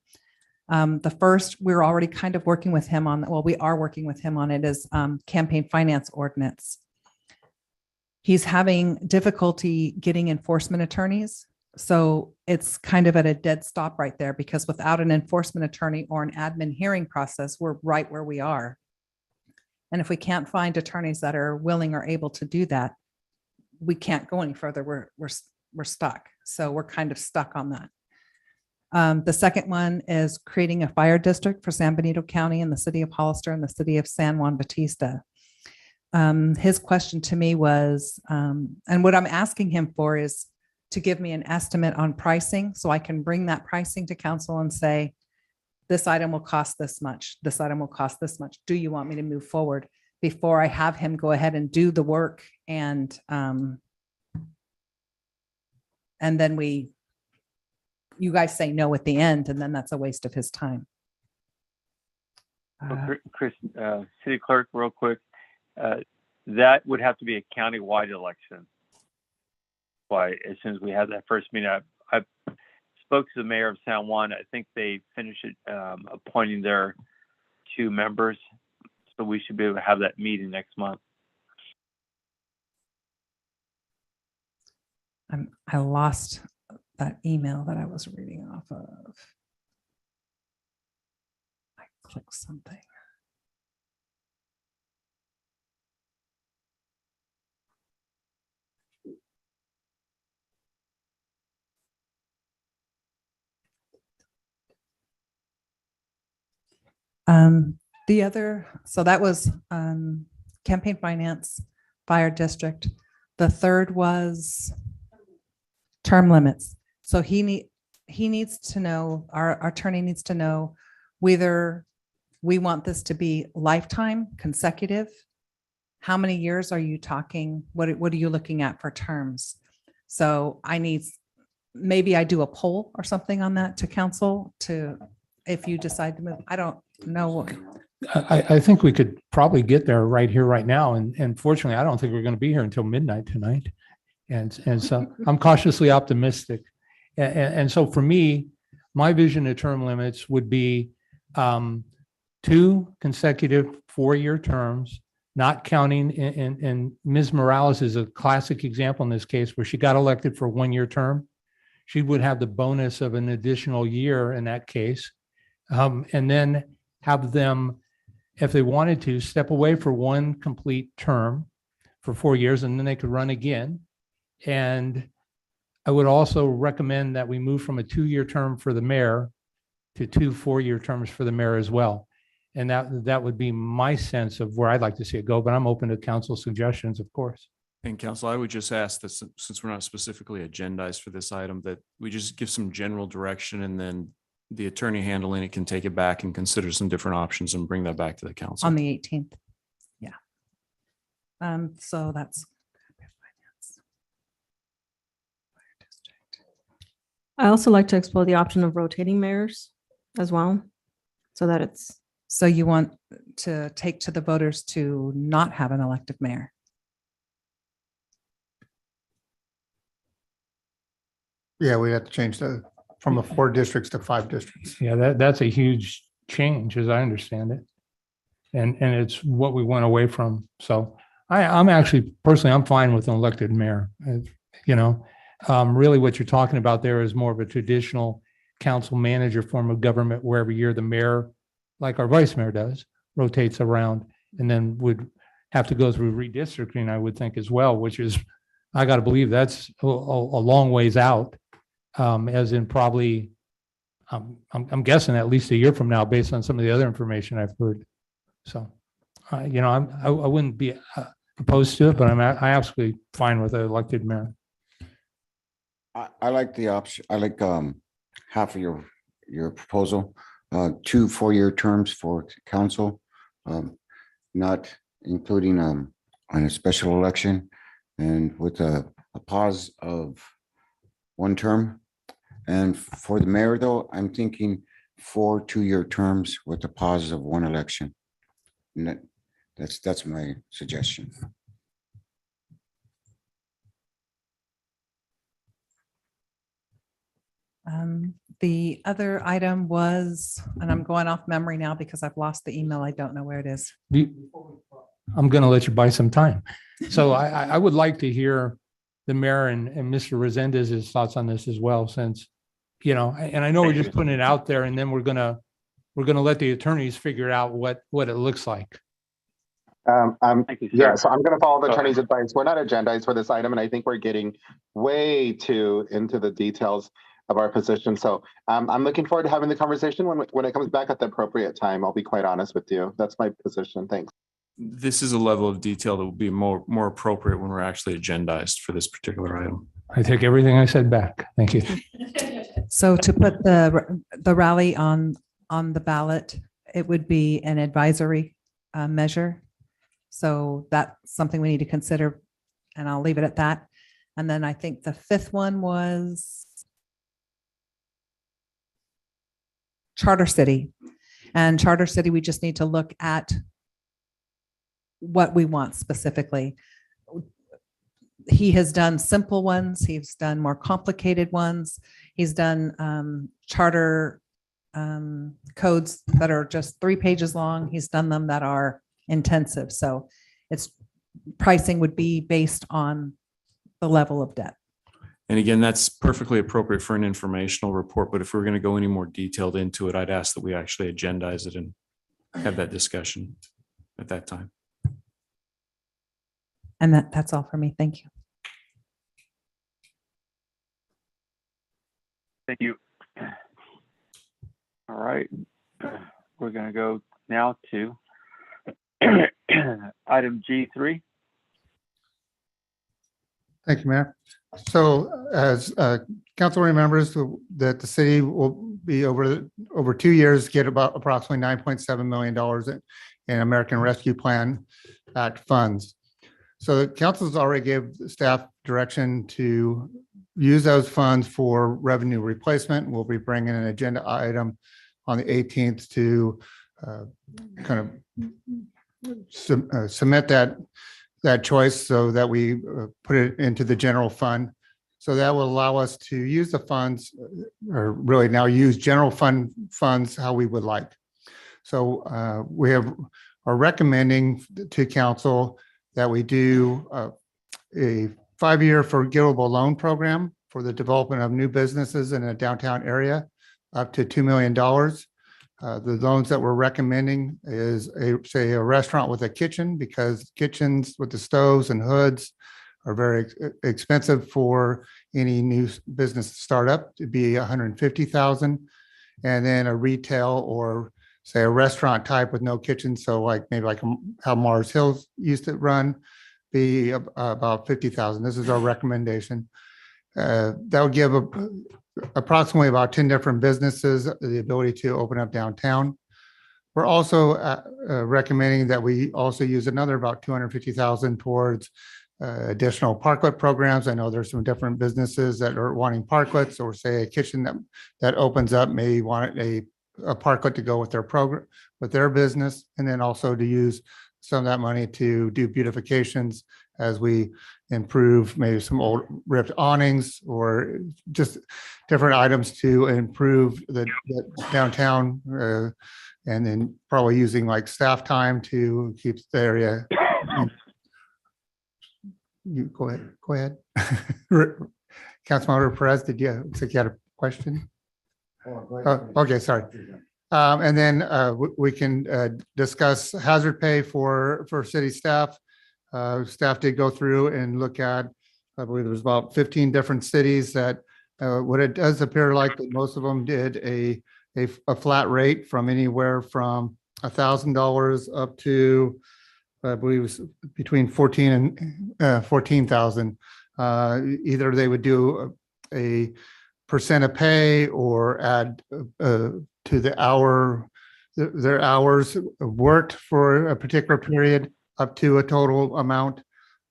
The first, we're already kind of working with him on, well, we are working with him on it, is campaign finance ordinance. He's having difficulty getting enforcement attorneys. So it's kind of at a dead stop right there, because without an enforcement attorney or an admin hearing process, we're right where we are. And if we can't find attorneys that are willing or able to do that, we can't go any further. We're stuck. So we're kind of stuck on that. The second one is creating a fire district for San Benito County and the city of Hollister and the city of San Juan Bautista. His question to me was, and what I'm asking him for is to give me an estimate on pricing, so I can bring that pricing to council and say, this item will cost this much. This item will cost this much. Do you want me to move forward? Before I have him go ahead and do the work, and then you guys say no at the end, and then that's a waste of his time. Chris, City Clerk, real quick, that would have to be a county-wide election. Why, as soon as we have that first meeting, I spoke to the mayor of San Juan. I think they finished appointing their 2 members. So we should be able to have that meeting next month. I lost that email that I was reading off of. I clicked something. The other, so that was campaign finance, fire district. The third was term limits. So he needs to know, our attorney needs to know whether we want this to be lifetime, consecutive. How many years are you talking? What are you looking at for terms? So maybe I do a poll or something on that to council if you decide to move. I don't know. I think we could probably get there right here, right now. And fortunately, I don't think we're going to be here until midnight tonight. And so I'm cautiously optimistic. And so for me, my vision of term limits would be 2 consecutive 4-year terms, not counting, and Ms. Morales is a classic example in this case where she got elected for a 1-year term. She would have the bonus of an additional year in that case. And then have them, if they wanted to, step away for 1 complete term for 4 years, and then they could run again. And I would also recommend that we move from a 2-year term for the mayor to 2 4-year terms for the mayor as well. And that would be my sense of where I'd like to see it go, but I'm open to council suggestions, of course. And council, I would just ask that since we're not specifically agendized for this item, that we just give some general direction, and then the attorney handling it can take it back and consider some different options and bring that back to the council. On the 18th. Yeah. So that's. I also like to explore the option of rotating mayors as well, so that it's. So you want to take to the voters to not have an elected mayor? Yeah, we have to change from 4 districts to 5 districts. Yeah, that's a huge change as I understand it. And it's what we went away from. So I'm actually, personally, I'm fine with an elected mayor. Really what you're talking about there is more of a traditional council manager form of government where every year the mayor, like our vice mayor does, rotates around and then would have to go through redistricting, I would think as well, which is, I got to believe that's a long ways out, as in probably, I'm guessing at least a year from now, based on some of the other information I've heard. So, I wouldn't be opposed to it, but I'm absolutely fine with an elected mayor. I like the option. I like half of your proposal, 2 4-year terms for council, not including on a special election, and with a pause of 1 term. And for the mayor, though, I'm thinking 4 2-year terms with a pause of 1 election. And that's my suggestion. The other item was, and I'm going off memory now because I've lost the email. I don't know where it is. I'm going to let you buy some time. So I would like to hear the mayor and Mr. Resendez's thoughts on this as well, since, and I know we're just putting it out there, and then we're going to let the attorneys figure out what it looks like. So I'm going to follow the attorney's advice. We're not agendized for this item, and I think we're getting way too into the details of our position. So I'm looking forward to having the conversation when it comes back at the appropriate time. I'll be quite honest with you. That's my position. Thanks. This is a level of detail that will be more appropriate when we're actually agendized for this particular item. I take everything I said back. Thank you. So to put the rally on the ballot, it would be an advisory measure. So that's something we need to consider, and I'll leave it at that. And then I think the 5th one was Charter City. And Charter City, we just need to look at what we want specifically. He has done simple ones. He's done more complicated ones. He's done charter codes that are just 3 pages long. He's done them that are intensive. So its pricing would be based on the level of debt. And again, that's perfectly appropriate for an informational report, but if we're going to go any more detailed into it, I'd ask that we actually agendize it and have that discussion at that time. And that's all for me. Thank you. Thank you. All right, we're going to go now to item G3. Thank you, Mayor. So as council remembers that the city will be over 2 years, get about approximately $9.7 million in American Rescue Plan Act funds. So the council's already gave staff direction to use those funds for revenue replacement. We'll be bringing an agenda item on the 18th to kind of submit that choice so that we put it into the general fund. So that will allow us to use the funds, or really now use general fund funds how we would like. So we are recommending to council that we do a 5-year forgivable loan program for the development of new businesses in a downtown area, up to $2 million. The loans that we're recommending is say a restaurant with a kitchen, because kitchens with the stoves and hoods are very expensive for any new business to start up, to be $150,000. And then a retail or say a restaurant type with no kitchen. So like maybe like how Mars Hills used to run, be about $50,000. This is our recommendation. That would give approximately about 10 different businesses the ability to open up downtown. We're also recommending that we also use another about $250,000 towards additional parklet programs. I know there's some different businesses that are wanting parklets, or say a kitchen that opens up may want a parklet to go with their program, with their business, and then also to use some of that money to do beautifications as we improve maybe some old ripped awnings or just different items to improve the downtown, and then probably using like staff time to keep the area. You go ahead. Councilmember Perez, did you had a question? Okay, sorry. And then we can discuss hazard pay for city staff. Staff did go through and look at, I believe there's about 15 different cities that what it does appear like that most of them did a flat rate from anywhere from $1,000 up to, I believe it was between 14 and 14,000. Either they would do a percent of pay or add to the their hours worked for a particular period up to a total amount.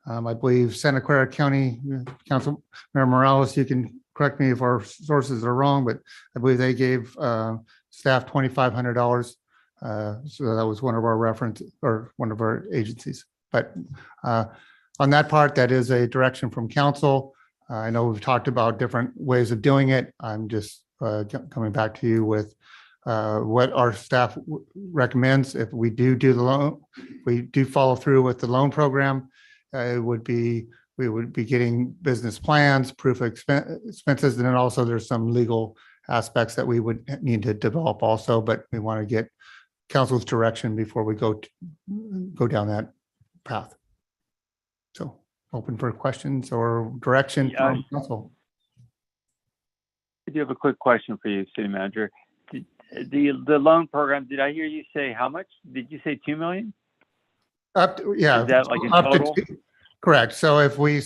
I believe Santa Clara County Council Member Morales, you can correct me if our sources are wrong, but I believe they gave staff $2,500. So that was one of our reference or one of our agencies. But on that part, that is a direction from council. I know we've talked about different ways of doing it. I'm just coming back to you with what our staff recommends. If we do the loan, we do follow through with the loan program, we would be getting business plans, proof of expenses, and then also there's some legal aspects that we would need to develop also, but we want to get council's direction before we go down that path. So open for questions or direction from council. I do have a quick question for you, City Manager. The loan program, did I hear you say how much? Did you say 2 million? Up to, yeah. Is that like in up total? to, correct. So if we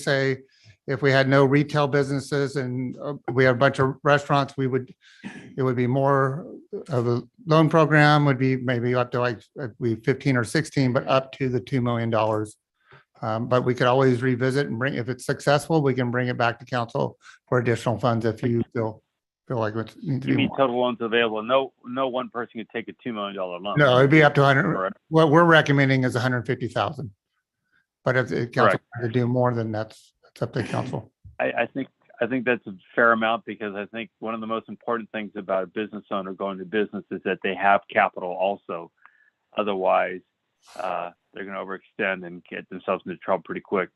had no retail businesses and we had a bunch of restaurants, it would be more of a loan program, would be maybe up to like 15 or 16, but up to the $2 million. But we could always revisit and if it's successful, we can bring it back to council for additional funds if you feel like it needs to be. You mean more. total loans available? No one person could take a $2 million loan. No, it'd be up to 100. Correct. What we're recommending is 150,000. But if the council Correct. wanted to do more, then that's up to council. I think I think that's a fair amount, because I think one of the most important things about a business owner going to business is that they have capital also. Otherwise, they're going to overextend and get themselves into trouble pretty quick.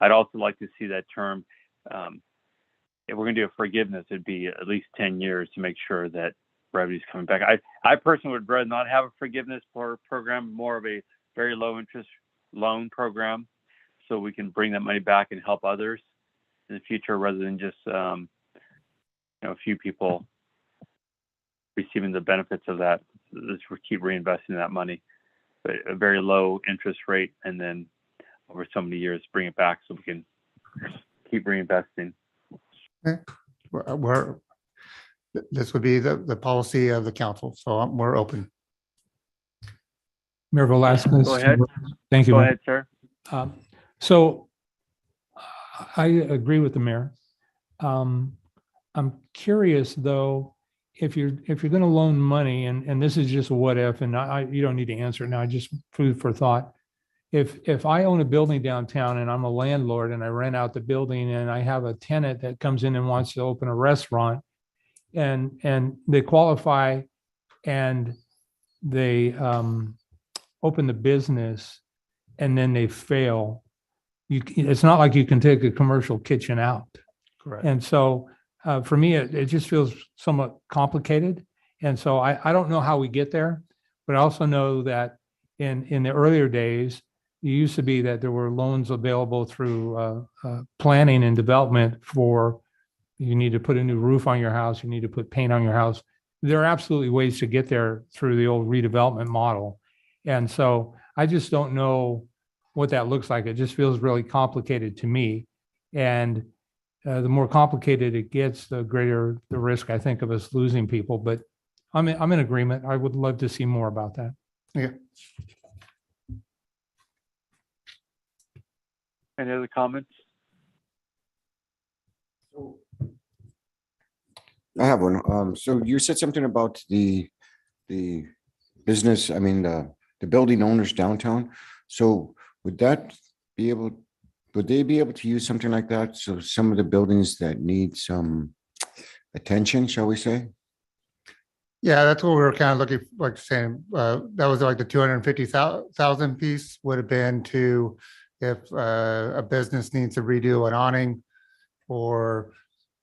I'd also like to see that term, if we're going to do a forgiveness, it'd be at least 10 years to make sure that revenue's coming back. I personally would rather not have a forgiveness program, more of a very low interest loan program, so we can bring that money back and help others in the future, rather than just a few people receiving the benefits of that. Let's keep reinvesting that money, but a very low interest rate, and then over so many years bring it back so we can keep reinvesting. This would be the policy of the council, so we're open. Mayor Velazquez. Go ahead. Thank you. Go Mayor. ahead, sir. So I agree with the mayor. I'm curious though, if you're going to loan money, and this is just a what if, and you don't need to answer it now, just food for thought. If I own a building downtown and I'm a landlord and I rent out the building and I have a tenant that comes in and wants to open a restaurant, and they qualify and they open the business and then they fail, it's not like you can take a commercial kitchen out. Correct. And so for me, it just feels somewhat complicated. And so I don't know how we get there, but I also know that in the earlier days, it used to be that there were loans available through planning and development for, you need to put a new roof on your house, you need to put paint on your house. There are absolutely ways to get there through the old redevelopment model. And so I just don't know what that looks like. It just feels really complicated to me. And the more complicated it gets, the greater the risk, I think, of us losing people. But I'm in agreement. I would love to see more about that. Yeah. Any other comments? I have one. So you said something about the business, the building owners downtown. So would they be able to use something like that? So some of the buildings that need some attention, shall we say? Yeah, that's what we were kind of looking, like saying, that was like the 250,000 piece would have been to, if a business needs to redo an awning, or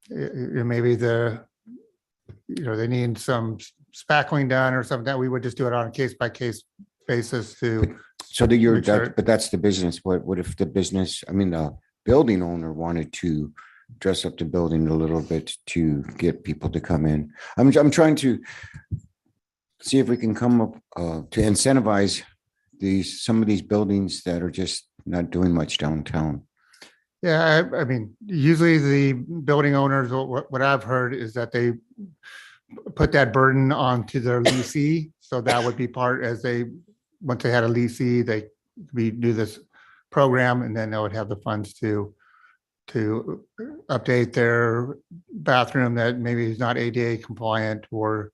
maybe they need some spackling done or something, that we would just do it on a case by case basis to. So but that's the business. What if the business, the building owner wanted to dress up the building a little bit to get people to come in? I'm trying to see if we can come up to incentivize some of these buildings that are just not doing much downtown. Yeah, usually the building owners, what I've heard is that they put that burden onto their leasee. So that would be part, once they had a leasee, we do this program, and then they would have the funds to update their bathroom that maybe is not ADA compliant, or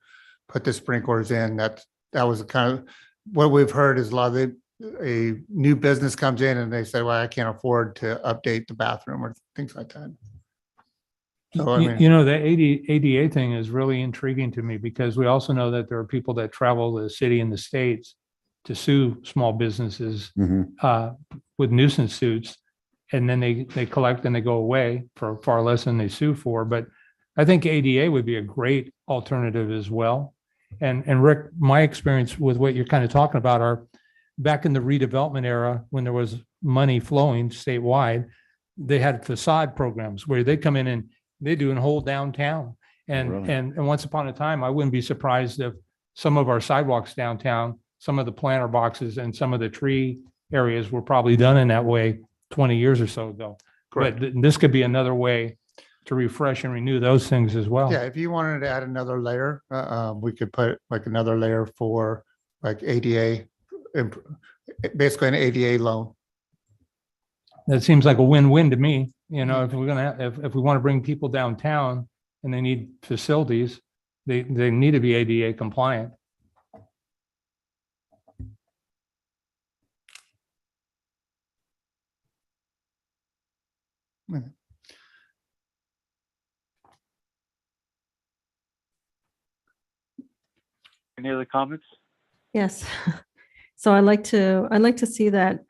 put the sprinklers in. That was kind of what we've heard, is a new business comes in and they say, well, I can't afford to update the bathroom or things like that. So, the ADA thing is really intriguing to me, because we also know that there are people that travel the city and the states to sue small businesses with nuisance suits, and then they collect and they go away for far less than they sue for. But I think ADA would be a great alternative as well. And Rick, my experience with what you're kind of talking about are back in the redevelopment era, when there was money flowing statewide, they had facade programs where they come in and they do a whole downtown. And once upon a time, I wouldn't be surprised if some of our sidewalks downtown, some of the planter boxes and some of the tree areas were probably done in that way 20 years or so ago. Correct. But this could be another way to refresh and renew those things as well. Yeah, if you wanted to add another layer, we could put like another layer for like ADA, basically an ADA loan. That seems like a win-win to me. If we want to bring people downtown and they need facilities, they need to be ADA compliant. Any other comments? Yes. So I'd like to see that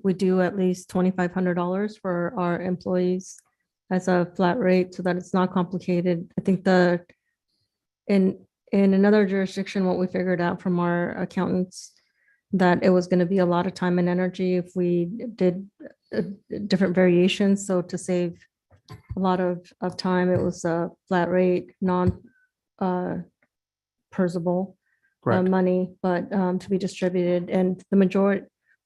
we do at least $2,500 for our employees as a flat rate so that it's not complicated. I think in another jurisdiction, what we figured out from our accountants, that it was going to be a lot of time and energy if we did different variations. So to save a lot of time, it was a flat rate, non-persable Correct. money, but to be distributed, and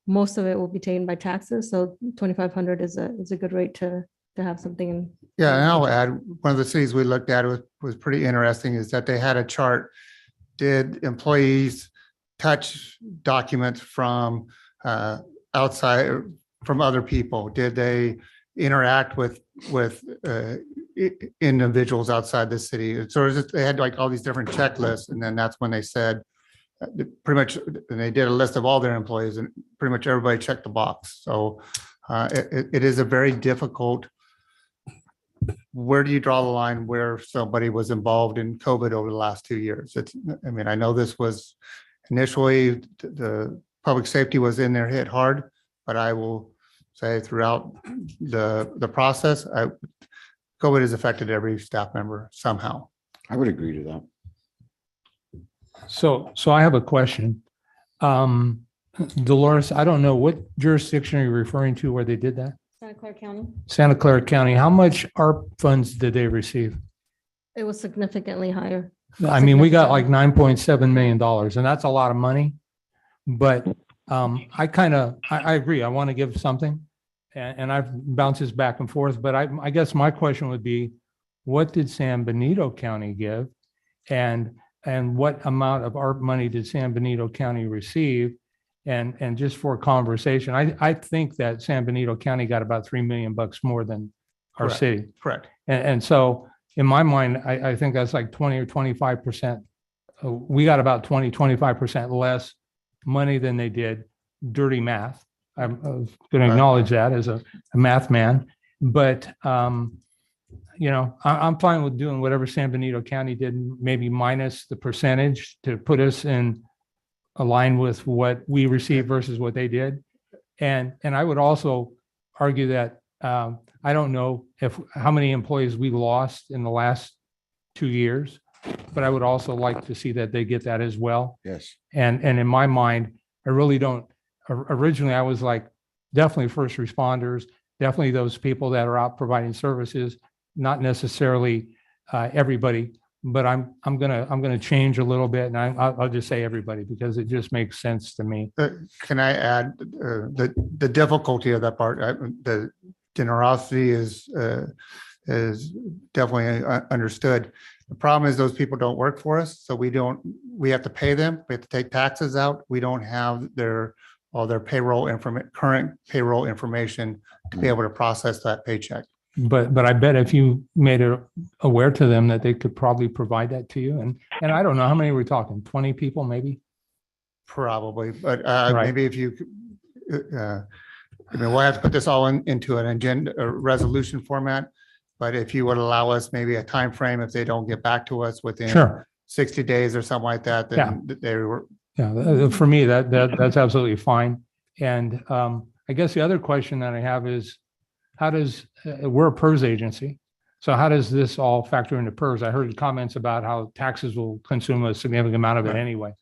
most of it will be taken by taxes. So 2,500 is a good rate to have something. Yeah, and I'll add, one of the cities we looked at was pretty interesting, is that they had a chart. Did employees touch documents from outside, from other people? Did they interact with individuals outside the city? So they had like all these different checklists, and then that's when they said, pretty much, and they did a list of all their employees, and pretty much everybody checked the box. So it is a very difficult. Where do you draw the line where somebody was involved in COVID over the last 2 years? I mean, I know this was initially the public safety was in there hit hard, but I will say throughout the process, COVID has affected every staff member somehow. I would agree to that. So I have a question. Dolores, I don't know, what jurisdiction are you referring to where they did that? Santa Clara County. Santa Clara County. How much ARP funds did they receive? It was significantly higher. I mean, we got like $9.7 million, and that's a lot of money. But I agree. I want to give something, and I've bounces back and forth. But I guess my question would be, what did San Benito County give, and what amount of ARP money did San Benito County receive? And just for conversation, I think that San Benito County got about $3 million more than our Correct. city. Correct. And so in my mind, I think that's like 20 or 25%. We got about 25% less money than they did. Dirty math. I'm going to acknowledge that as a math man. But, I'm fine with doing whatever San Benito County did, maybe minus the percentage to put us in align with what we received versus what they did. And I would also argue that I don't know how many employees we lost in the last 2 years, but I would also like to see that they get that as well. Yes. And in my mind, I really don't, originally I was like, definitely first responders, definitely those people that are out providing services, not necessarily everybody. But I'm gonna change a little bit, and I'll just say everybody because it just makes sense to me. Can I add the difficulty of that part? The generosity is definitely understood. The problem is those people don't work for us, so we have to pay them. We have to take taxes out. We don't have all their current payroll information to be able to process that paycheck. But I bet if you made it aware to them that they could probably provide that to you. And I don't know, how many we're talking, 20 people maybe? Probably, but Right. maybe if you, we'll have to put this all into an agenda, a resolution format. But if you would allow us maybe a time frame, if they don't get back to us within Sure. 60 days or something like that, then they were. Yeah, for me, that's absolutely fine. And I guess the other question that I have is, we're a PERS agency. So how does this all factor into PERS? I heard comments about how taxes will consume a significant amount of it anyway.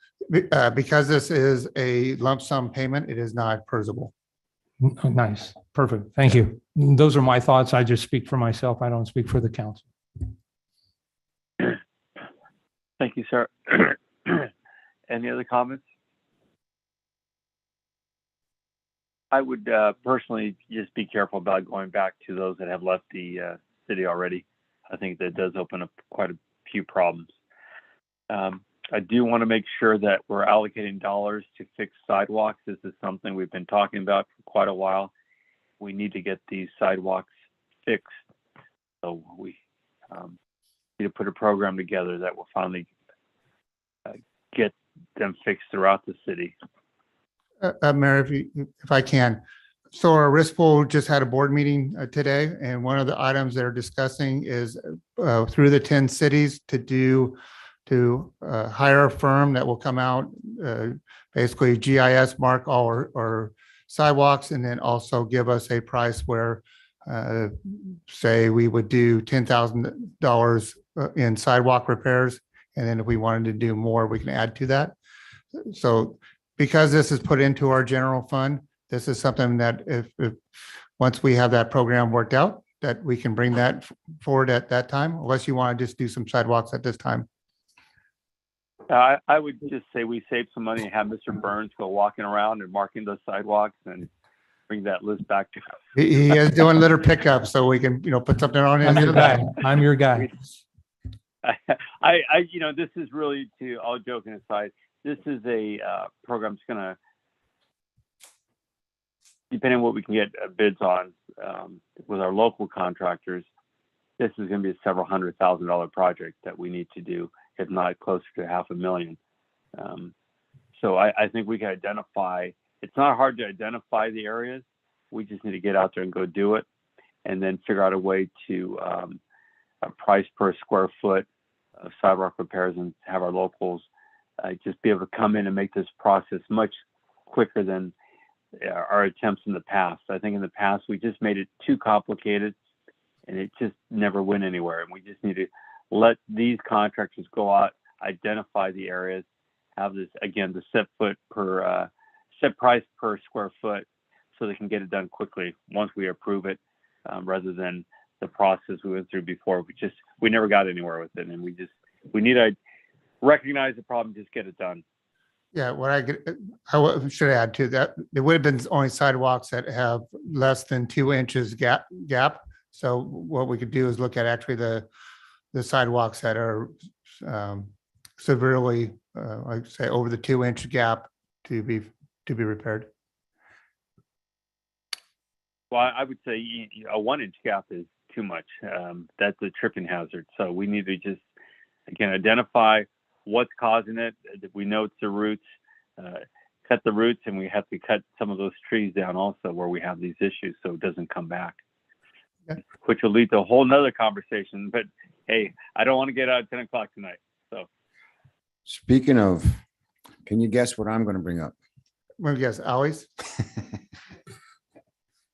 Because this is a lump sum payment, it is not PERSable. Nice, perfect, thank you. Those are my thoughts. I just speak for myself. I don't speak for the council. Thank you, sir. Any other comments? I would personally just be careful about going back to those that have left the city already. I think that does open up quite a few problems. I do want to make sure that we're allocating dollars to fix sidewalks. This is something we've been talking about for quite a while. We need to get these sidewalks fixed. So we need to put a program together that will finally get them fixed throughout the city. Mayor, if I can. So our risk pool just had a board meeting today, and one of the items they're discussing is through the 10 cities to do to hire a firm that will come out, basically GIS mark all our sidewalks, and then also give us a price where, say, we would do $10,000 in sidewalk repairs. And then if we wanted to do more, we can add to that. So because this is put into our general fund, this is something that if once we have that program worked out, that we can bring that forward at that time, unless you want to just do some sidewalks at this time. I would just say we save some money and have Mr. Burns go walking around and marking those sidewalks and bring that list back to us. He is doing litter pickup, so we can, put something on it. I'm your guy. I'm your guy. This is really, to all joking aside, this is a program that's gonna, depending on what we can get bids on with our local contractors, this is gonna be a several $100,000 project that we need to do, if not closer to $500,000. So I think we can identify, it's not hard to identify the areas. We just need to get out there and go do it, and then figure out a way to a price per square foot of sidewalk repairs, and have our locals just be able to come in and make this process much quicker than our attempts in the past. I think in the past, we just made it too complicated and it just never went anywhere. And we just need to let these contractors go out, identify the areas, have this, again, the set price per square foot, so they can get it done quickly once we approve it, rather than the process we went through before. We never got anywhere with it, and we need to recognize the problem, just get it done. Yeah, I should add to that, there would have been only sidewalks that have less than 2 inches gap. So what we could do is look at actually the sidewalks that are severely, like say, over the 2-inch gap to be repaired. Well, I would say a 1-inch gap is too much. That's a tripping hazard. So we need to just, again, identify what's causing it. We know it's the roots, cut the roots, and we have to cut some of those trees down also where we have these issues, so it doesn't come back. Okay. Which will lead to a whole nother conversation. But hey, I don't want to get out at 10 o'clock tonight. So Speaking of, can you guess what I'm going to bring up? Well, yes, alleys.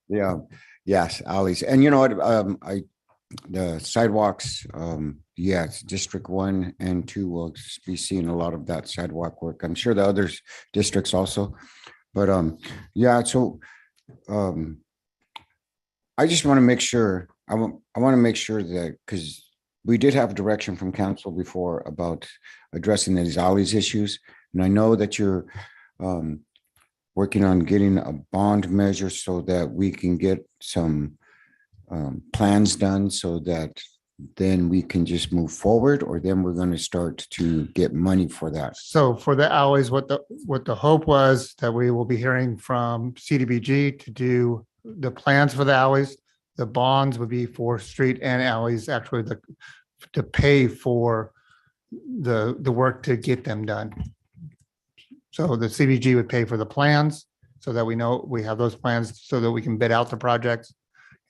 Yeah, yes, alleys. And you know what, the sidewalks, yes, District 1 and 2 will be seeing a lot of that sidewalk work. I'm sure the other districts also, but yeah, so I just want to make sure, I want to make sure that, because we did have direction from council before about addressing these alleys issues, and I know that you're working on getting a bond measure so that we can get some plans done, so that then we can just move forward, or then we're going to start to get money for that. So for the alleys, what the hope was that we will be hearing from CDBG to do the plans for the alleys. The bonds would be for street and alleys, actually to pay for the work to get them done. So the CDBG would pay for the plans, so that we know we have those plans, so that we can bid out the projects.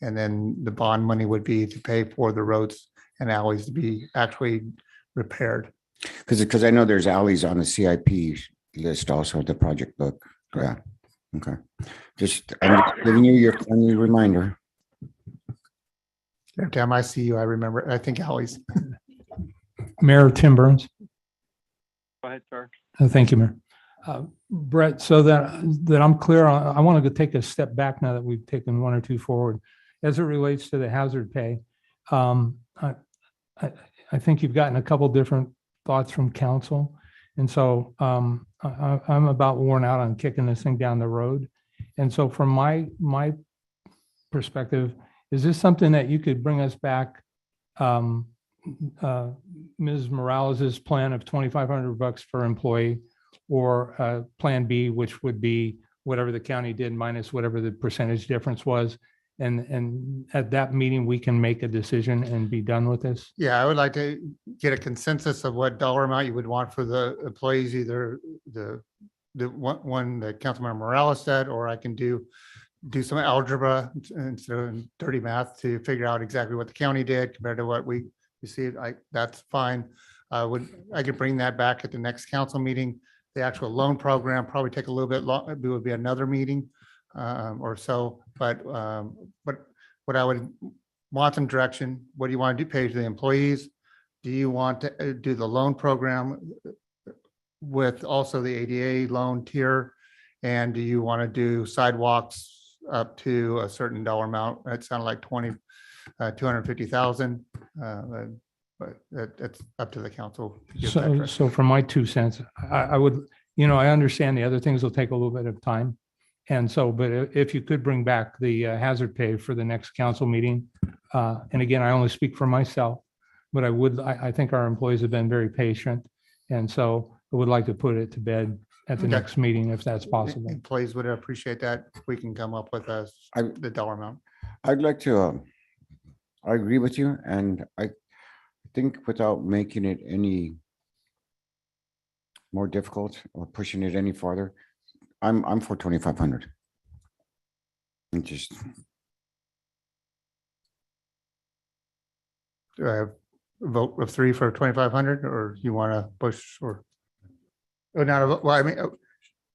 And then the bond money would be to pay for the roads and alleys to be actually repaired. Because I know there's alleys on the CIP list also, the project book. Yeah. Okay. I'm just giving you your friendly reminder. Every time I see you, I remember, I think alleys. Mayor Tim Burns. Go ahead, sir. Thank you, Mayor. Brett, so that I'm clear, I want to take a step back now that we've taken one or two forward. As it relates to the hazard pay, I think you've gotten a couple different thoughts from council. And so I'm about worn out on kicking this thing down the road. And so from my perspective, is this something that you could bring us back, Ms. Morales's plan of $2,500 per employee, or plan B, which would be whatever the county did minus whatever the percentage difference was. And at that meeting, we can make a decision and be done with this. Yeah, I would like to get a consensus of what dollar amount you would want for the employees, either the one that Councilmember Morales said, or I can do some algebra instead of dirty math to figure out exactly what the county did compared to what we that's fine. I could bring that back at the next council meeting. The actual loan program probably take a little bit long, it would be another meeting or so, but what I would want some direction, what do you want to do, pay to the employees? Do you want to do the loan program with also the ADA loan tier? And do you want to do sidewalks up to a certain dollar amount? It sounded like 250,000. But it's up to the council. to give that direction. So for my 2 cents, I would, I understand the other things will take a little bit of time. And so, but if you could bring back the hazard pay for the next council meeting, and again, I only speak for myself, but I think our employees have been very patient. And so I would like to put it to bed at the Okay. next meeting if that's possible. Employees would appreciate that. If we can come up with the dollar amount. I'd like to, I agree with you, and I think without making it any more difficult or pushing it any farther, I'm for 2,500. And just, Do I have a vote of 3 for 2,500, or you want to push or not a vote? Well, I mean,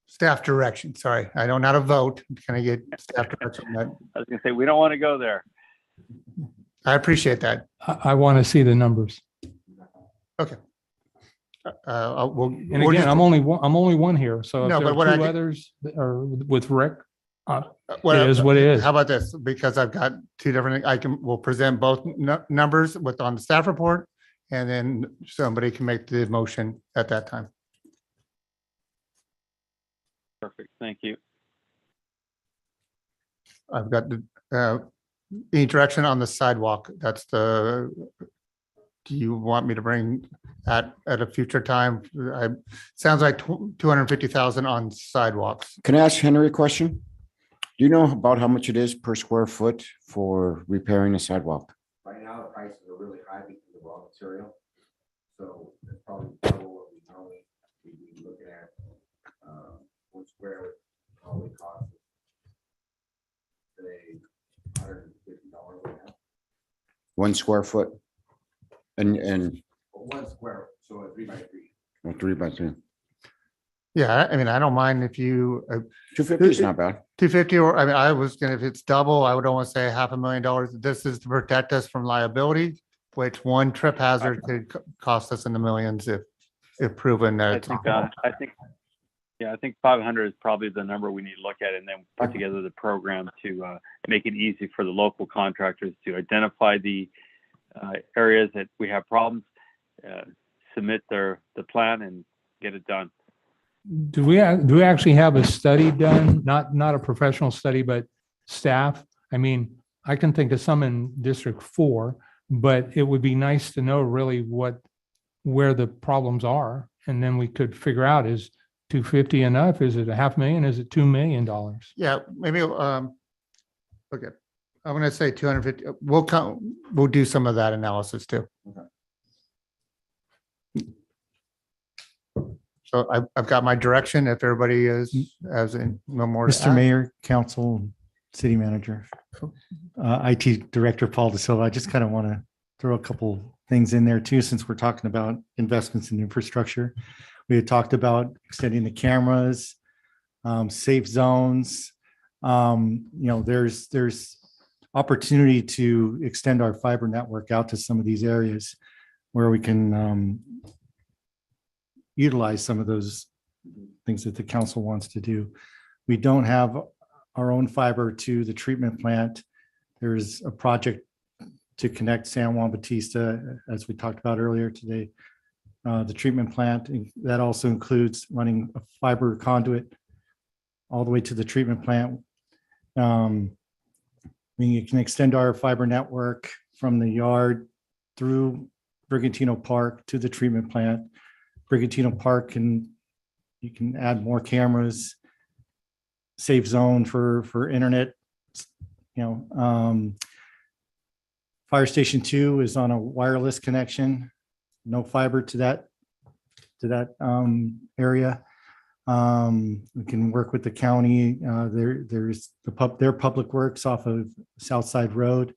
staff direction. Sorry, I don't not a vote. Can I get staff direction? I was gonna say, we don't want to go there. I appreciate that. I want to see the numbers. Okay. And again, I'm only one here. So if No, there but what are I two get- others that are with Rick, Well, it is what it is. How about this? Because I've got two different, we'll present both numbers on the staff report, and then somebody can make the motion at that time. Perfect, thank you. I've got any direction on the sidewalk. Do you want me to bring at a future time? Sounds like 250,000 on sidewalks. can I ask Henry a question? Do you know about how much it is per square foot for repairing a sidewalk? Right now, the prices are really high because of raw material. So it's probably double what we normally we'd be looking at. 1 square would probably cost, say, $150 right now. 1 square foot? And 1 square, so a 3 by 3. 3 by 3. Yeah, I mean, I don't mind if you. 250 is not bad. 250, or, I mean, if it's double, I would almost say $500,000. This is to protect us from liability, which one trip hazard could cost us in the millions if proven that it's. I think 500 is probably the number we need to look at, and then put together the program to make it easy for the local contractors to identify the areas that we have problems, submit the plan and get it done. Do we actually have a study done? Not a professional study, but staff? I mean, I can think of some in District 4, but it would be nice to know really where the problems are. And then we could figure out, is 250 enough? Is it $500,000? Is it $2 million? Yeah, maybe, okay. I'm gonna say 250. We'll do some of that analysis too. So I've got my direction. If everybody has no more. to Mr. add. Mayor, Council, City Manager, IT Director Paul De Silva, I just kind of want to throw a couple things in there too, since we're talking about investments in infrastructure. We had talked about extending the cameras, safe zones. There's opportunity to extend our fiber network out to some of these areas where we can utilize some of those things that the council wants to do. We don't have our own fiber to the treatment plant. There's a project to connect San Juan Bautista, as we talked about earlier today. The treatment plant, that also includes running a fiber conduit all the way to the treatment plant. We can extend our fiber network from the yard through Brigantino Park to the treatment plant. Brigantino Park, you can add more cameras, safe zone for internet. Fire Station 2 is on a wireless connection, no fiber to that area. We can work with the county. There's their public works off of Southside Road.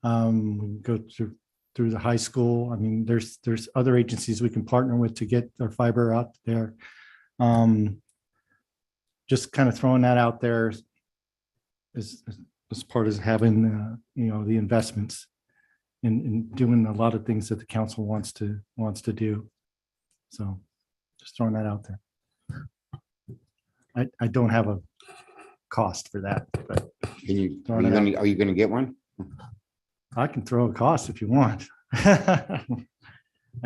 We can go to through the high school. I mean, there's other agencies we can partner with to get our fiber out there. Just kind of throwing that out there as part of having, the investments in doing a lot of things that the council wants to do. So just throwing that out there. I don't have a cost for that, but Are you gonna get one? I can throw a cost if you want. I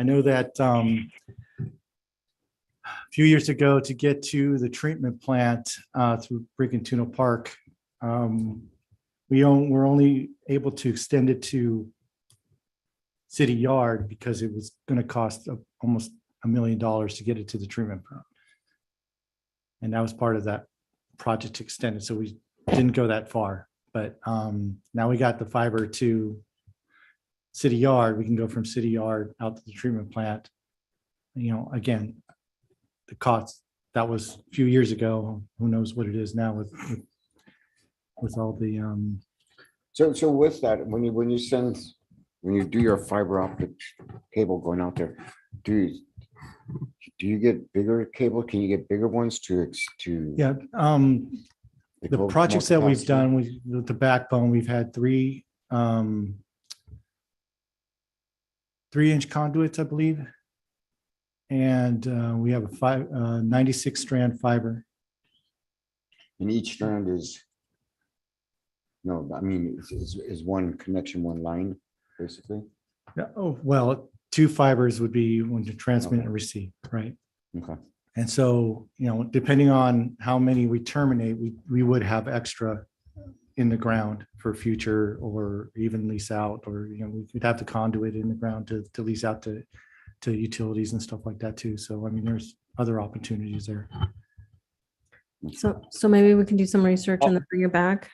know that a few years ago, to get to the treatment plant through Brigantino Park, we're only able to extend it to City Yard because it was going to cost almost $1 million to get it to the treatment plant. And that was part of that project extended. So we didn't go that far, but now we got the fiber to City Yard. We can go from City Yard out to the treatment plant. Again, the cost, that was a few years ago. Who knows what it is now with all the So with that, when you do your fiber optic cable going out there, do you get bigger cable? Can you get bigger ones to? Yeah, the projects that we've done with the backbone, we've had 3-inch conduits, I believe. And we have a 96 strand fiber. And each strand is, is one connection, one line, basically? Yeah. Oh, well, 2 fibers would be when to transmit and receive, right? Okay. And so, depending on how many we terminate, we would have extra in the ground for future, or even lease out, or, we could have the conduit in the ground to lease out to utilities and stuff like that too. So, I mean, there's other opportunities there. So maybe we can do some research and then bring it back.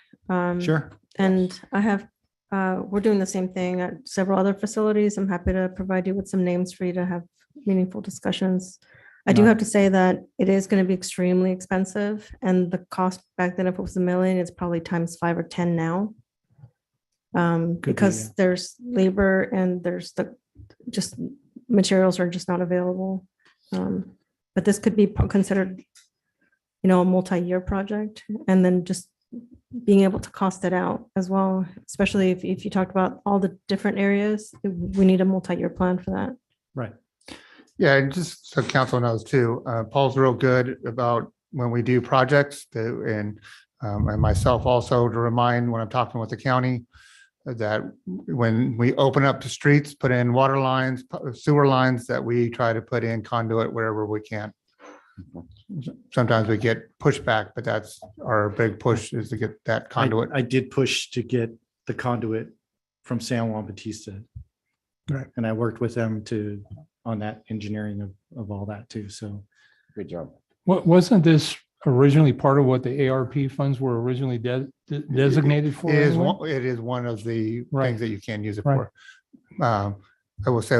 Sure. And I have, we're doing the same thing at several other facilities. I'm happy to provide you with some names for you to have meaningful discussions. I do have to say that it is going to be extremely expensive, and the cost back then, if it was $1 million, it's probably times 5 or 10 now. Because there's labor and there's just materials are just not available. But this could be considered, a multi-year project, and then just being able to cost it out as well, especially if you talked about all the different areas, we need a multi-year plan for that. Right. Yeah, and just so council knows too, Paul's real good about when we do projects and myself also to remind when I'm talking with the county that when we open up the streets, put in water lines, sewer lines, that we try to put in conduit wherever we can. Sometimes we get pushback, but that's our big push, is to get that conduit. I did push to get the conduit from San Juan Bautista. Right. And I worked with them on that engineering of all that too. So good job. Wasn't this originally part of what the ARP funds were originally designated for? It is one of the things that you can use it for. I will say,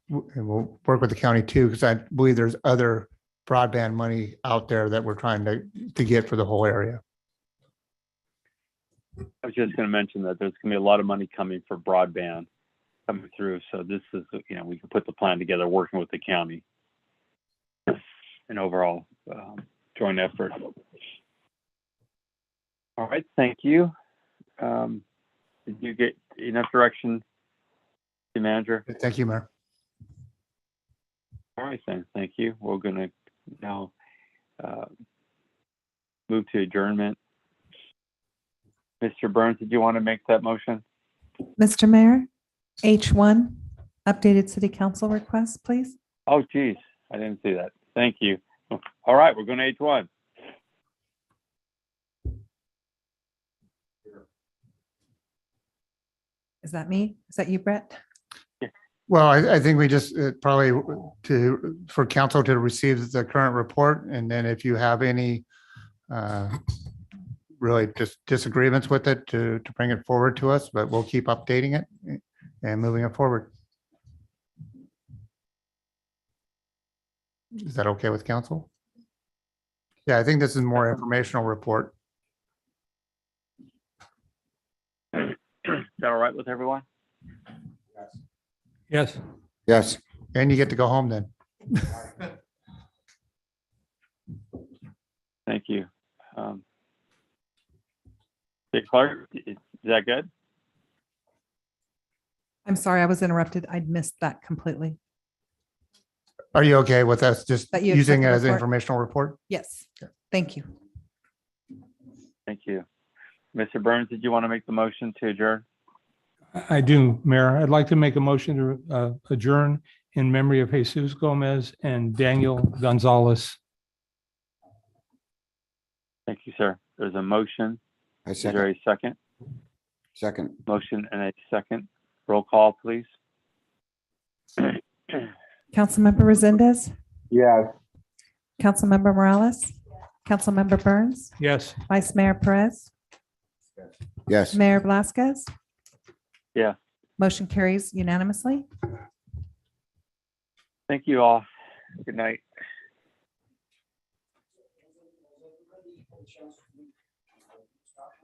we'll work with the county too, because I believe there's other broadband money out there that we're trying to get for the whole area. I was just going to mention that there's going to be a lot of money coming for broadband coming through. So this is, we can put the plan together working with the county. An overall joint effort. All right, thank you. Did you get enough direction, the manager? Thank you, Mayor. All right, then, thank you. We're going to now move to adjournment. Mr. Burns, did you want to make that motion? Mr. Mayor, H1, updated city council request, please. Oh, geez, I didn't see that. Thank you. All right, we're going to H1. Is that me? Is that you, Brett? Well, I think we just probably for council to receive the current report, and then if you have any really just disagreements with it, to bring it forward to us, but we'll keep updating it and moving it forward. Is that okay with council? Yeah, I think this is more informational report. Is that all right with everyone? Yes. Yes. Yes. And you get to go home then. Thank you. City Clerk, is that good? I'm sorry, I was interrupted. I missed that completely. Are you okay with us just That you accept using it the as an report? informational report? Yes, thank you. Thank you. Mr. Burns, did you want to make the motion to adjourn? I do, Mayor. I'd like to make a motion to adjourn in memory of Jesus Gomez and Daniel Gonzalez. Thank you, sir. There's a motion. I Is there second. a second? Second. Motion and a second. Roll call, please. Councilmember Resendez, Yes. Councilmember Morales, Councilmember Burns, Yes. Vice Mayor Perez, Yes. Mayor Blasquez. Yeah. Motion carries unanimously. Thank you all. Good night.